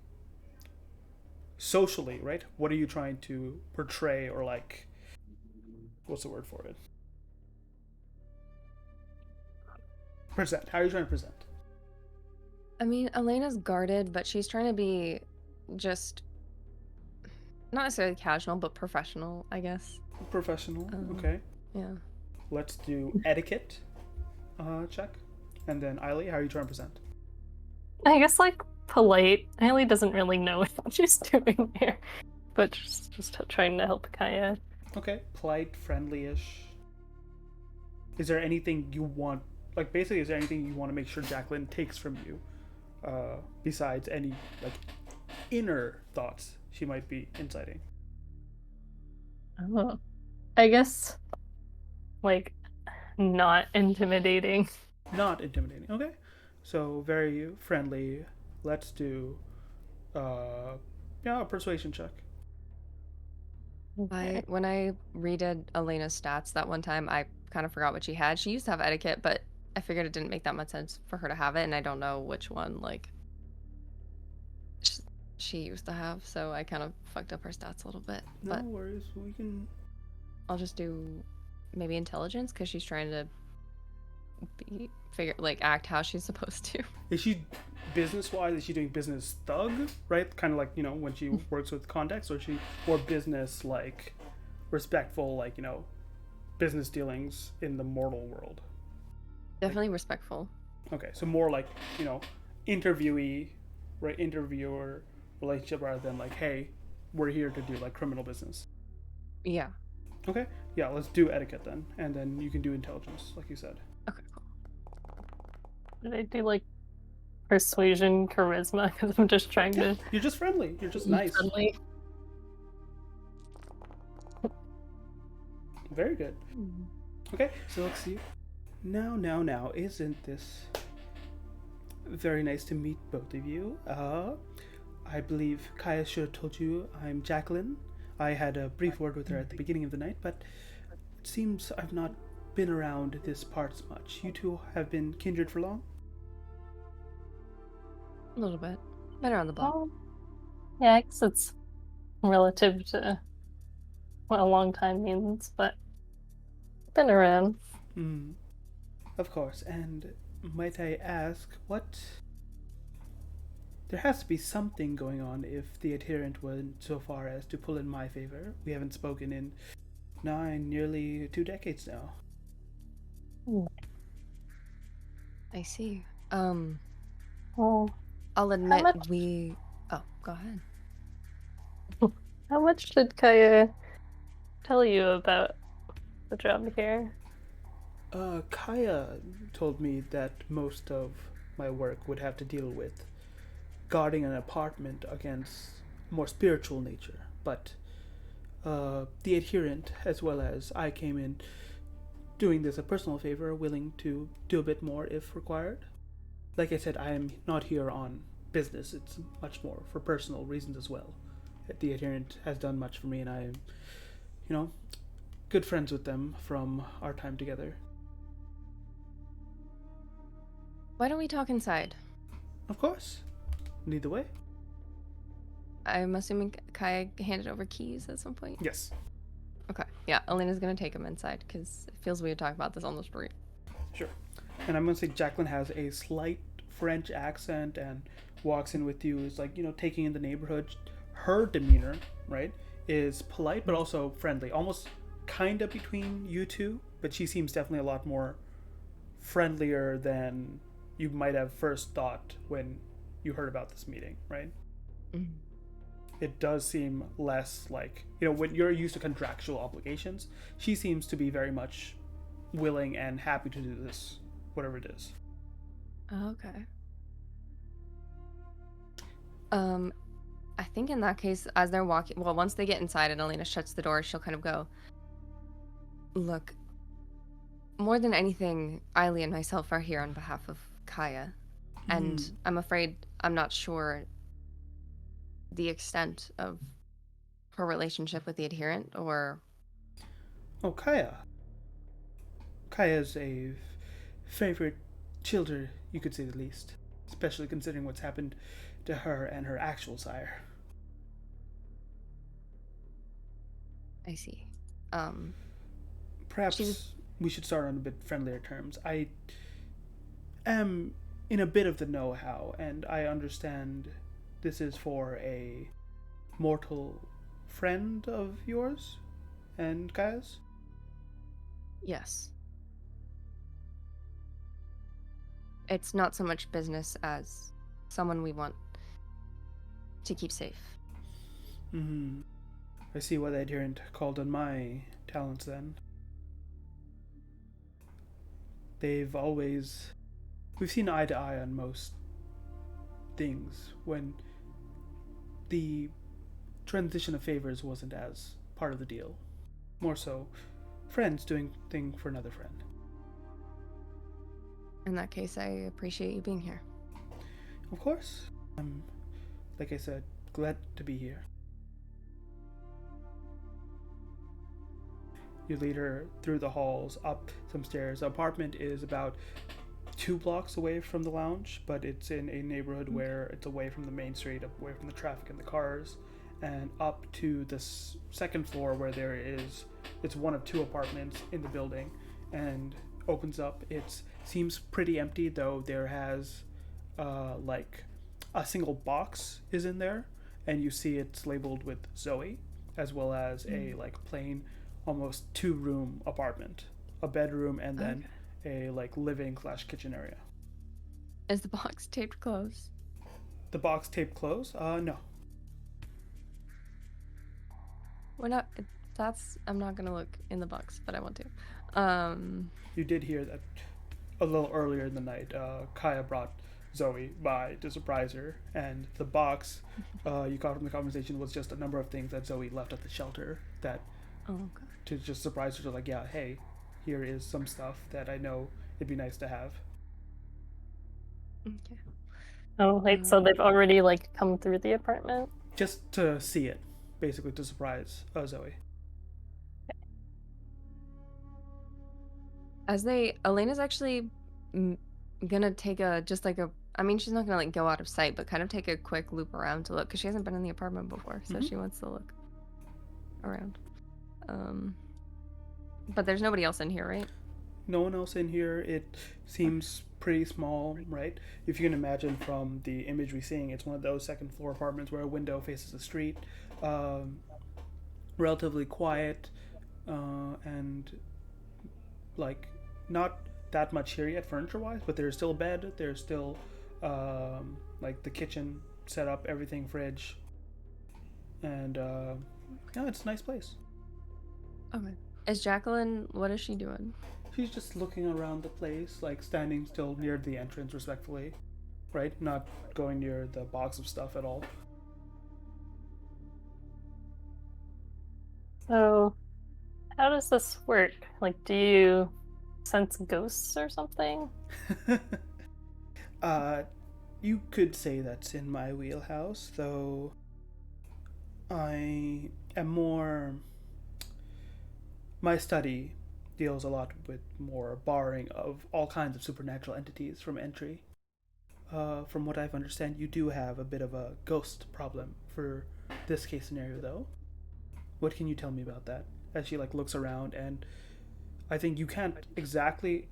Speaker 2: socially, right? What are you trying to portray or, like, what's the word for it? Present. How are you trying to present?
Speaker 3: I mean, Elena's guarded, but she's trying to be just not necessarily casual, but professional, I guess.
Speaker 2: Professional. Okay.
Speaker 3: Yeah.
Speaker 2: Let's do etiquette check. And then Eiley, how are you trying to present?
Speaker 1: I guess like polite. Eileen doesn't really know what she's doing here, but just trying to help Kaya.
Speaker 2: Okay. Polite, friendly-ish. Is there anything you want, like basically is there anything you want to make sure Jacqueline takes from you? Besides any like inner thoughts she might be inciting.
Speaker 1: Oh, I guess like not intimidating.
Speaker 2: Not intimidating. Okay. So very friendly. Let's do a persuasion check.
Speaker 3: When I redid Elena's stats that one time, I kind of forgot what she had. She used to have etiquette, but I figured it didn't make that much sense for her to have it, and I don't know which one like she used to have, so I kind of fucked up her stats a little bit.
Speaker 2: No
Speaker 3: But
Speaker 2: worries. We can.
Speaker 3: I'll just do maybe intelligence because she's trying to act how she's supposed to.
Speaker 2: Is she business wise? Is she doing business thug? Right? Kind of like when she works with context, or is she more business like respectful, like business dealings in the mortal world?
Speaker 3: Definitely respectful.
Speaker 2: Okay, so more like interviewee, right? Interviewer relationship rather than like, hey, we're here to do like criminal business.
Speaker 3: Yeah.
Speaker 2: Okay, yeah, let's do etiquette then, and then you can do intelligence, like you said.
Speaker 3: Okay, cool.
Speaker 1: Did I do like persuasion, charisma, because I'm just trying to
Speaker 2: You're just friendly. You're just
Speaker 1: be
Speaker 2: nice.
Speaker 1: friendly.
Speaker 2: Very good. Okay, so let's see. Now, isn't this very nice to meet both of you? I believe Kaya should have told you I'm Jacqueline. I had a brief word with her at the beginning of the night, but it seems I've not been around this parts much. You two have been kindred for long?
Speaker 3: A little bit. Been around the block.
Speaker 1: Oh, yeah, I guess it's relative to what a long time means, but been around.
Speaker 2: Hmm. Of course, and might I ask, what... There has to be something going on if the adherent went so far as to pull in my favor. We haven't spoken in nearly 2 decades now.
Speaker 3: I see.
Speaker 1: Well,
Speaker 3: I'll admit
Speaker 1: much?
Speaker 3: we. Oh, go ahead.
Speaker 1: how much did Kaya tell you about the job here?
Speaker 2: Kaya told me that most of my work would have to deal with guarding an apartment against more spiritual nature, but the adherent, as well as I, came in doing this a personal favor, willing to do a bit more if required. Like I said, I am not here on business, it's much more for personal reasons as well. The adherent has done much for me, and I am, good friends with them from our time together.
Speaker 3: Why don't we talk inside?
Speaker 2: Of course. Lead the way.
Speaker 3: I'm assuming Kaya handed over keys at some point.
Speaker 2: Yes.
Speaker 3: Okay. Yeah, Elena's gonna take him inside because it feels weird talking about this on the street.
Speaker 2: Sure. And I'm going to say Jacqueline has a slight French accent and walks in with you, is like, taking in the neighborhood. Her demeanor, right, is polite but also friendly. Almost kind of between you two, but she seems definitely a lot more friendlier than you might have first thought when you heard about this meeting, right?
Speaker 3: Mm-hmm.
Speaker 2: It does seem less like, when you're used to contractual obligations, she seems to be very much willing and happy to do this, whatever it is.
Speaker 3: Okay. I think in that case, as they're walking, well, once they get inside and Elena shuts the door, she'll kind of go, look, more than anything, Eiley and myself are here on behalf of Kaya. And I'm afraid I'm not sure the extent of her relationship with the adherent, or...
Speaker 2: Oh, Kaya. Kaya's a favorite childer, you could say the least. Especially considering what's happened to her and her actual sire.
Speaker 3: I see.
Speaker 2: Perhaps we should start on a bit friendlier terms. I am in a bit of the know-how, and I understand this is for a mortal friend of yours and Kaya's?
Speaker 3: Yes. It's not so much business as someone we want to keep safe.
Speaker 2: Mm-hmm. I see why the adherent called on my talents then. We've seen eye to eye on most things when the transition of favors wasn't as part of the deal. More so, friends doing thing for another friend.
Speaker 3: In that case, I appreciate you being here.
Speaker 2: Of course. I'm, like I said, glad to be here. You lead her through the halls, up some stairs. The apartment is about 2 blocks away from the lounge, but it's in a neighborhood where it's away from the main street, away from the traffic and the cars, and up to the second floor where it's one of 2 apartments in the building, and opens up. It seems pretty empty, though there has like a single box is in there, and you see it's labeled with Zoe, as well as a like plain almost 2-room apartment, a bedroom, and then a like living/kitchen area.
Speaker 3: Is the box taped closed?
Speaker 2: The box taped closed? No.
Speaker 3: We're not. I'm not gonna look in the box, but I want to.
Speaker 2: You did hear that a little earlier in the night. Kaya brought Zoe by to surprise her, and the box you got from the conversation was just a number of things that Zoe left at the shelter that
Speaker 3: Oh, okay.
Speaker 2: to just surprise her to like, yeah, hey, here is some stuff that I know it'd be nice to have.
Speaker 3: Okay.
Speaker 1: Oh, wait, so they've already like come through the apartment?
Speaker 2: Just to see it, basically to surprise Zoe.
Speaker 3: Elena's actually mm, gonna take I mean, she's not gonna like go out of sight, but kind of take a quick loop around to look because she hasn't been in the apartment before, so she wants to look around. But there's nobody else in here, right?
Speaker 2: No one else in here. It seems pretty small, right? If you can imagine from the image we're seeing, it's one of those second floor apartments where a window faces the street. Um, Relatively quiet, and like not that much here yet furniture wise, but there's still a bed, there's still like the kitchen set up, everything, fridge, and yeah, it's a nice place.
Speaker 3: Okay. Is Jacqueline, what is she doing?
Speaker 2: She's just looking around the place, like standing still near the entrance respectfully, right? Not going near the box of stuff at all.
Speaker 1: So, how does this work? Like, do you sense ghosts or something?
Speaker 2: uh, you could say that's in my wheelhouse, though I am more. My study deals a lot with more barring of all kinds of supernatural entities from entry. From what I've understand, you do have a bit of a ghost problem for this case scenario, though. What can you tell me about that? As she like looks around, and I think you can't exactly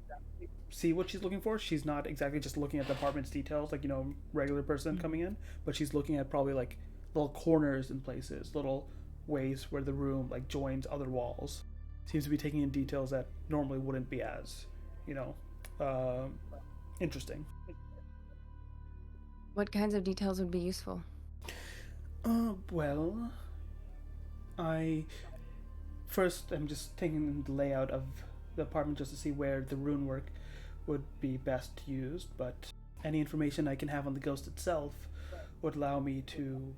Speaker 2: see what she's looking for. She's not exactly just looking at the apartment's details, like regular person coming in, but she's looking at probably like little corners in places, little ways where the room like joins other walls. Seems to be taking in details that normally wouldn't be as, you know, uh, interesting.
Speaker 3: What kinds of details would be useful?
Speaker 2: Well, I first I'm just taking the layout of the apartment just to see where the rune work would be best used, but any information I can have on the ghost itself would allow me to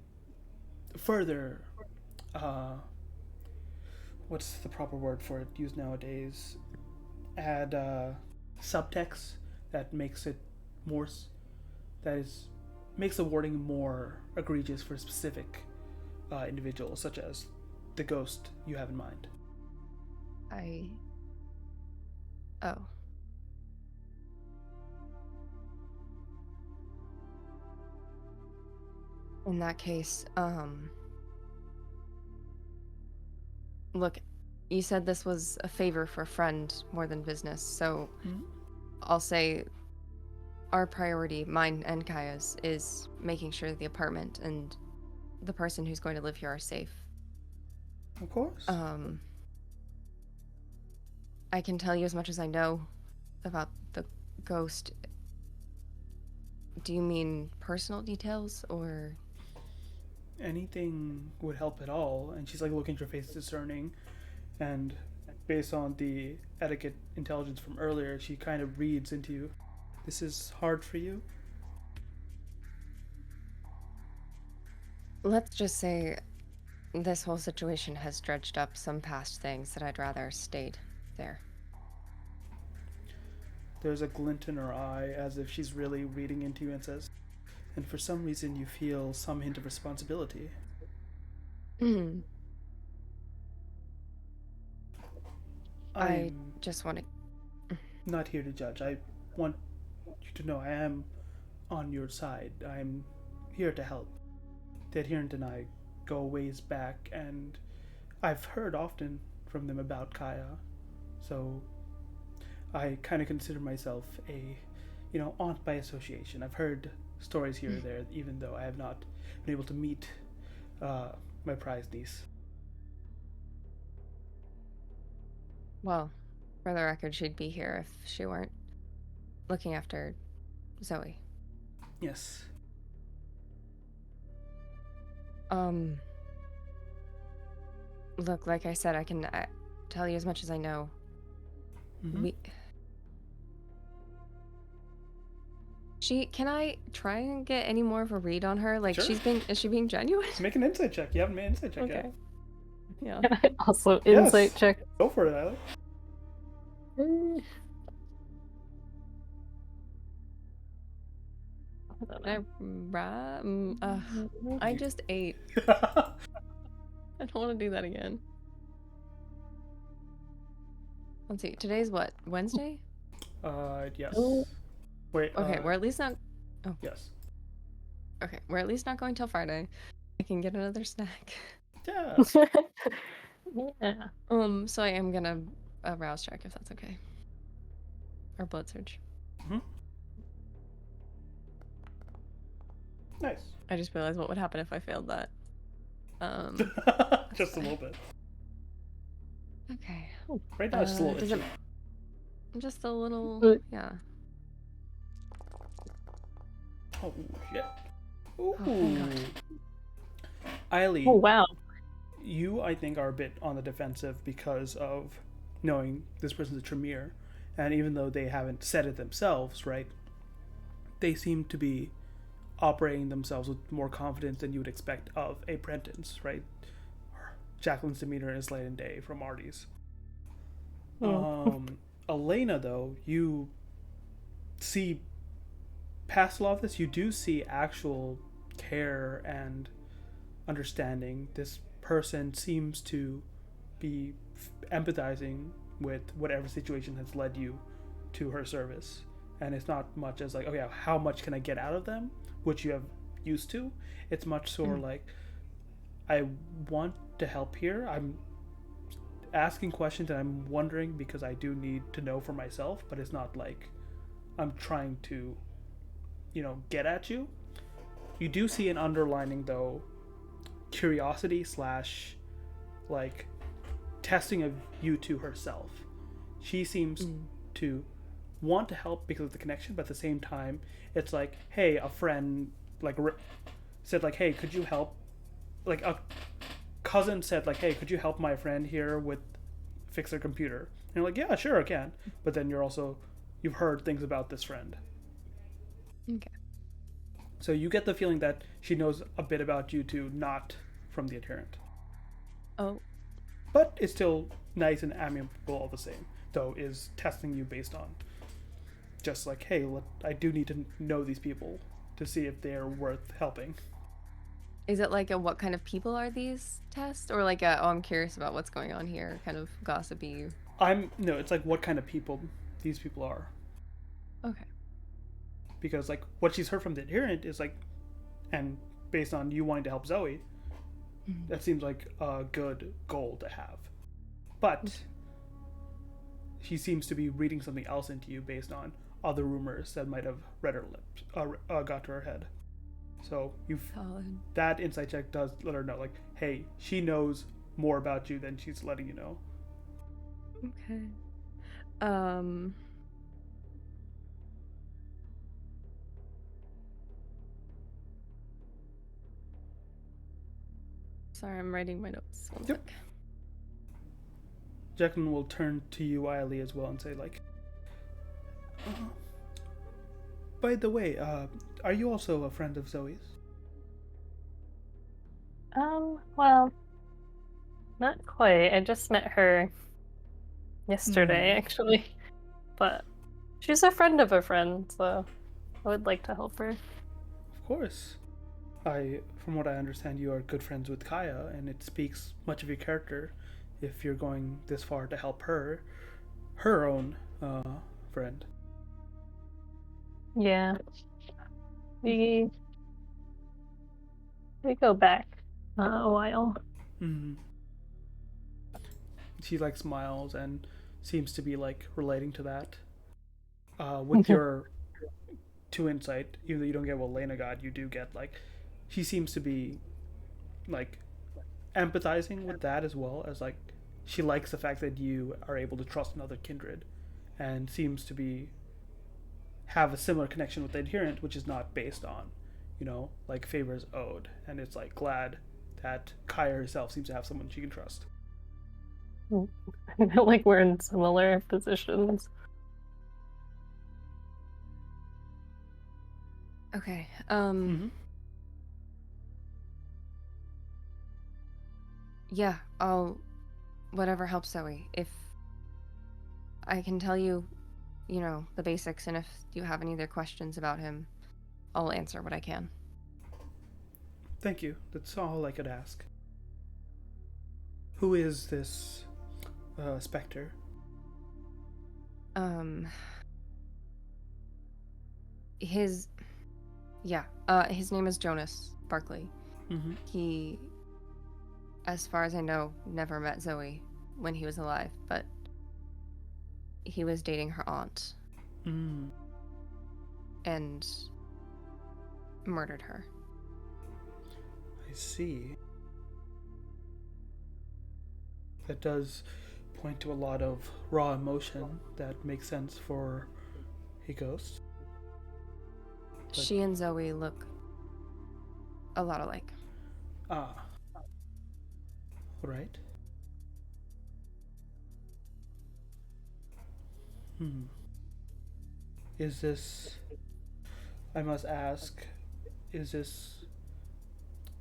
Speaker 2: further what's the proper word for it used nowadays? Add subtext that makes it more that is makes the wording more egregious for specific individuals, such as the ghost you have in mind.
Speaker 3: Oh. In that case, look, you said this was a favor for a friend more than business, so
Speaker 2: Mm-hmm.
Speaker 3: I'll say our priority, mine and Kaya's, is making sure the apartment and the person who's going to live here are safe.
Speaker 2: Of course.
Speaker 3: I can tell you as much as I know about the ghost. Do you mean personal details or?
Speaker 2: Anything would help at all. And she's like looking at your face discerning, and based on the etiquette intelligence from earlier, she kind of reads into you. This is hard for you.
Speaker 3: Let's just say this whole situation has dredged up some past things that I'd rather stayed there.
Speaker 2: There's a glint in her eye as if she's really reading into you and says, and for some reason you feel some hint of responsibility.
Speaker 3: I
Speaker 2: I'm
Speaker 3: just want to.
Speaker 2: not here to judge. I want you to know I am on your side. I'm here to help. The adherent and I go ways back, and I've heard often from them about Kaya, so I kind of consider myself a, aunt by association. I've heard stories here or there, even though I have not been able to meet my prized niece.
Speaker 3: Well, for the record, she'd be here if she weren't looking after Zoe.
Speaker 2: Yes.
Speaker 3: Look, like I said, I can tell you as much as I know.
Speaker 2: Mm-hmm.
Speaker 3: Can I try and get any more of a read on her? Like,
Speaker 2: Sure.
Speaker 3: is she being genuine?
Speaker 2: Make an insight check. You haven't made an insight check
Speaker 3: Okay.
Speaker 2: yet.
Speaker 3: Yeah.
Speaker 1: Can I also insight
Speaker 2: Yes.
Speaker 1: check?
Speaker 2: Go for it, Alec.
Speaker 1: I don't
Speaker 3: Can
Speaker 1: know.
Speaker 3: I just ate. I don't want to do that again. Let's see. Today's what? Wednesday?
Speaker 2: Yes.
Speaker 1: Oh.
Speaker 2: Wait.
Speaker 3: Okay, we're at least not. Oh,
Speaker 2: Yes.
Speaker 3: okay. We're at least not going till Friday. I can get another snack.
Speaker 2: Yeah.
Speaker 1: Yeah.
Speaker 3: So I am gonna rouse check if that's okay. Or blood surge.
Speaker 2: Nice.
Speaker 3: I just realized what would happen if I failed that.
Speaker 2: Just a little bit.
Speaker 3: Okay.
Speaker 2: Right now, it's just a little
Speaker 3: does
Speaker 2: itchy.
Speaker 3: just a little,
Speaker 1: But-
Speaker 3: yeah.
Speaker 2: Oh shit. Ooh.
Speaker 3: thank God.
Speaker 2: Eiley,
Speaker 1: Oh wow.
Speaker 2: you, I think, are a bit on the defensive because of knowing this person's a Tremere. And even though they haven't said it themselves, right, they seem to be operating themselves with more confidence than you would expect of a Prentice, right? Jacqueline's demeanor is light and day from Artie's. Elena, though, you see past a lot of this, you do see actual care and understanding. This person seems to be empathizing with whatever situation has led you to her service. And it's not much as like, oh yeah, how much can I get out of them, which you have used to. It's much sort of like, I want to help here. I'm asking questions and I'm wondering because I do need to know for myself, but it's not like I'm trying to, get at you. You do see an underlining, though, curiosity slash like testing of you two herself. She seems to want to help because of the connection, but at the same time, it's like, hey, a friend like said like, hey, could you help? Like a cousin said like, hey, could you help my friend here with fix their computer? And you're like, yeah, sure, I can. But then you've heard things about this friend.
Speaker 3: Okay.
Speaker 2: So you get the feeling that she knows a bit about you too, not from the adherent.
Speaker 3: Oh.
Speaker 2: But it's still nice and amiable all the same, though is testing you based on just like, hey, I do need to know these people to see if they're worth helping.
Speaker 3: Is it like a what kind of people are these test? Or like a, oh, I'm curious about what's going on here, kind of gossipy?
Speaker 2: No, it's like what kind of people these people are.
Speaker 3: Okay.
Speaker 2: Because like what she's heard from the adherent is like, and based on you wanting to help Zoe, that seems like a good goal to have. But she seems to be reading something else into you based on other rumors that might have read her lips, got to her head. So
Speaker 3: Solid.
Speaker 2: that insight check does let her know, like, hey, she knows more about you than she's letting you know.
Speaker 3: Okay. Sorry, I'm writing my notes. One sec.
Speaker 2: Jacqueline will turn to you, Eiley, as well, and say, like, by the way, are you also a friend of Zoe's?
Speaker 1: Well, not quite. I just met her yesterday, actually. But she's a friend of a friend, so I would like to help her.
Speaker 2: Of course. From what I understand, you are good friends with Kaya, and it speaks much of your character if you're going this far to help her own friend.
Speaker 1: Yeah. We go back a while.
Speaker 2: She like smiles and seems to be like relating to that. With your two insight, even though you don't get what Lena got, you do get like she seems to be like empathizing with that as well as like she likes the fact that you are able to trust another kindred and seems to be have a similar connection with the adherent, which is not based on, like favors owed, and it's like glad that Kaya herself seems to have someone she can trust.
Speaker 1: I feel like we're in similar positions.
Speaker 3: Okay.
Speaker 2: Mm-hmm.
Speaker 3: Yeah, I'll whatever helps Zoe. If I can tell you, the basics, and if you have any other questions about him, I'll answer what I can.
Speaker 2: Thank you. That's all I could ask. Who is this specter?
Speaker 3: Um, his his name is Jonas Barkley.
Speaker 2: Mm-hmm.
Speaker 3: He, as far as I know, never met Zoe when he was alive, but he was dating her aunt
Speaker 2: Mm.
Speaker 3: and murdered her.
Speaker 2: I see. That does point to a lot of raw emotion that makes sense for a ghost. But-
Speaker 3: She and Zoe look a lot alike.
Speaker 2: Ah, right. Hmm. Is this, I must ask, is this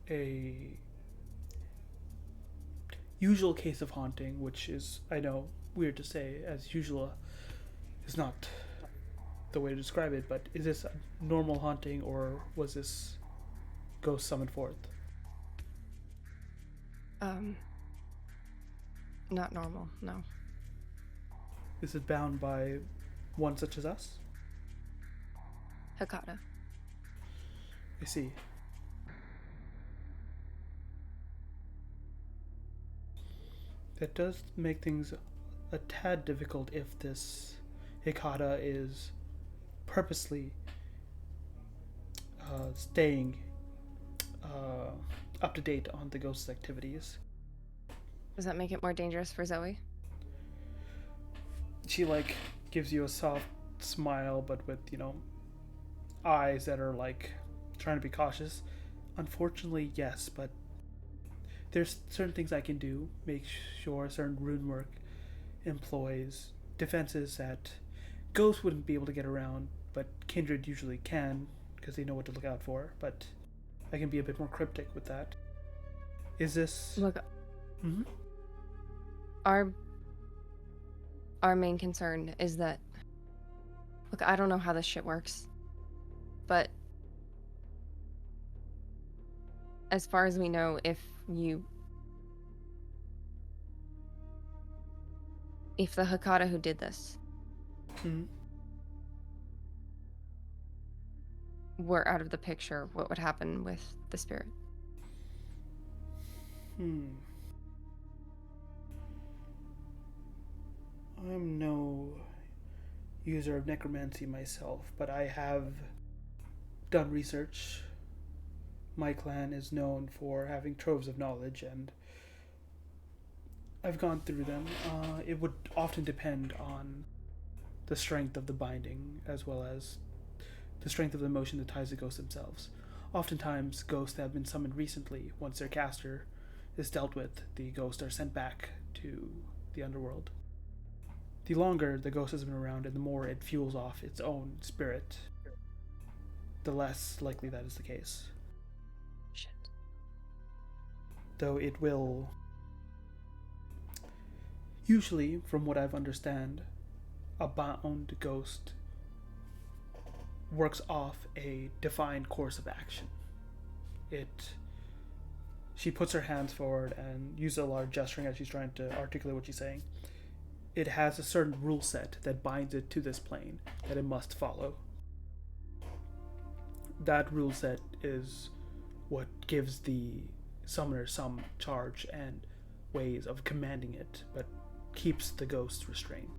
Speaker 2: a usual case of haunting, which is, I know, weird to say, as usual is not the way to describe it, but is this a normal haunting or was this ghost summoned forth?
Speaker 3: Um, Not normal, no.
Speaker 2: Is it bound by one such as us?
Speaker 3: Hakata.
Speaker 2: I see. That does make things a tad difficult if this Hikata is purposely staying up to date on the ghost's activities.
Speaker 3: Does that make it more dangerous for Zoe?
Speaker 2: She gives you a soft smile, but with eyes that are trying to be cautious. Unfortunately, yes, but there's certain things I can do. Make sure certain rune work employs defenses that ghosts wouldn't be able to get around, but kindred usually can because they know what to look out for. But I can be a bit more cryptic with that. Is this?
Speaker 3: Look,
Speaker 2: Mm-hmm.
Speaker 3: our main concern is that, look, I don't know how this shit works, but as far as we know, if the Hakata who did this
Speaker 2: Mm-hmm.
Speaker 3: were out of the picture, what would happen with the spirit?
Speaker 2: I'm no user of necromancy myself, but I have done research. My clan is known for having troves of knowledge, and I've gone through them. It would often depend on the strength of the binding as well as the strength of the emotion that ties the ghosts themselves. Oftentimes, ghosts that have been summoned recently, once their caster is dealt with, the ghosts are sent back to the underworld. The longer the ghost has been around and the more it fuels off its own spirit, the less likely that is the case.
Speaker 3: Shit.
Speaker 2: Though it will, usually, from what I've understand, a bound ghost works off a defined course of action. She puts her hands forward and uses a lot of gesturing as she's trying to articulate what she's saying. It has a certain rule set that binds it to this plane that it must follow. That rule set is what gives the summoner some charge and ways of commanding it, but keeps the ghost restrained.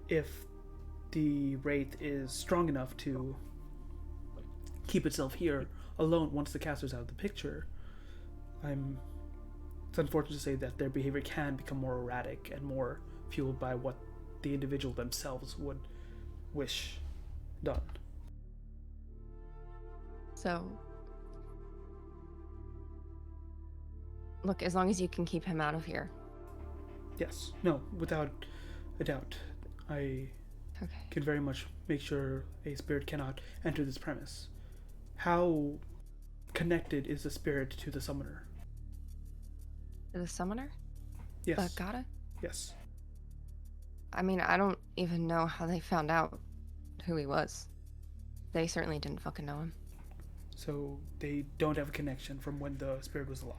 Speaker 2: If the wraith is strong enough to keep itself here alone once the caster's out of the picture, it's unfortunate to say that their behavior can become more erratic and more fueled by what the individual themselves would wish done.
Speaker 3: So, look, as long as you can keep him out of here.
Speaker 2: Yes. No, without a doubt. I
Speaker 3: Okay.
Speaker 2: can very much make sure a spirit cannot enter this premise. How connected is the spirit to the summoner?
Speaker 3: The summoner?
Speaker 2: Yes.
Speaker 3: Gata?
Speaker 2: Yes.
Speaker 3: I mean, I don't even know how they found out who he was. They certainly didn't fucking know him.
Speaker 2: So they don't have a connection from when the spirit was alive.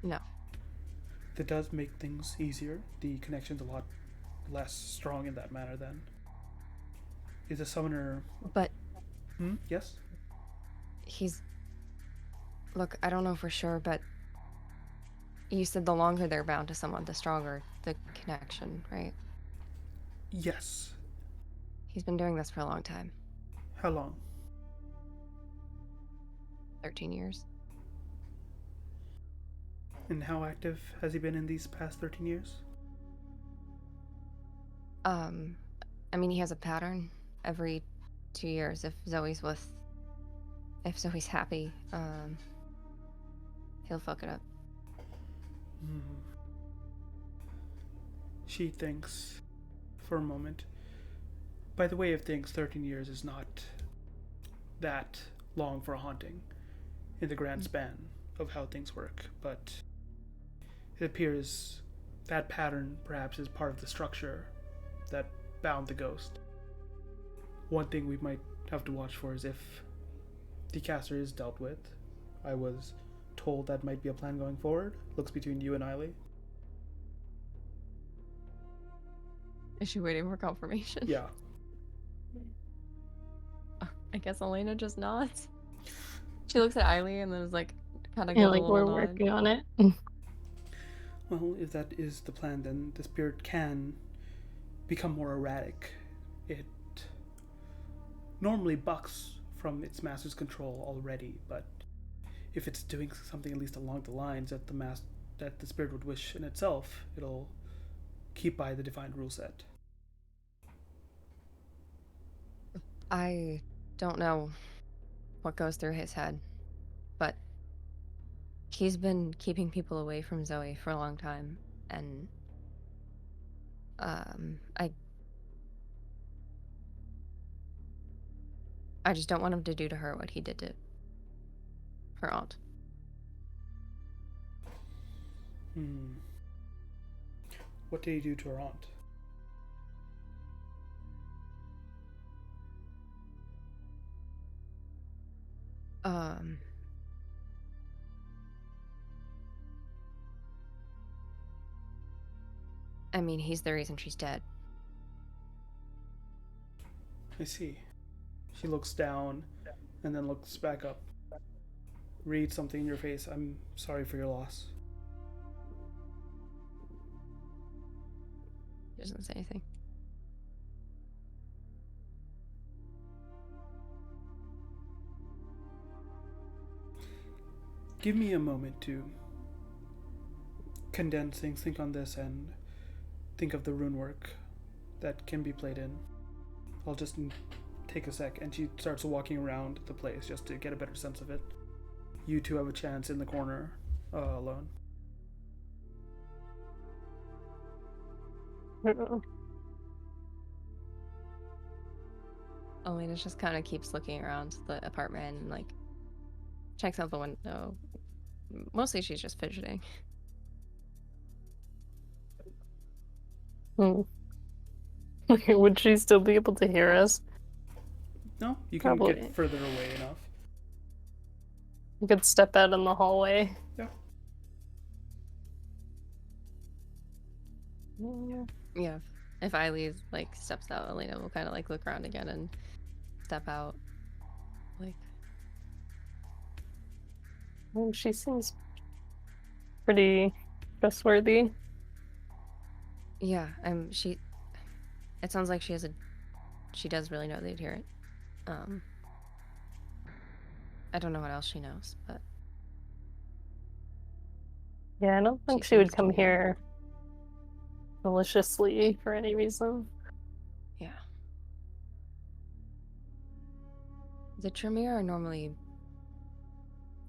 Speaker 3: No.
Speaker 2: That does make things easier. The connection's a lot less strong in that manner then. Is a summoner.
Speaker 3: But
Speaker 2: Yes?
Speaker 3: he's. Look, I don't know for sure, but you said the longer they're bound to someone, the stronger the connection, right?
Speaker 2: Yes.
Speaker 3: He's been doing this for a long time.
Speaker 2: How long?
Speaker 3: 13 years.
Speaker 2: And how active has he been in these past 13 years?
Speaker 3: I mean, he has a pattern every 2 years. If Zoe's happy, he'll fuck it up.
Speaker 2: She thinks for a moment. By the way of things, 13 years is not that long for a haunting in the grand span of how things work, but it appears that pattern perhaps is part of the structure that bound the ghost. One thing we might have to watch for is if the caster is dealt with. I was told that might be a plan going forward. Looks between you and Eiley.
Speaker 3: Is she waiting for confirmation?
Speaker 2: Yeah.
Speaker 3: I guess Elena just nods. She looks at Eiley and then is like, kind of
Speaker 1: Yeah,
Speaker 3: gives a
Speaker 1: like
Speaker 3: little
Speaker 1: we're
Speaker 3: nod.
Speaker 1: working on it.
Speaker 2: Well, if that is the plan, then the spirit can become more erratic. It normally bucks from its master's control already, but if it's doing something at least along the lines that the spirit would wish in itself, it'll keep by the defined rule set.
Speaker 3: I don't know what goes through his head, but he's been keeping people away from Zoe for a long time, and I just don't want him to do to her what he did to her aunt.
Speaker 2: What did he do to her aunt?
Speaker 3: I mean, he's the reason she's dead.
Speaker 2: I see. She looks down and then looks back up. Reads something in your face. I'm sorry for your loss.
Speaker 3: He doesn't say anything.
Speaker 2: Give me a moment to condense things, think on this, and think of the rune work that can be played in. I'll just take a sec. And she starts walking around the place just to get a better sense of it. You two have a chance in the corner alone.
Speaker 3: Elena just kind of keeps looking around the apartment and like checks out the window. Mostly she's just fidgeting.
Speaker 1: Would she still be able to hear us?
Speaker 2: No, you can
Speaker 1: Probably.
Speaker 2: get further away enough.
Speaker 1: We could step out in the hallway.
Speaker 2: Yeah.
Speaker 3: Yeah. If Eiley like steps out, Elena will kind of like look around again and step out. Like,
Speaker 1: Well, she seems pretty trustworthy.
Speaker 3: yeah, it sounds like she does really know the adherent. I don't know what else she knows, but
Speaker 1: Yeah, I don't think she
Speaker 3: seems
Speaker 1: would
Speaker 3: to
Speaker 1: come
Speaker 3: be-
Speaker 1: here maliciously for any reason.
Speaker 3: Yeah. The Tremere are normally,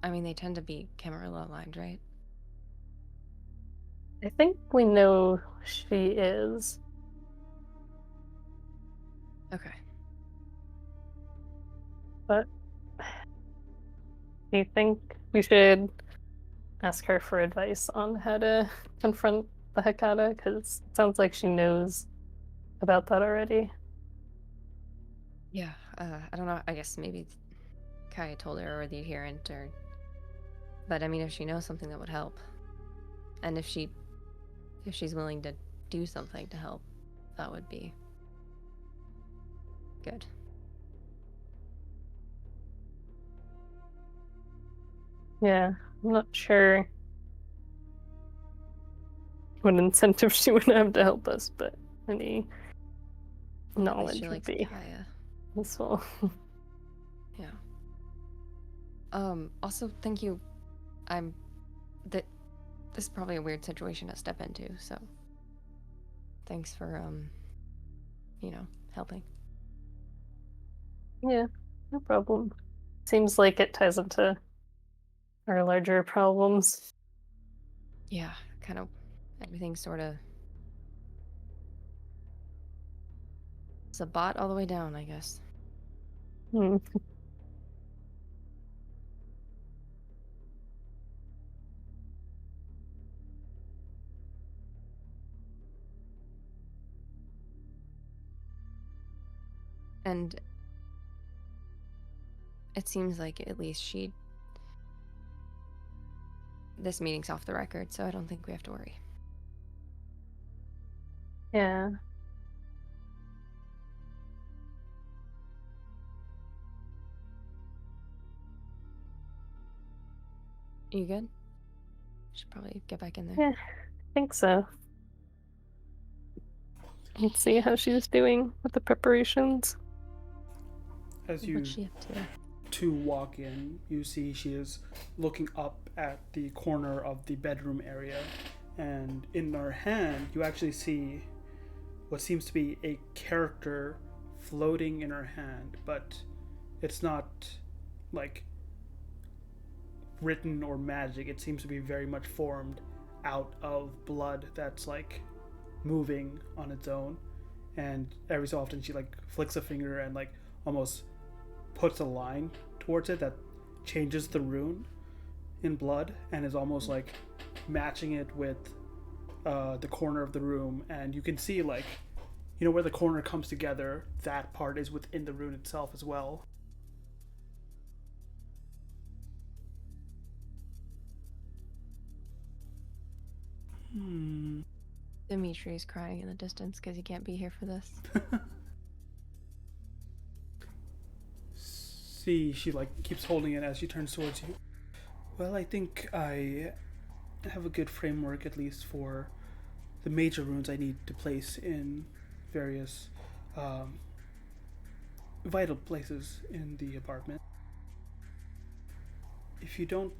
Speaker 3: I mean, they tend to be Camarilla aligned, right?
Speaker 1: I think we know she is.
Speaker 3: Okay.
Speaker 1: But do you think we should ask her for advice on how to confront the Hekata? Because it sounds like she knows about that already.
Speaker 3: Yeah. I don't know. I guess maybe Kaya told her or the adherent or. But I mean, if she knows something that would help, and if she's willing to do something to help, that would be good.
Speaker 1: Yeah, I'm not sure what incentive she would have to help us, but any
Speaker 3: At least she
Speaker 1: knowledge would
Speaker 3: likes
Speaker 1: be
Speaker 3: Kaya.
Speaker 1: useful.
Speaker 3: Yeah. Also, thank you. I'm that this is probably a weird situation to step into, so thanks for helping.
Speaker 1: Yeah, no problem. Seems like it ties into our larger problems.
Speaker 3: Yeah, kind of everything sort of it's a bot all the way down, I guess.
Speaker 1: Hmm.
Speaker 3: And it seems like at least this meeting's off the record, so I don't think we have to worry.
Speaker 1: Yeah.
Speaker 3: You good? Should probably get back in there.
Speaker 1: Yeah, I think so. Let's see how she's doing with the preparations.
Speaker 2: As
Speaker 3: What's
Speaker 2: you
Speaker 3: she up to?
Speaker 2: two walk in, you see she is looking up at the corner of the bedroom area, and in her hand, you actually see what seems to be a character floating in her hand, but it's not like written or magic. It seems to be very much formed out of blood that's like moving on its own. And every so often she like flicks a finger and like almost puts a line towards it that changes the rune in blood and is almost like matching it with the corner of the room. And you can see like where the corner comes together, that part is within the rune itself as well. Hmm.
Speaker 3: Dimitri's crying in the distance because he can't be here for this.
Speaker 2: See, she like keeps holding it as she turns towards you. Well, I think I have a good framework at least for the major runes I need to place in various um, vital places in the apartment. If you don't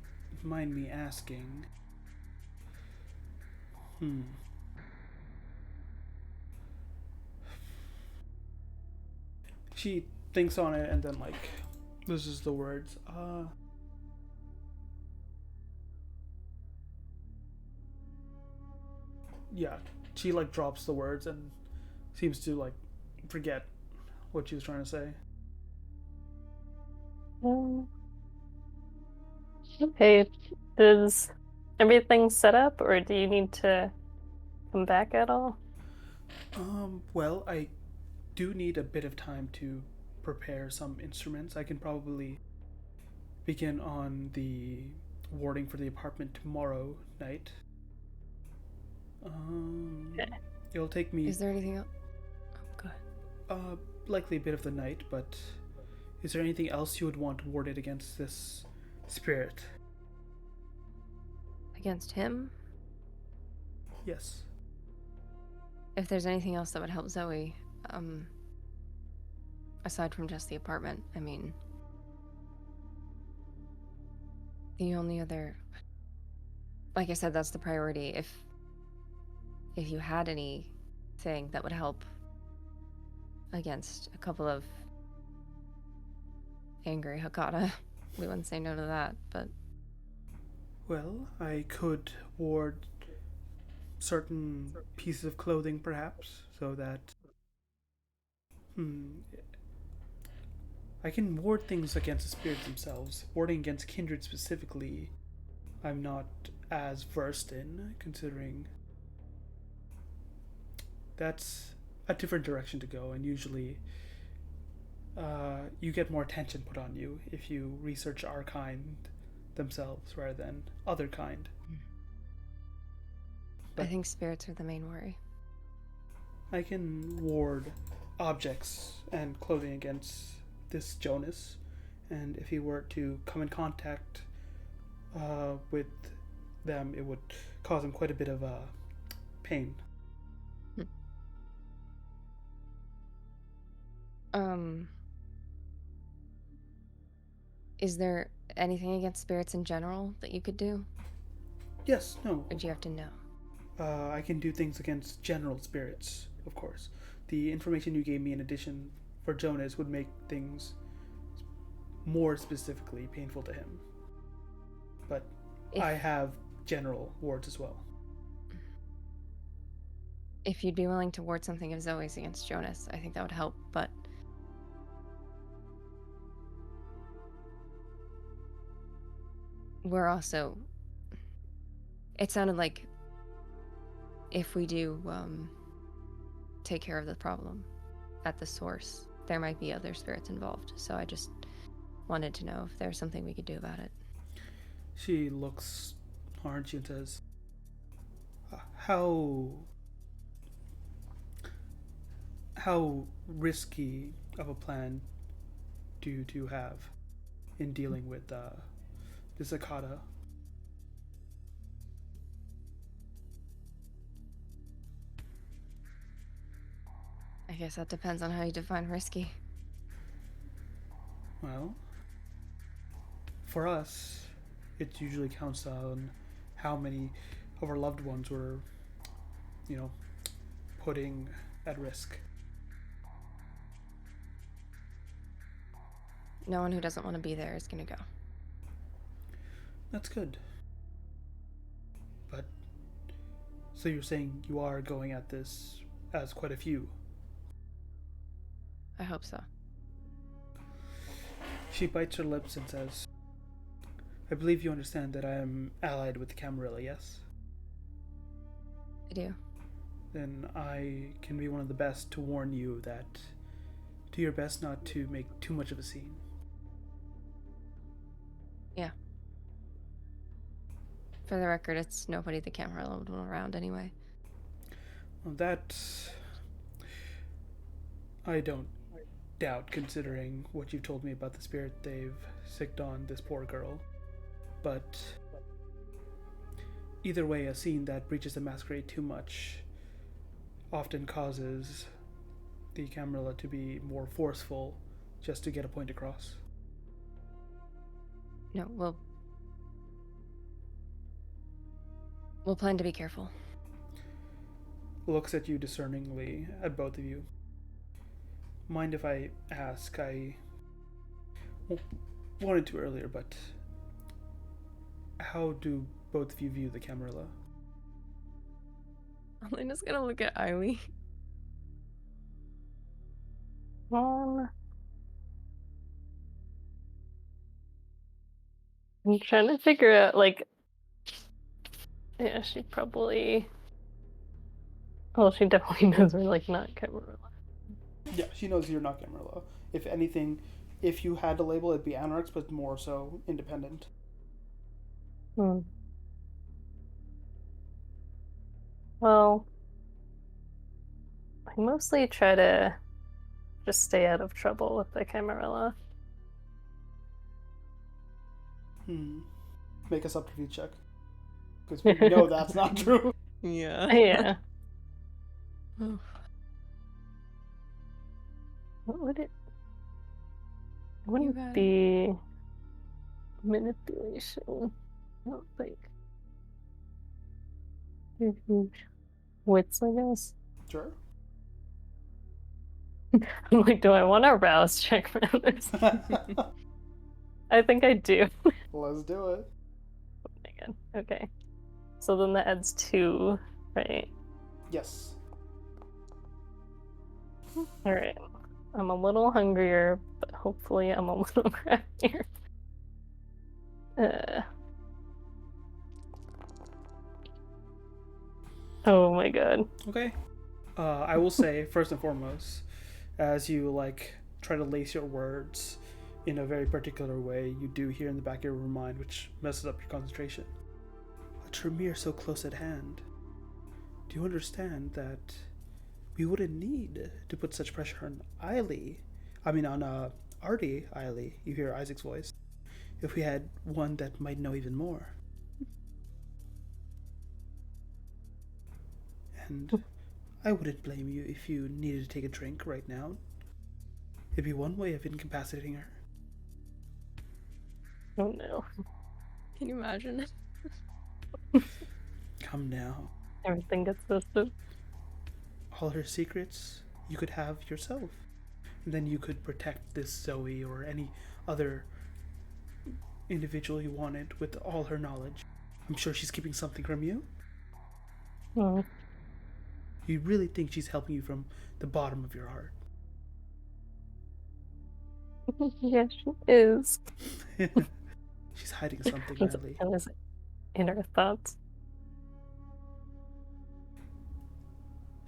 Speaker 2: mind me asking, hmm, she thinks on it and then like this is the words. Yeah, she like drops the words and seems to like forget what she was trying to say.
Speaker 1: Um, okay, is everything set up, or do you need to come back at all?
Speaker 2: Well, I do need a bit of time to prepare some instruments. I can probably begin on the warding for the apartment tomorrow night. Um,
Speaker 1: Okay.
Speaker 2: it'll take me
Speaker 3: Is there anything else? Oh, go ahead.
Speaker 2: uh, likely a bit of the night, but is there anything else you would want warded against this spirit?
Speaker 3: Against him?
Speaker 2: Yes.
Speaker 3: If there's anything else that would help Zoe, um, aside from just the apartment, I mean, the only other, like I said, that's the priority. If you had anything that would help against a couple of angry Hakata, we wouldn't say no to that, but
Speaker 2: Well, I could ward certain pieces of clothing, perhaps, so that Hmm. I can ward things against the spirits themselves. Warding against kindred specifically, I'm not as versed in, considering that's a different direction to go, and usually you get more attention put on you if you research our kind themselves rather than other kind.
Speaker 3: I
Speaker 2: But
Speaker 3: think spirits are the main worry.
Speaker 2: I can ward objects and clothing against this Jonas, and if he were to come in contact with them, it would cause him quite a bit of pain.
Speaker 3: Hmm. Um, is there anything against spirits in general that you could do?
Speaker 2: Yes, no.
Speaker 3: Or do you have to know?
Speaker 2: I can do things against general spirits, of course. The information you gave me in addition for Jonas would make things more specifically painful to him. But I have general wards as well.
Speaker 3: If you'd be willing to ward something of Zoe's against Jonas, I think that would help, but we're also... It sounded like if we do take care of the problem at the source, there might be other spirits involved. So I just wanted to know if there's something we could do about it.
Speaker 2: She looks hard. She says, "How risky of a plan do you two have in dealing with the Zakata?"
Speaker 3: I guess that depends on how you define risky.
Speaker 2: Well, for us, it usually counts on how many of our loved ones we're, putting at risk.
Speaker 3: No one who doesn't want to be there is going to go.
Speaker 2: That's good. But, so you're saying you are going at this as quite a few?
Speaker 3: I hope so.
Speaker 2: She bites her lips and says, "I believe you understand that I am allied with the Camarilla, yes?
Speaker 3: I do.
Speaker 2: Then I can be one of the best to warn you that do your best not to make too much of a scene."
Speaker 3: Yeah. For the record, it's nobody the Camarilla would want around anyway.
Speaker 2: Well, that I don't doubt, considering what you've told me about the spirit they've sicked on this poor girl. But either way, a scene that breaches the masquerade too much often causes the Camarilla to be more forceful just to get a point across.
Speaker 3: No, we'll plan to be careful.
Speaker 2: Looks at you discerningly, at both of you. Mind if I ask? I wanted to earlier, but how do both of you view the Camarilla?
Speaker 3: Elena's gonna look at Iwi.
Speaker 1: I'm trying to figure out, like, yeah, she probably. Well, she definitely knows we're like not Camarilla.
Speaker 2: Yeah, she knows you're not Camarilla. If anything, if you had to label, it'd be Anarchs, but more so independent.
Speaker 1: Well, I mostly try to just stay out of trouble with the Camarilla.
Speaker 2: Make a subtlety check. Because we know that's not true.
Speaker 3: Yeah.
Speaker 1: Yeah. What would it? It wouldn't be manipulation. I don't think. Wits, I guess.
Speaker 2: Sure.
Speaker 1: I'm like, do I want to rouse check for others? I think I do.
Speaker 2: Let's do it.
Speaker 1: Again. Okay. So then that adds 2, right?
Speaker 2: Yes.
Speaker 1: Alright. I'm a little hungrier, but hopefully I'm a little crappier. Uh, oh my god.
Speaker 2: Okay. I will say, first and foremost, as you like try to lace your words in a very particular way, you do hear in the back of your mind, which messes up your concentration. A Tremere so close at hand. Do you understand that we wouldn't need to put such pressure on Artie Eiley, you hear Isaac's voice, if we had one that might know even more. And I wouldn't blame you if you needed to take a drink right now. It'd be one way of incapacitating her.
Speaker 1: Oh no.
Speaker 3: Can you imagine?
Speaker 2: Come now.
Speaker 1: Everything gets twisted.
Speaker 2: All her secrets you could have yourself. And then you could protect this Zoe or any other individual you wanted with all her knowledge. I'm sure she's keeping something from you.
Speaker 1: Oh.
Speaker 2: You really think she's helping you from the bottom of your heart.
Speaker 1: Yeah, she is.
Speaker 2: She's hiding something,
Speaker 1: It's
Speaker 2: Riley.
Speaker 1: in his inner thoughts.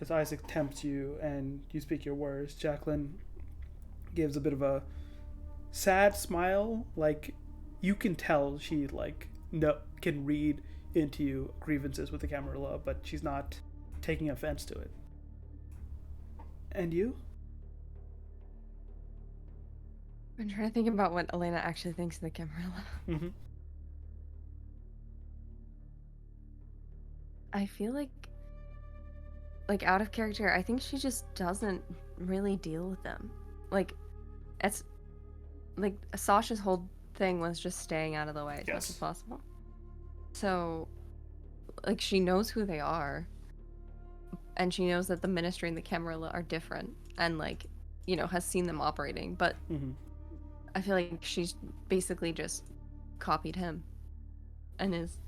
Speaker 2: As Isaac tempts you and you speak your words, Jacqueline gives a bit of a sad smile. Like, you can tell she can read into you grievances with the Camarilla, but she's not taking offense to it. And you?
Speaker 3: I'm trying to think about what Elena actually thinks of the Camarilla.
Speaker 2: Mm-hmm.
Speaker 3: I feel like out of character, I think she just doesn't really deal with them. Like, it's like Sasha's whole thing was just staying out of the way as much as possible. So, like, she knows who they are, and she knows that the Ministry and the Camarilla are different, and like, you know, has seen them operating. But I feel like she's basically just copied him, and is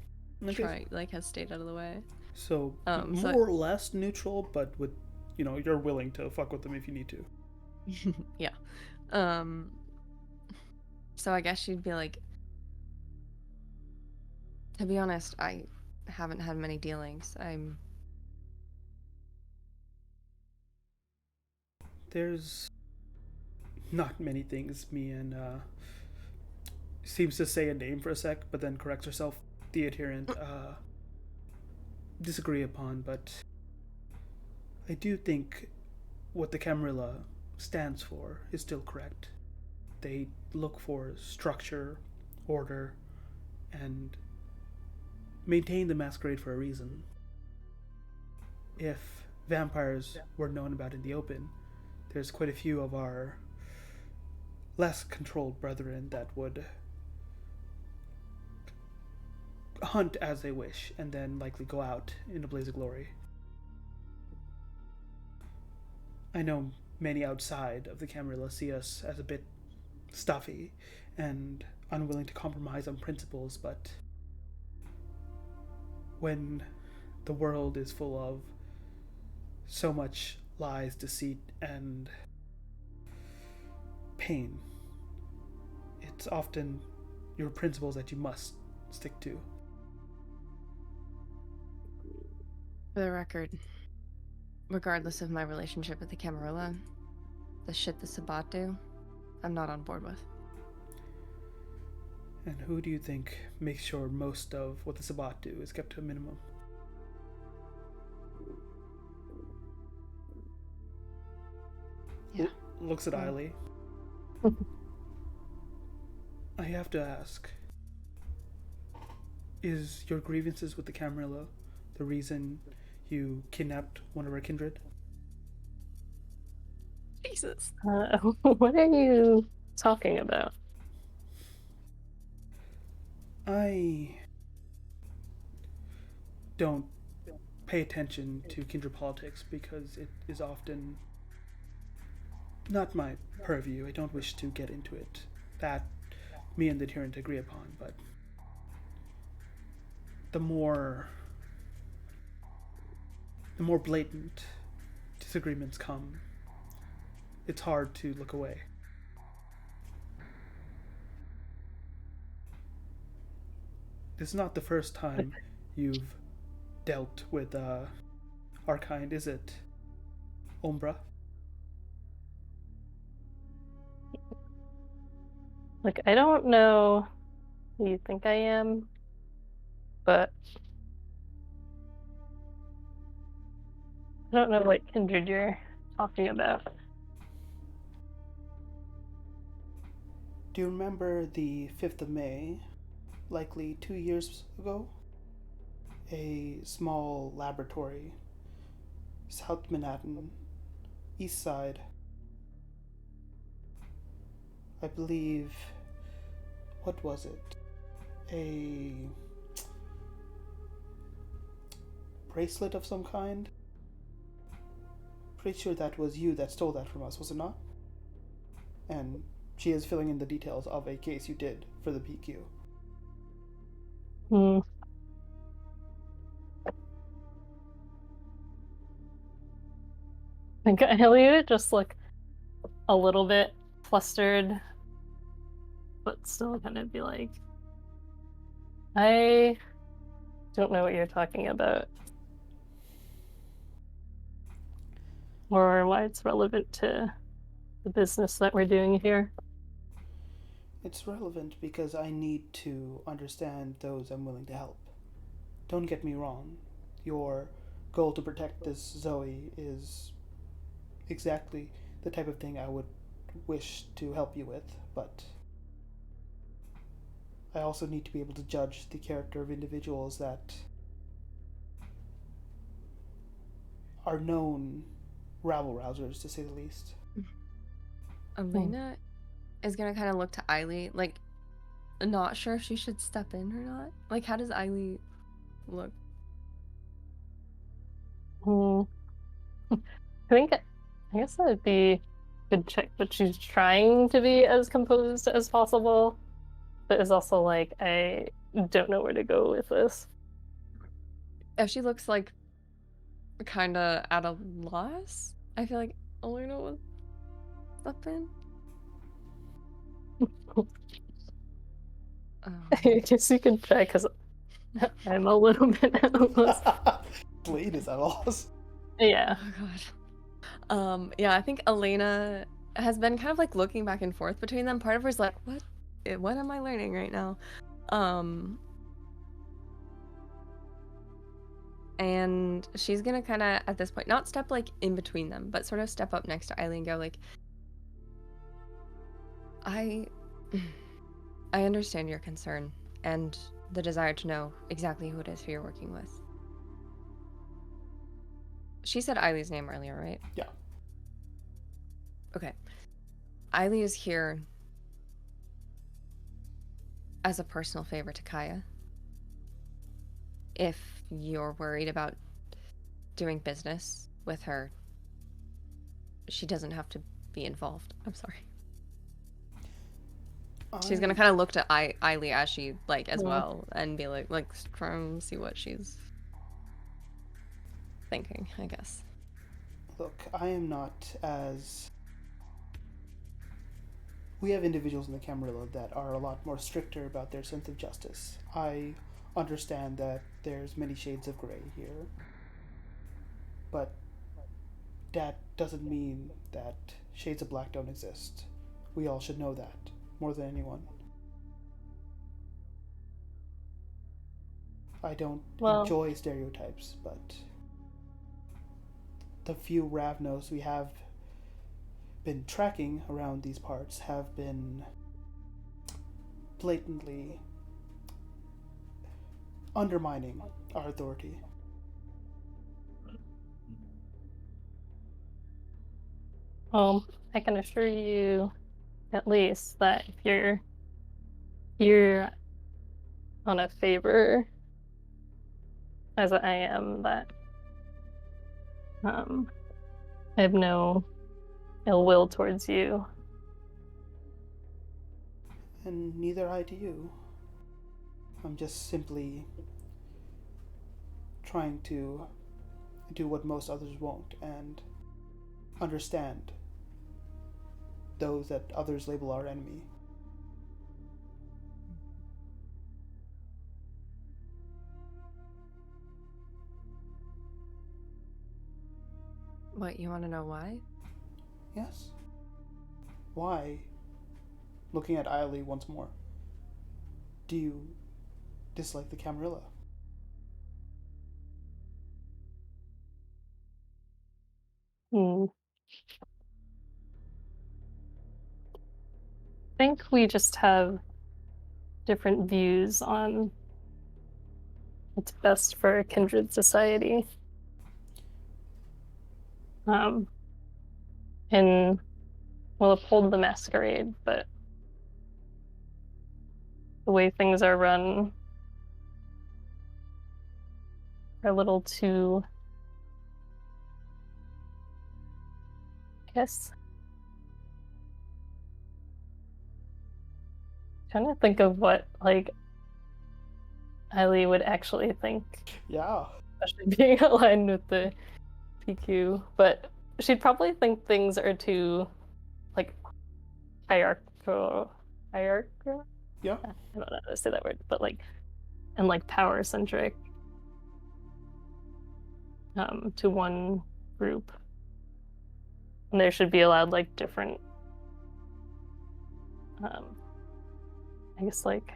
Speaker 3: has stayed out of the way.
Speaker 2: So more or less neutral, but with, you know, you're willing to fuck with them if you need to.
Speaker 3: Yeah. So I guess she'd be like, to be honest, I haven't had many dealings.
Speaker 2: There's not many things me and seems to say a name for a sec, but then corrects herself. The adherent disagree upon, but I do think what the Camarilla stands for is still correct. They look for structure, order, and maintain the masquerade for a reason. If vampires were known about in the open, there's quite a few of our less controlled brethren that would hunt as they wish and then likely go out in a blaze of glory. I know many outside of the Camarilla see us as a bit stuffy and unwilling to compromise on principles, but when the world is full of so much lies, deceit, and pain, it's often your principles that you must stick to.
Speaker 3: For the record, regardless of my relationship with the Camarilla, the shit the Sabbat do, I'm not on board with.
Speaker 2: And who do you think makes sure most of what the Sabbat do is kept to a minimum?
Speaker 3: Yeah.
Speaker 2: Looks at Eiley. I have to ask, is your grievances with the Camarilla the reason you kidnapped one of our kindred?
Speaker 3: Jesus.
Speaker 1: What are you talking about?
Speaker 2: I don't pay attention to kindred politics because it is often not my purview. I don't wish to get into it. That me and the adherent agree upon, but the more blatant disagreements come, it's hard to look away. This is not the first time you've dealt with our kind, is it, Umbra?
Speaker 1: Like, I don't know who you think I am, but I don't know what kindred you're talking about.
Speaker 2: Do you remember the 5th of May, likely 2 years ago? A small laboratory, South Manhattan, East Side. I believe, what was it? A bracelet of some kind? Pretty sure that was you that stole that from us, was it not? And she is filling in the details of a case you did for the PQ.
Speaker 1: Hmm. I think Elliot just look a little bit flustered, but still kind of be like, I don't know what you're talking about, or why it's relevant to the business that we're doing here.
Speaker 2: It's relevant because I need to understand those I'm willing to help. Don't get me wrong, your goal to protect this Zoe is exactly the type of thing I would wish to help you with, but I also need to be able to judge the character of individuals that are known rabble rousers, to say the least.
Speaker 3: Elena is gonna kind of look to Eiley, like, not sure if she should step in or not. Like, how does Eiley look?
Speaker 1: Hmm. I guess that would be a good check, but she's trying to be as composed as possible, but is also like, I don't know where to go with this.
Speaker 3: If she looks like kind of at a loss, I feel like Elena will step in.
Speaker 1: I guess you can try because I'm a little bit at a loss.
Speaker 2: Blade is at a loss.
Speaker 1: Yeah.
Speaker 3: Oh god. Yeah, I think Elena has been kind of like looking back and forth between them. Part of her is like, what am I learning right now? And she's gonna kind of at this point not step like in between them, but sort of step up next to Eiley and go like, I I understand your concern and the desire to know exactly who it is who you're working with. She said Eiley's name earlier, right?
Speaker 2: Yeah.
Speaker 3: Okay. Eiley is here as a personal favor to Kaya. If you're worried about doing business with her, she doesn't have to be involved. I'm sorry. She's gonna kind of look to Eiley as she like as well and be like try and see what she's thinking, I guess.
Speaker 2: Look, I am not as. We have individuals in the Camarilla that are a lot more stricter about their sense of justice. I understand that there's many shades of gray here, but that doesn't mean that shades of black don't exist. We all should know that more than anyone. I don't enjoy stereotypes, but the few Ravnos we have been tracking around these parts have been blatantly undermining our authority.
Speaker 1: I can assure you at least that if you're here on a favor, as I am, that I have no ill will towards you.
Speaker 2: And neither I to you. I'm just simply trying to do what most others won't and understand those that others label our enemy.
Speaker 3: What, you want to know why?
Speaker 2: Yes. Why, looking at Ailey once more, do you dislike the Camarilla?
Speaker 1: Hmm. I think we just have different views on what's best for a kindred society. Um, and we'll uphold the masquerade, but the way things are run are a little too, I guess, trying to think of what like Eileen would actually think,
Speaker 2: Yeah.
Speaker 1: especially being aligned with the PQ. But she'd probably think things are too like hierarchical. Hierarchical?
Speaker 2: Yeah.
Speaker 1: I don't know how to say that word, but like and like power centric to one group. And there should be allowed like different um I guess like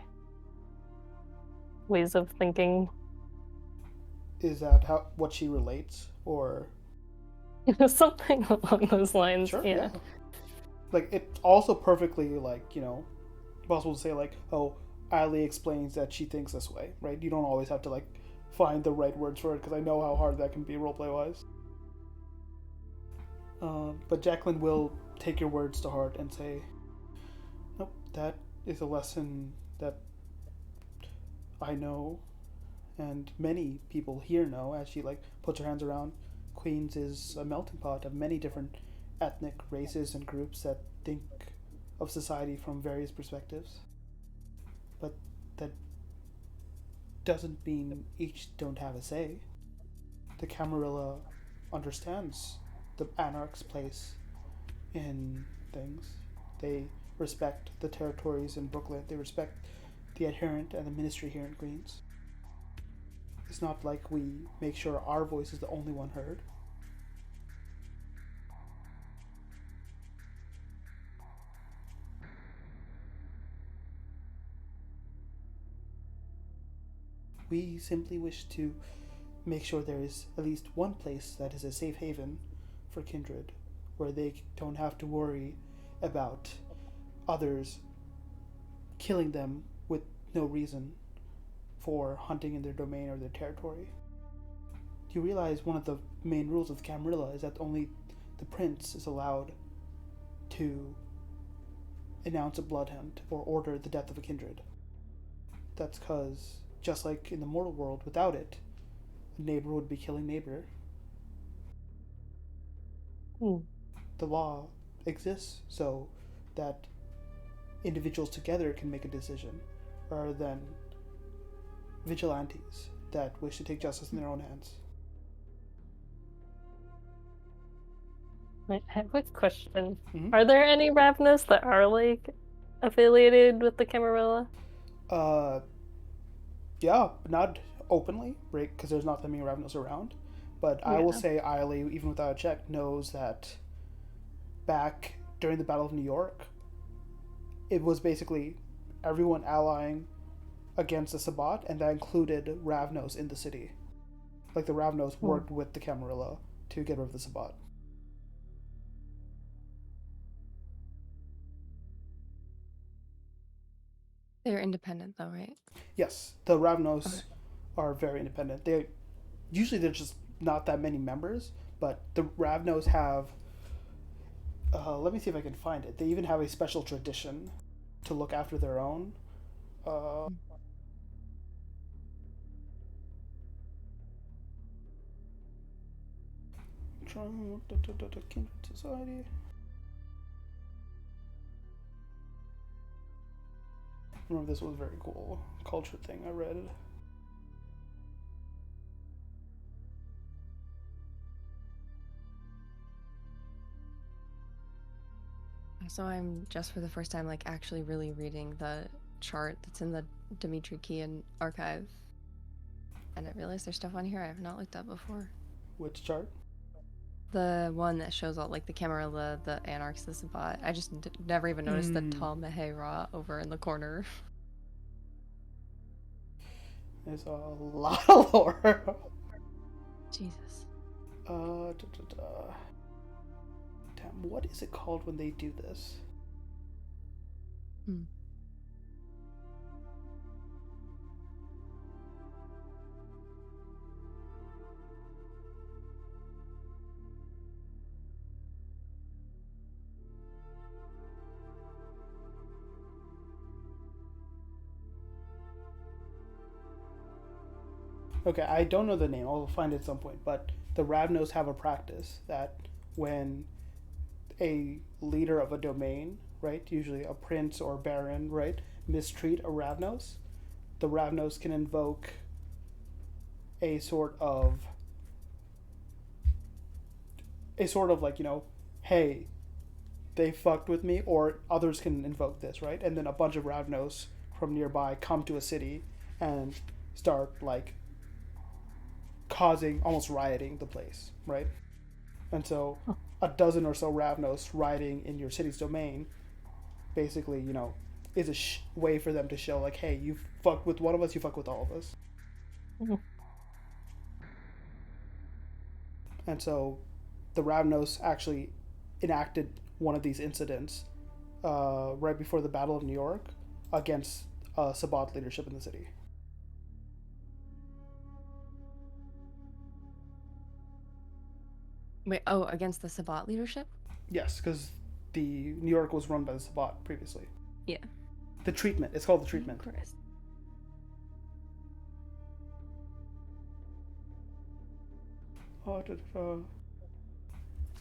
Speaker 1: ways of thinking.
Speaker 2: Is that how what she relates, or
Speaker 1: Something along those lines.
Speaker 2: sure, yeah.
Speaker 1: Yeah.
Speaker 2: Like it's also perfectly like possible to say like, oh, Ali explains that she thinks this way, right? You don't always have to like find the right words for it because I know how hard that can be roleplay wise. But Jacqueline will take your words to heart and say, nope, that is a lesson that I know and many people here know. As she like puts her hands around, Queens is a melting pot of many different ethnic races and groups that think of society from various perspectives, but that doesn't mean each don't have a say. The Camarilla understands the Anarch's place in things. They respect the territories in Brooklyn. They respect the adherent and the ministry here in Queens. It's not like we make sure our voice is the only one heard. We simply wish to make sure there is at least one place that is a safe haven for kindred, where they don't have to worry about others killing them with no reason for hunting in their domain or their territory. You realize one of the main rules of Camarilla is that only the prince is allowed to announce a blood hunt or order the death of a kindred. That's because, just like in the mortal world, without it, a neighbor would be killing neighbor.
Speaker 1: Hmm.
Speaker 2: The law exists so that individuals together can make a decision rather than vigilantes that wish to take justice in their own hands.
Speaker 1: I have a question.
Speaker 2: Mm-hmm.
Speaker 1: Are there any Ravnas that are like affiliated with the Camarilla?
Speaker 2: Uh, yeah, not openly, right? Because there's not that many Ravenous around. But I will
Speaker 1: Yeah.
Speaker 2: say, Ailey, even without a check, knows that back during the Battle of New York, it was basically everyone allying against the Sabbat, and that included Ravnos in the city. Like the Ravnos
Speaker 1: Hmm.
Speaker 2: worked with the Camarilla to get rid of the Sabbat.
Speaker 3: They're independent, though, right?
Speaker 2: Yes, the
Speaker 3: Okay.
Speaker 2: Ravnos are very independent. They usually there's just not that many members, but the Ravnos have. Let me see if I can find it. They even have a special tradition to look after their own. Uh, Kindred Society. I remember this was a very cool culture thing I read.
Speaker 3: So I'm just for the first time like actually really reading the chart that's in the Dimitri Kian archive. And I realized there's stuff on here I have not looked up before.
Speaker 2: Which chart?
Speaker 3: The one that shows all like the Camarilla, the Anarchs, the Sabbat. I just never even noticed the Tal Mehera over in the corner.
Speaker 2: There's a lot of lore.
Speaker 3: Jesus.
Speaker 2: Damn, what is it called when they do this?
Speaker 3: Hmm.
Speaker 2: Okay, I don't know the name. I'll find it at some point. But the Ravnos have a practice that when a leader of a domain, right, usually a prince or baron, right, mistreat a Ravnos, the Ravnos can invoke a sort of like, hey, they fucked with me, or others can invoke this, right? And then a bunch of Ravnos from nearby come to a city and start like causing, almost rioting the place, right? And so a dozen or so Ravnos rioting in your city's domain basically, is a way for them to show, like, hey, you fuck with one of us, you fuck with all of us.
Speaker 1: Mhm.
Speaker 2: And so the Ravnos actually enacted one of these incidents right before the Battle of New York against Sabbath leadership in the city.
Speaker 3: Wait, oh, against the Sabbat leadership?
Speaker 2: Yes, because the New York was run by the Sabbath previously.
Speaker 3: Yeah.
Speaker 2: The treatment. It's called the treatment.
Speaker 3: Christ.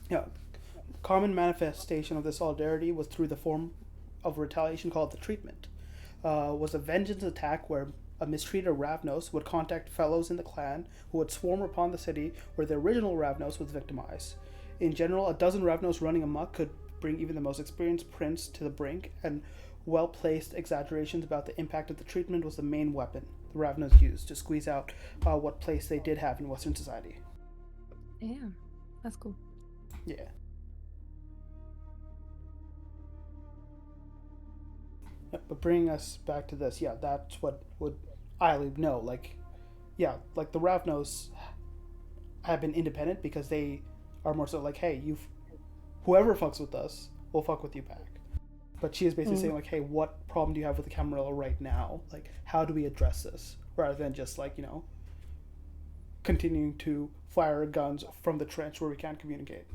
Speaker 2: Yeah. Common manifestation of this solidarity was through the form of retaliation called the treatment. Was a vengeance attack where a mistreated Ravnos would contact fellows in the clan who would swarm upon the city where the original Ravnos was victimized. In general, a dozen Ravnos running amok could bring even the most experienced prince to the brink, and well-placed exaggerations about the impact of the treatment was the main weapon the Ravnos used to squeeze out what place they did have in Western society.
Speaker 3: Yeah, that's cool.
Speaker 2: Yeah. But bringing us back to this, yeah, that's what would Eiley know. Like, yeah, like the Ravnos have been independent because they are more so like, hey, whoever fucks with us, will fuck with you back. But she is basically saying like, hey, what problem do you have with the Camarilla right now? Like, how do we address this? Rather than just like, continuing to fire guns from the trench where we can't communicate.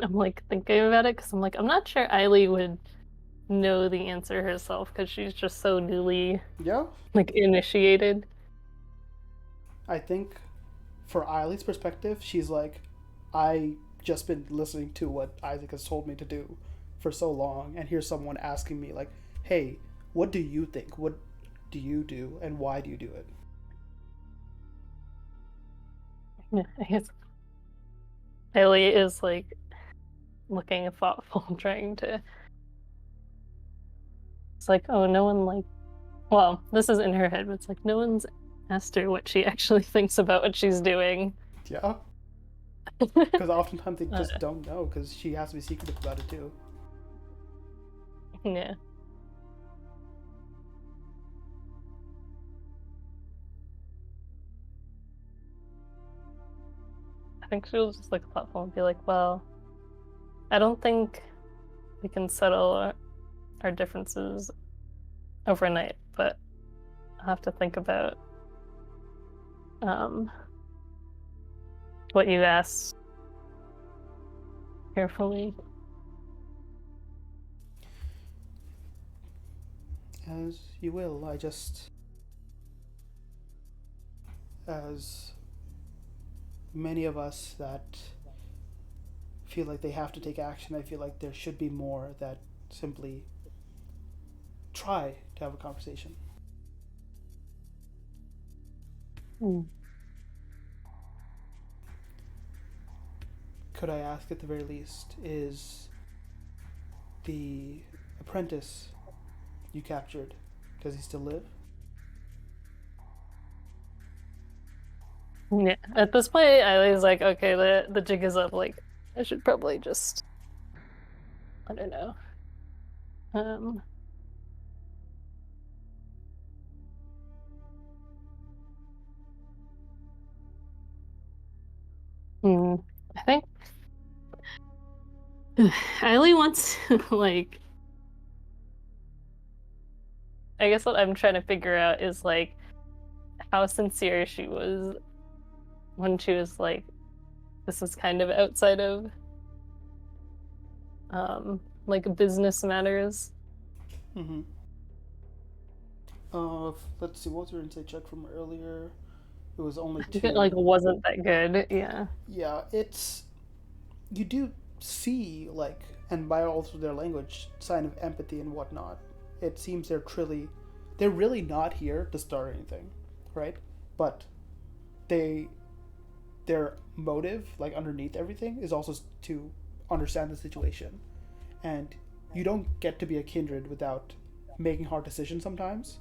Speaker 1: I'm like thinking about it because I'm like, I'm not sure Eiley would know the answer herself because she's just so newly
Speaker 2: Yeah,
Speaker 1: like initiated.
Speaker 2: I think for Eileen's perspective, she's like, I just been listening to what Isaac has told me to do for so long, and here's someone asking me like, hey, what do you think? What do you do, and why do you do it?
Speaker 1: Yeah, I guess Eiley is like looking thoughtful, trying to. It's like, oh, no one like. Well, this is in her head, but it's like no one's asked her what she actually thinks about what she's doing.
Speaker 2: Yeah, because oftentimes they just
Speaker 1: Uh,
Speaker 2: don't know because she has to be secretive about it too.
Speaker 1: yeah. I think she'll just look thoughtful and be like, well, I don't think we can settle our differences overnight, but I'll have to think about um, what you asked carefully.
Speaker 2: As you will. I just, as many of us that feel like they have to take action. I feel like there should be more that simply try to have a conversation.
Speaker 1: Hmm.
Speaker 2: Could I ask at the very least, is the apprentice you captured, does he still live?
Speaker 1: Yeah. At this point, I was like, okay, the jig is up. Like, I should probably just, I don't know. Um, hmm, I think Eileen wants to, like, I guess what I'm trying to figure out is like how sincere she was when she was like, this is kind of outside of like business matters.
Speaker 2: Mm-hmm. Let's see, what was your insight check from earlier? It was only
Speaker 1: I think it like
Speaker 2: 2.
Speaker 1: wasn't that good. Yeah.
Speaker 2: Yeah, it's you do see like, and by all through their language, sign of empathy and whatnot. It seems they're really not here to start anything, right? But they their motive, like underneath everything, is also to understand the situation. And you don't get to be a kindred without making hard decisions sometimes.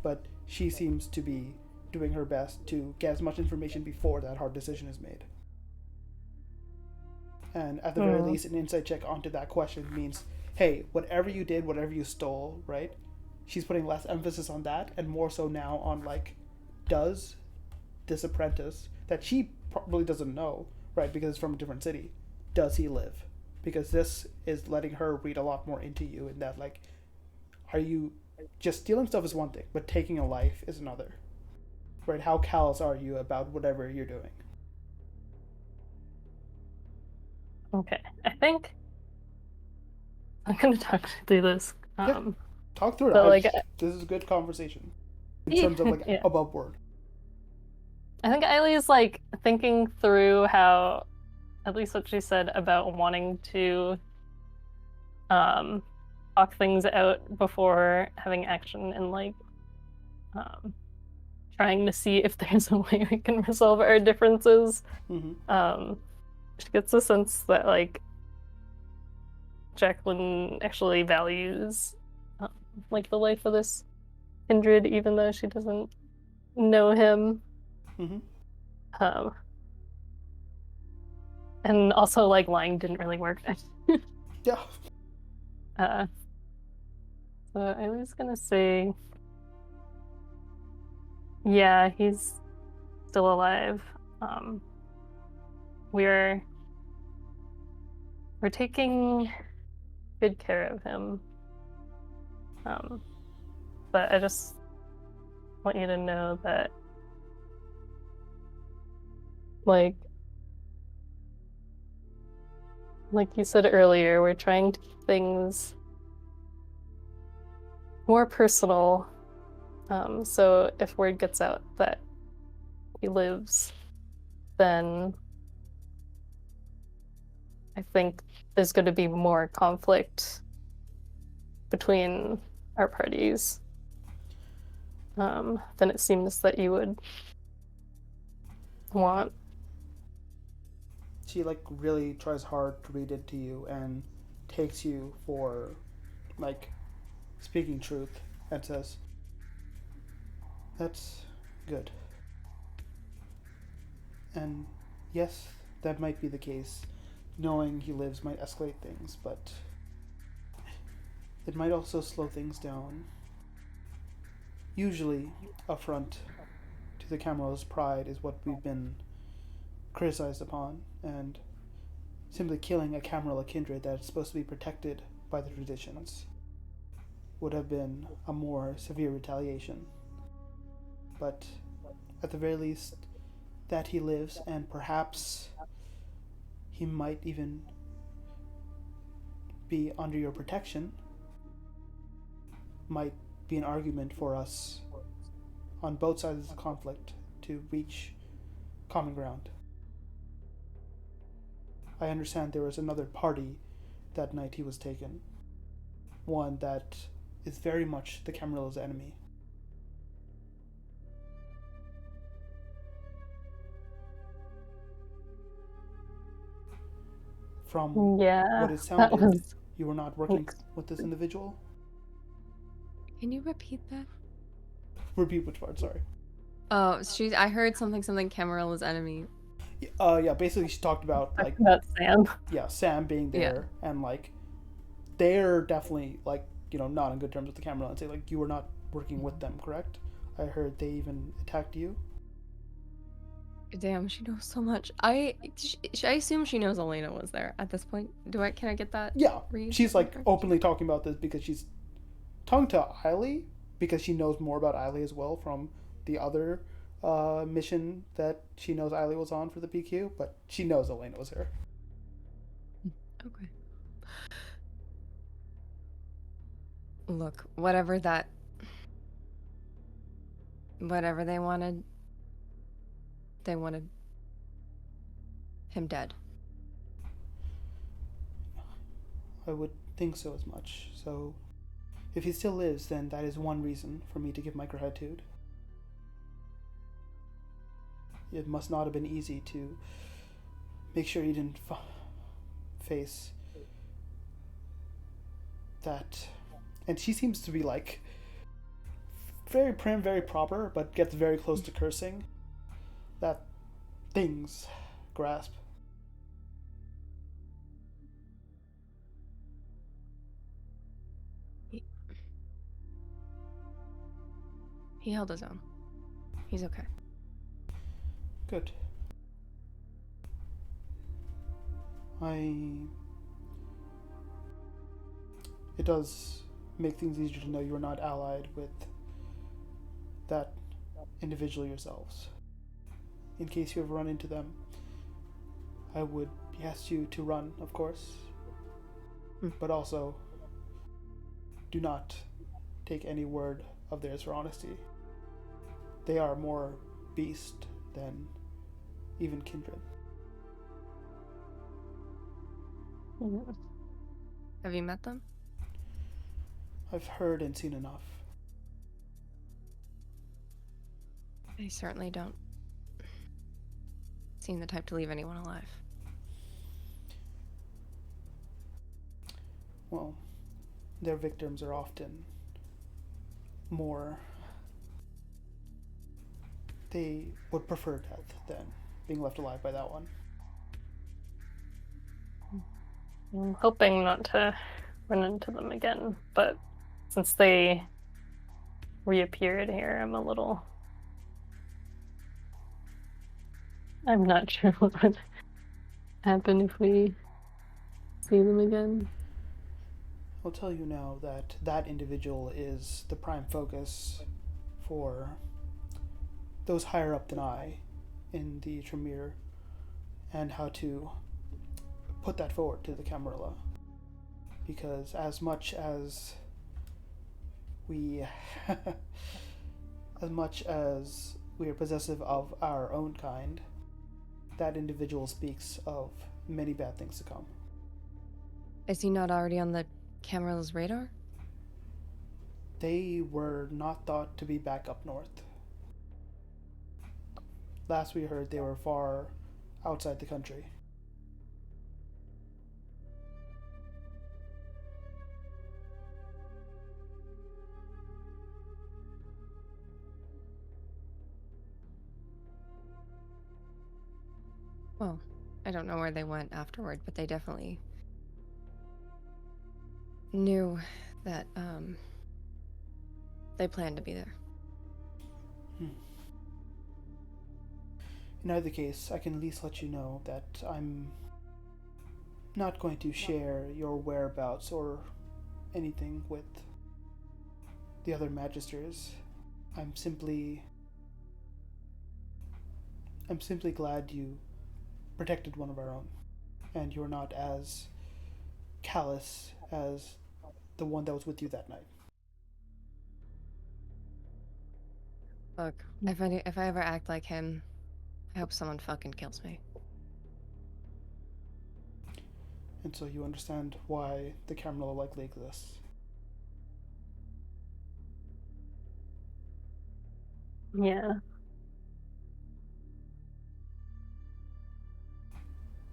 Speaker 2: But she seems to be doing her best to get as much information before that hard decision is made. And at the very
Speaker 1: Hmm.
Speaker 2: least, an insight check onto that question means, hey, whatever you did, whatever you stole, right? She's putting less emphasis on that and more so now on like, does this apprentice that she probably doesn't know, right? Because it's from a different city, does he live? Because this is letting her read a lot more into you in that, like, are you just stealing stuff is one thing, but taking a life is another, right? How callous are you about whatever you're doing?
Speaker 1: Okay. I think I'm gonna talk through this.
Speaker 2: Yeah, talk through it.
Speaker 1: So like,
Speaker 2: This is a good conversation in
Speaker 1: yeah,
Speaker 2: terms of like
Speaker 1: yeah.
Speaker 2: above board.
Speaker 1: I think Eileen's like thinking through how, at least what she said about wanting to um talk things out before having action and like um trying to see if there's a way we can resolve our differences.
Speaker 2: Mm-hmm.
Speaker 1: Um, she gets a sense that like Jacqueline actually values um, like the life of this kindred, even though she doesn't know him.
Speaker 2: Mm-hmm.
Speaker 1: Um, and also like lying didn't really work.
Speaker 2: Yeah.
Speaker 1: Uh, so I was gonna say, yeah, he's still alive. Um, we're we're taking good care of him. Um, but I just want you to know that, like you said earlier, we're trying to keep things more personal. So if word gets out that he lives, then I think there's going to be more conflict between our parties than it seems that you would want.
Speaker 2: She like really tries hard to read it to you and takes you for like speaking truth and says, that's good. And yes, that might be the case. Knowing he lives might escalate things, but it might also slow things down. Usually, affront to the Cameral's pride is what we've been criticized upon, and simply killing a Cameral kindred that's supposed to be protected by the traditions would have been a more severe retaliation. But at the very least, that he lives, and perhaps he might even be under your protection, might be an argument for us on both sides of the conflict to reach common ground. I understand there was another party that night he was taken. One that is very much the Camarilla's enemy. From
Speaker 1: Yeah,
Speaker 2: what it
Speaker 1: that
Speaker 2: sounded,
Speaker 1: was.
Speaker 2: you were not working with this individual?
Speaker 3: Can you repeat that?
Speaker 2: Repeat which part, sorry.
Speaker 3: Oh, I heard something Camarilla's enemy.
Speaker 2: Yeah, basically she talked about, like,
Speaker 1: About Sam.
Speaker 2: yeah, Sam being
Speaker 3: Yeah.
Speaker 2: there, and, like, they're definitely, like, not on good terms with the Camarilla, and say, like, you were not working with them, correct? I heard they even attacked you.
Speaker 3: Damn, she knows so much. I assume she knows Elena was there at this point. Can I get that
Speaker 2: Yeah,
Speaker 3: read?
Speaker 2: she's, like,
Speaker 3: Okay.
Speaker 2: openly talking about this because she's talking to Eiley, because she knows more about Eiley as well from the other mission that she knows Eiley was on for the PQ, but she knows Elena was here.
Speaker 3: Okay. Look, whatever they wanted him dead.
Speaker 2: I would think so as much. So, if he still lives, then that is one reason for me to give my gratitude. It must not have been easy to make sure he didn't face that. And she seems to be, like, very prim, very proper, but gets very close to cursing. That things grasp.
Speaker 3: He, he held his own. He's okay.
Speaker 2: Good. It does make things easier to know you are not allied with that individual yourselves. In case you ever run into them, I would ask you to run, of course, but also do not take any word of theirs for honesty. They are more beast than even kindred.
Speaker 3: Have you met them?
Speaker 2: I've heard and seen enough.
Speaker 3: They certainly don't seem the type to leave anyone alive.
Speaker 2: Well, their victims are often more. They would prefer death than being left alive by that one.
Speaker 1: I'm hoping not to run into them again, but since they reappeared here, I'm not sure what would happen if we see them again.
Speaker 2: I'll tell you now that that individual is the prime focus for those higher up than I in the Tremere, and how to put that forward to the Camarilla. Because as much as we as much as we are possessive of our own kind, that individual speaks of many bad things to come.
Speaker 3: Is he not already on the Camarilla's radar?
Speaker 2: They were not thought to be back up north. Last we heard, they were far outside the country.
Speaker 3: Well, I don't know where they went afterward, but they definitely knew that they planned to be there.
Speaker 2: In either case, I can at least let you know that I'm not going to share your whereabouts or anything with the other magisters. I'm simply glad you protected one of our own, and you're not as callous as the one that was with you that night.
Speaker 3: Look, if I ever act like him, I hope someone fucking kills me.
Speaker 2: And so you understand why the camera likely exists.
Speaker 1: Yeah.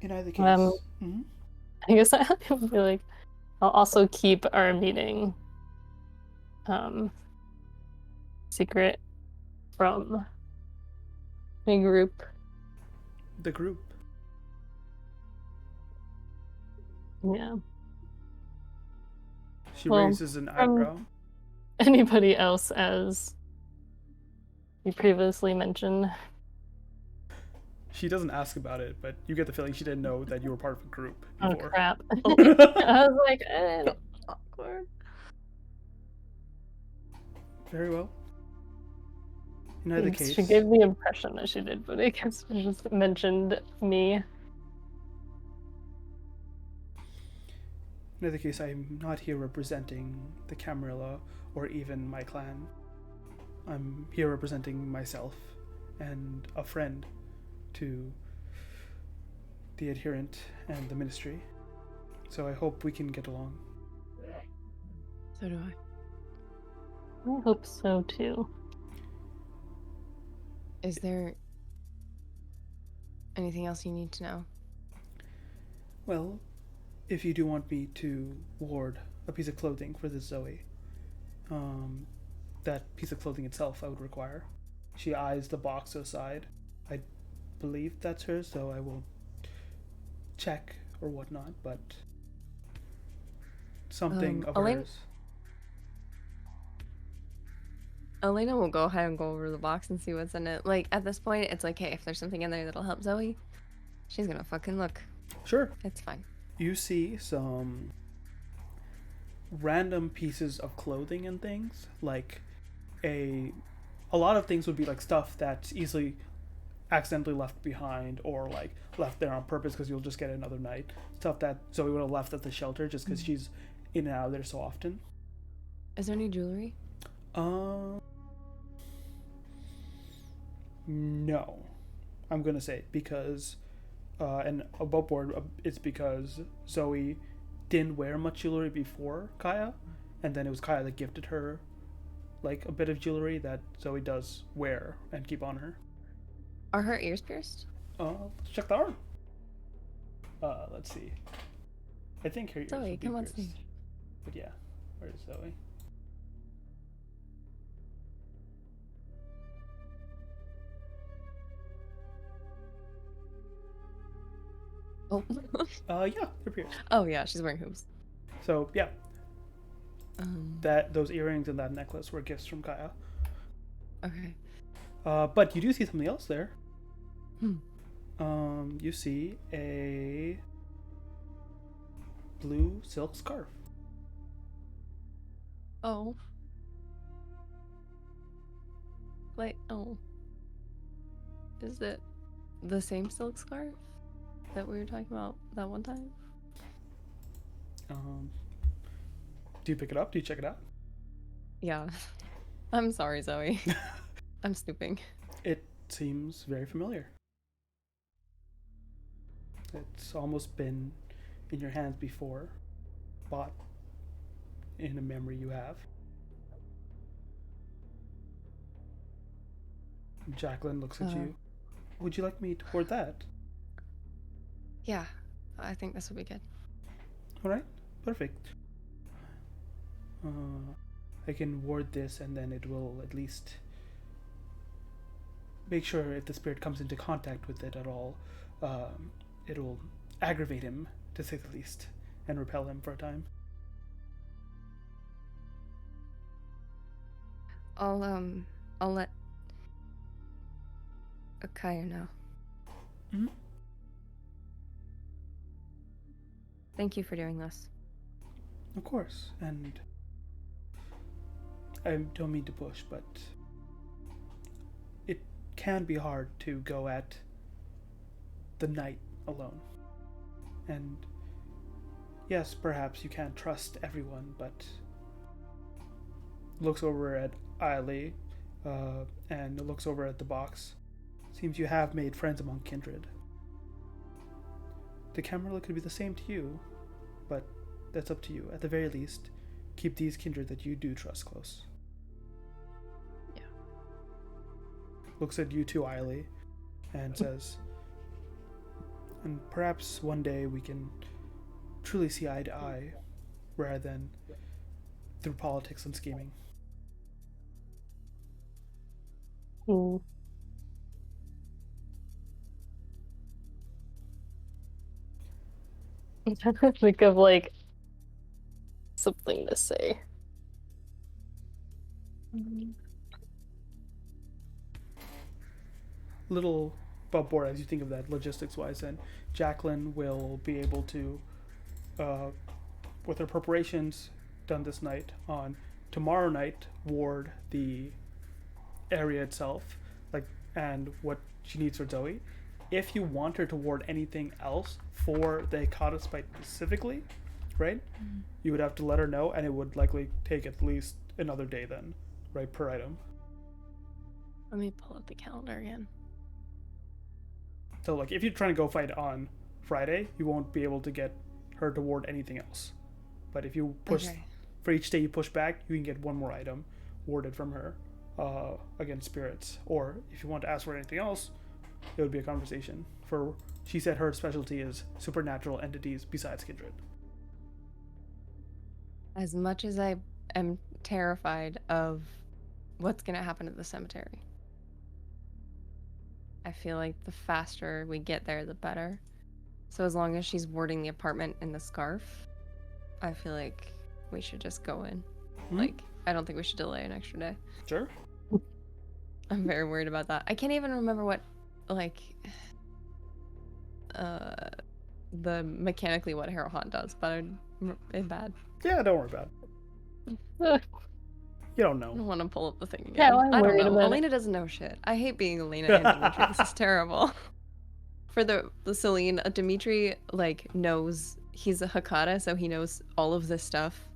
Speaker 2: In either
Speaker 1: Um,
Speaker 2: case,
Speaker 1: I guess I feel like I'll also keep our meeting um secret from my group.
Speaker 2: the group.
Speaker 1: Yeah.
Speaker 2: She
Speaker 1: Well,
Speaker 2: raises an
Speaker 1: from
Speaker 2: eyebrow.
Speaker 1: anybody else, as you previously mentioned.
Speaker 2: She doesn't ask about it, but you get the feeling she didn't know that you were part of a group
Speaker 1: Oh
Speaker 2: before.
Speaker 1: crap. I was like, awkward.
Speaker 2: Very well. In either
Speaker 1: Thanks.
Speaker 2: case,
Speaker 1: She gave the impression that she did, but I guess she just mentioned me.
Speaker 2: I'm not here representing the Camarilla or even my clan. I'm here representing myself and a friend to the adherent and the ministry. So I hope we can get along.
Speaker 3: So do I.
Speaker 1: I hope so too.
Speaker 3: Is there anything else you need to know?
Speaker 2: Well, if you do want me to ward a piece of clothing for this Zoe, that piece of clothing itself I would require. She eyes the box aside. I believe that's hers, so I will check or whatnot, but something of hers.
Speaker 3: Elena will go ahead and go over the box and see what's in it. Like, at this point, it's like, hey, if there's something in there that'll help Zoe, she's gonna fucking look.
Speaker 2: Sure.
Speaker 3: It's fine.
Speaker 2: You see some random pieces of clothing and things, like a lot of things would be like stuff that's easily accidentally left behind or like left there on purpose because you'll just get it another night. Stuff that Zoe would have left at the shelter just because she's in and out of there so often.
Speaker 3: Is there any jewelry?
Speaker 2: No, I'm gonna say because, and above board, it's because Zoe didn't wear much jewelry before Kaya, and then it was Kaya that gifted her like a bit of jewelry that Zoe does wear and keep on her.
Speaker 3: Are her ears pierced?
Speaker 2: Let's check the arm. Let's see. I think her ears
Speaker 3: Zoe,
Speaker 2: would be
Speaker 3: come on,
Speaker 2: pierced.
Speaker 3: see.
Speaker 2: But yeah, where's Zoe?
Speaker 3: Oh.
Speaker 2: Yeah, they're pierced.
Speaker 3: Oh yeah, she's wearing hoops.
Speaker 2: So yeah, those earrings and that necklace were gifts from Kaya.
Speaker 3: Okay.
Speaker 2: But you do see something else there.
Speaker 3: Hmm.
Speaker 2: You see a blue silk scarf.
Speaker 3: Oh. Wait, oh. Is it the same silk scarf that we were talking about that one time?
Speaker 2: Do you pick it up? Do you check it out?
Speaker 3: Yeah. I'm sorry, Zoe. I'm snooping.
Speaker 2: It seems very familiar. It's almost been in your hands before, bought in a memory you have. Jacqueline looks at you. Would you like me to hoard that?
Speaker 3: Yeah, I think this will be good.
Speaker 2: All right, perfect. I can ward this, and then it will at least make sure if the spirit comes into contact with it at all, it'll aggravate him, to say the least, and repel him for a time.
Speaker 3: I'll let Akaya know.
Speaker 2: Mm-hmm.
Speaker 3: Thank you for doing this.
Speaker 2: Of course, and I don't mean to push, but it can be hard to go at the night alone. And yes, perhaps you can't trust everyone, but looks over at Eiley, and looks over at the box. Seems you have made friends among kindred. The Camarilla could be the same to you. that's up to you. At the very least, keep these kindred that you do trust close.
Speaker 3: Yeah.
Speaker 2: Looks at you too, Eiley, and says, and perhaps one day we can truly see eye to eye rather than through politics and scheming.
Speaker 1: Hmm. I'm trying to think of like something to say.
Speaker 2: Little above board as you think of that logistics wise, and Jacqueline will be able to, with her preparations done this night, on tomorrow night ward the area itself, like, and what she needs for Zoe. If you want her to ward anything else for the Hecata spite specifically, right, you would have to let her know, and it would likely take at least another day then, right, per item.
Speaker 3: Let me pull up the calendar again.
Speaker 2: So, like, if you're trying to go fight on Friday, you won't be able to get her to ward anything else. But if you push, for each day you push back, you can get one more item warded from her against spirits. Or if you want to ask for anything else, it would be a conversation. For she said her specialty is supernatural entities besides kindred.
Speaker 3: As much as I am terrified of what's going to happen at the cemetery, I feel like the faster we get there, the better. So as long as she's warding the apartment in the scarf, I feel like we should just go in. Like, I don't think we should delay an extra day.
Speaker 2: Sure.
Speaker 3: I'm very worried about that. I can't even remember what, like, the mechanically what Hero Haunt does, but it's bad.
Speaker 2: Yeah, don't worry about it. You don't know.
Speaker 3: I don't want to pull up the thing again.
Speaker 1: Yeah, well, I'm
Speaker 3: I don't
Speaker 1: worried
Speaker 3: know.
Speaker 1: about
Speaker 3: Elena doesn't know shit. I hate being Elena and Dimitri. This is terrible. For the Celine, Dimitri, like, knows he's a Hakata, so he knows all of this stuff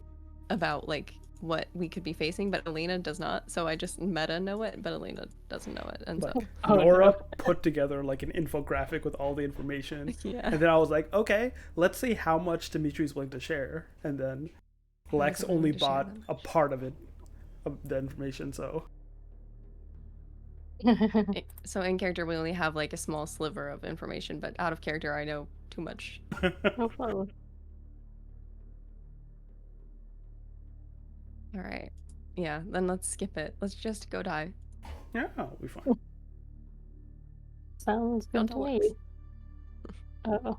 Speaker 3: about, like, what we could be facing, but Elena does not. So I just meta know it, but Elena doesn't know it. And
Speaker 2: But
Speaker 3: so
Speaker 2: Nora put together like an infographic with all the information.
Speaker 3: yeah.
Speaker 2: And then I was like, okay, let's see how much Dimitri's willing to share. And then Lex only bought a part of it, of the information, so.
Speaker 3: So in character, we only have like a small sliver of information, but out of character, I know too much.
Speaker 1: No fun.
Speaker 3: All right. Yeah, then let's skip it. Let's just go die.
Speaker 2: Yeah, we'll be fine.
Speaker 1: Sounds good to me.
Speaker 3: Works.
Speaker 1: Oh.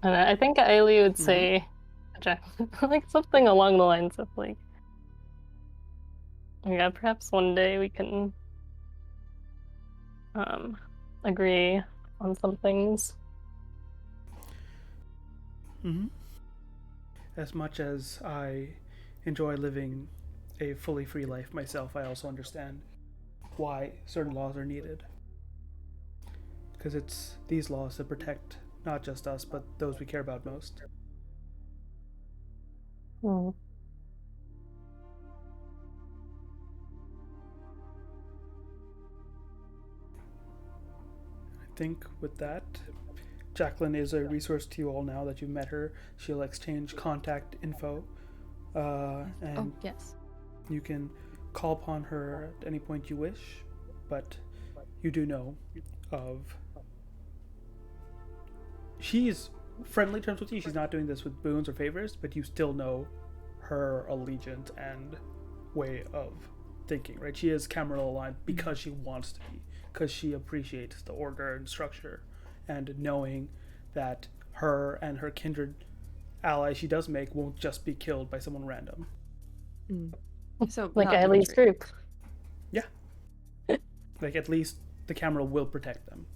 Speaker 1: And I think Ailey would say, like, something along the lines of, like, yeah, perhaps one day we can agree on some things.
Speaker 2: As much as I enjoy living a fully free life myself, I also understand why certain laws are needed. Because it's these laws that protect not just us, but those we care about most.
Speaker 1: Hmm.
Speaker 2: I think with that, Jacqueline is a resource to you all now that you've met her. She'll exchange contact info. And
Speaker 3: yes.
Speaker 2: you can call upon her at any point you wish, but you do know of... She's friendly terms with you. She's not doing this with boons or favors, but you still know her allegiance and way of thinking, right? She is Cameron aligned because she wants to be, because she appreciates the order and structure, and knowing that her and her kindred ally she does make won't just be killed by someone random.
Speaker 3: So
Speaker 1: like
Speaker 3: not
Speaker 1: Ailey's
Speaker 3: Dimitri.
Speaker 1: group.
Speaker 2: Yeah. Like, at least the camera will protect them.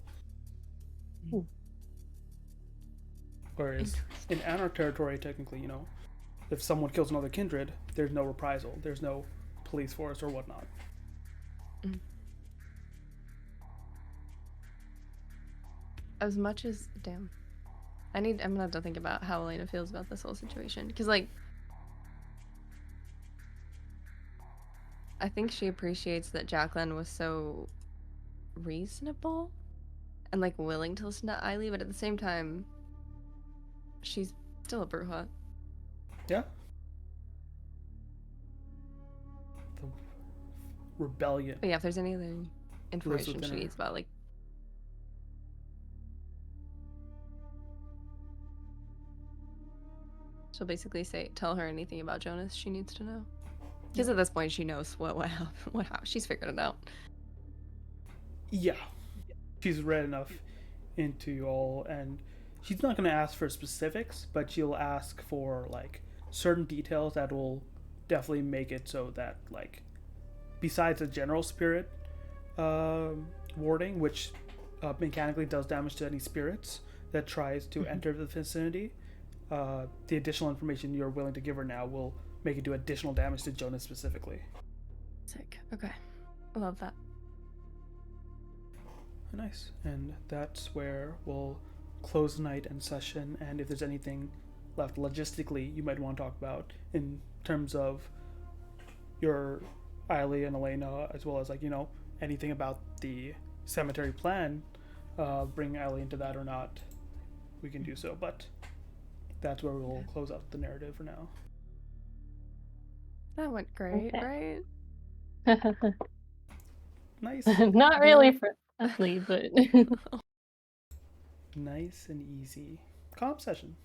Speaker 2: Whereas in Anarch territory, technically, if someone kills another kindred, there's no reprisal. There's no police force or whatnot.
Speaker 3: As much as I'm gonna have to think about how Elena feels about this whole situation, because, like, I think she appreciates that Jacqueline was so reasonable and, like, willing to listen to Eiley, but at the same time, she's Still a Bruja.
Speaker 2: Yeah. The rebellion.
Speaker 3: But yeah, if there's any other information
Speaker 2: within
Speaker 3: she
Speaker 2: her.
Speaker 3: needs about, like, she'll basically tell her anything about Jonas she needs to know. Because at this point, she knows what happened. She's figured it out.
Speaker 2: Yeah. She's read enough into you all, and she's not going to ask for specifics, but she'll ask for like certain details that will definitely make it so that, like, besides the general spirit warding, which mechanically does damage to any spirits that tries to enter the vicinity, the additional information you're willing to give her now will make it do additional damage to Jonas specifically.
Speaker 3: Sick. Okay. I love that.
Speaker 2: Nice. And that's where we'll close the night and session. And if there's anything left logistically you might want to talk about in terms of your Eiley and Elena, as well as, like, anything about the cemetery plan, bring Eiley into that or not, we can do so. But that's where we'll close out the narrative for now.
Speaker 3: That went great,
Speaker 1: Okay.
Speaker 3: right?
Speaker 2: Nice.
Speaker 1: Not really friendly, but
Speaker 2: Nice and easy. Comp session.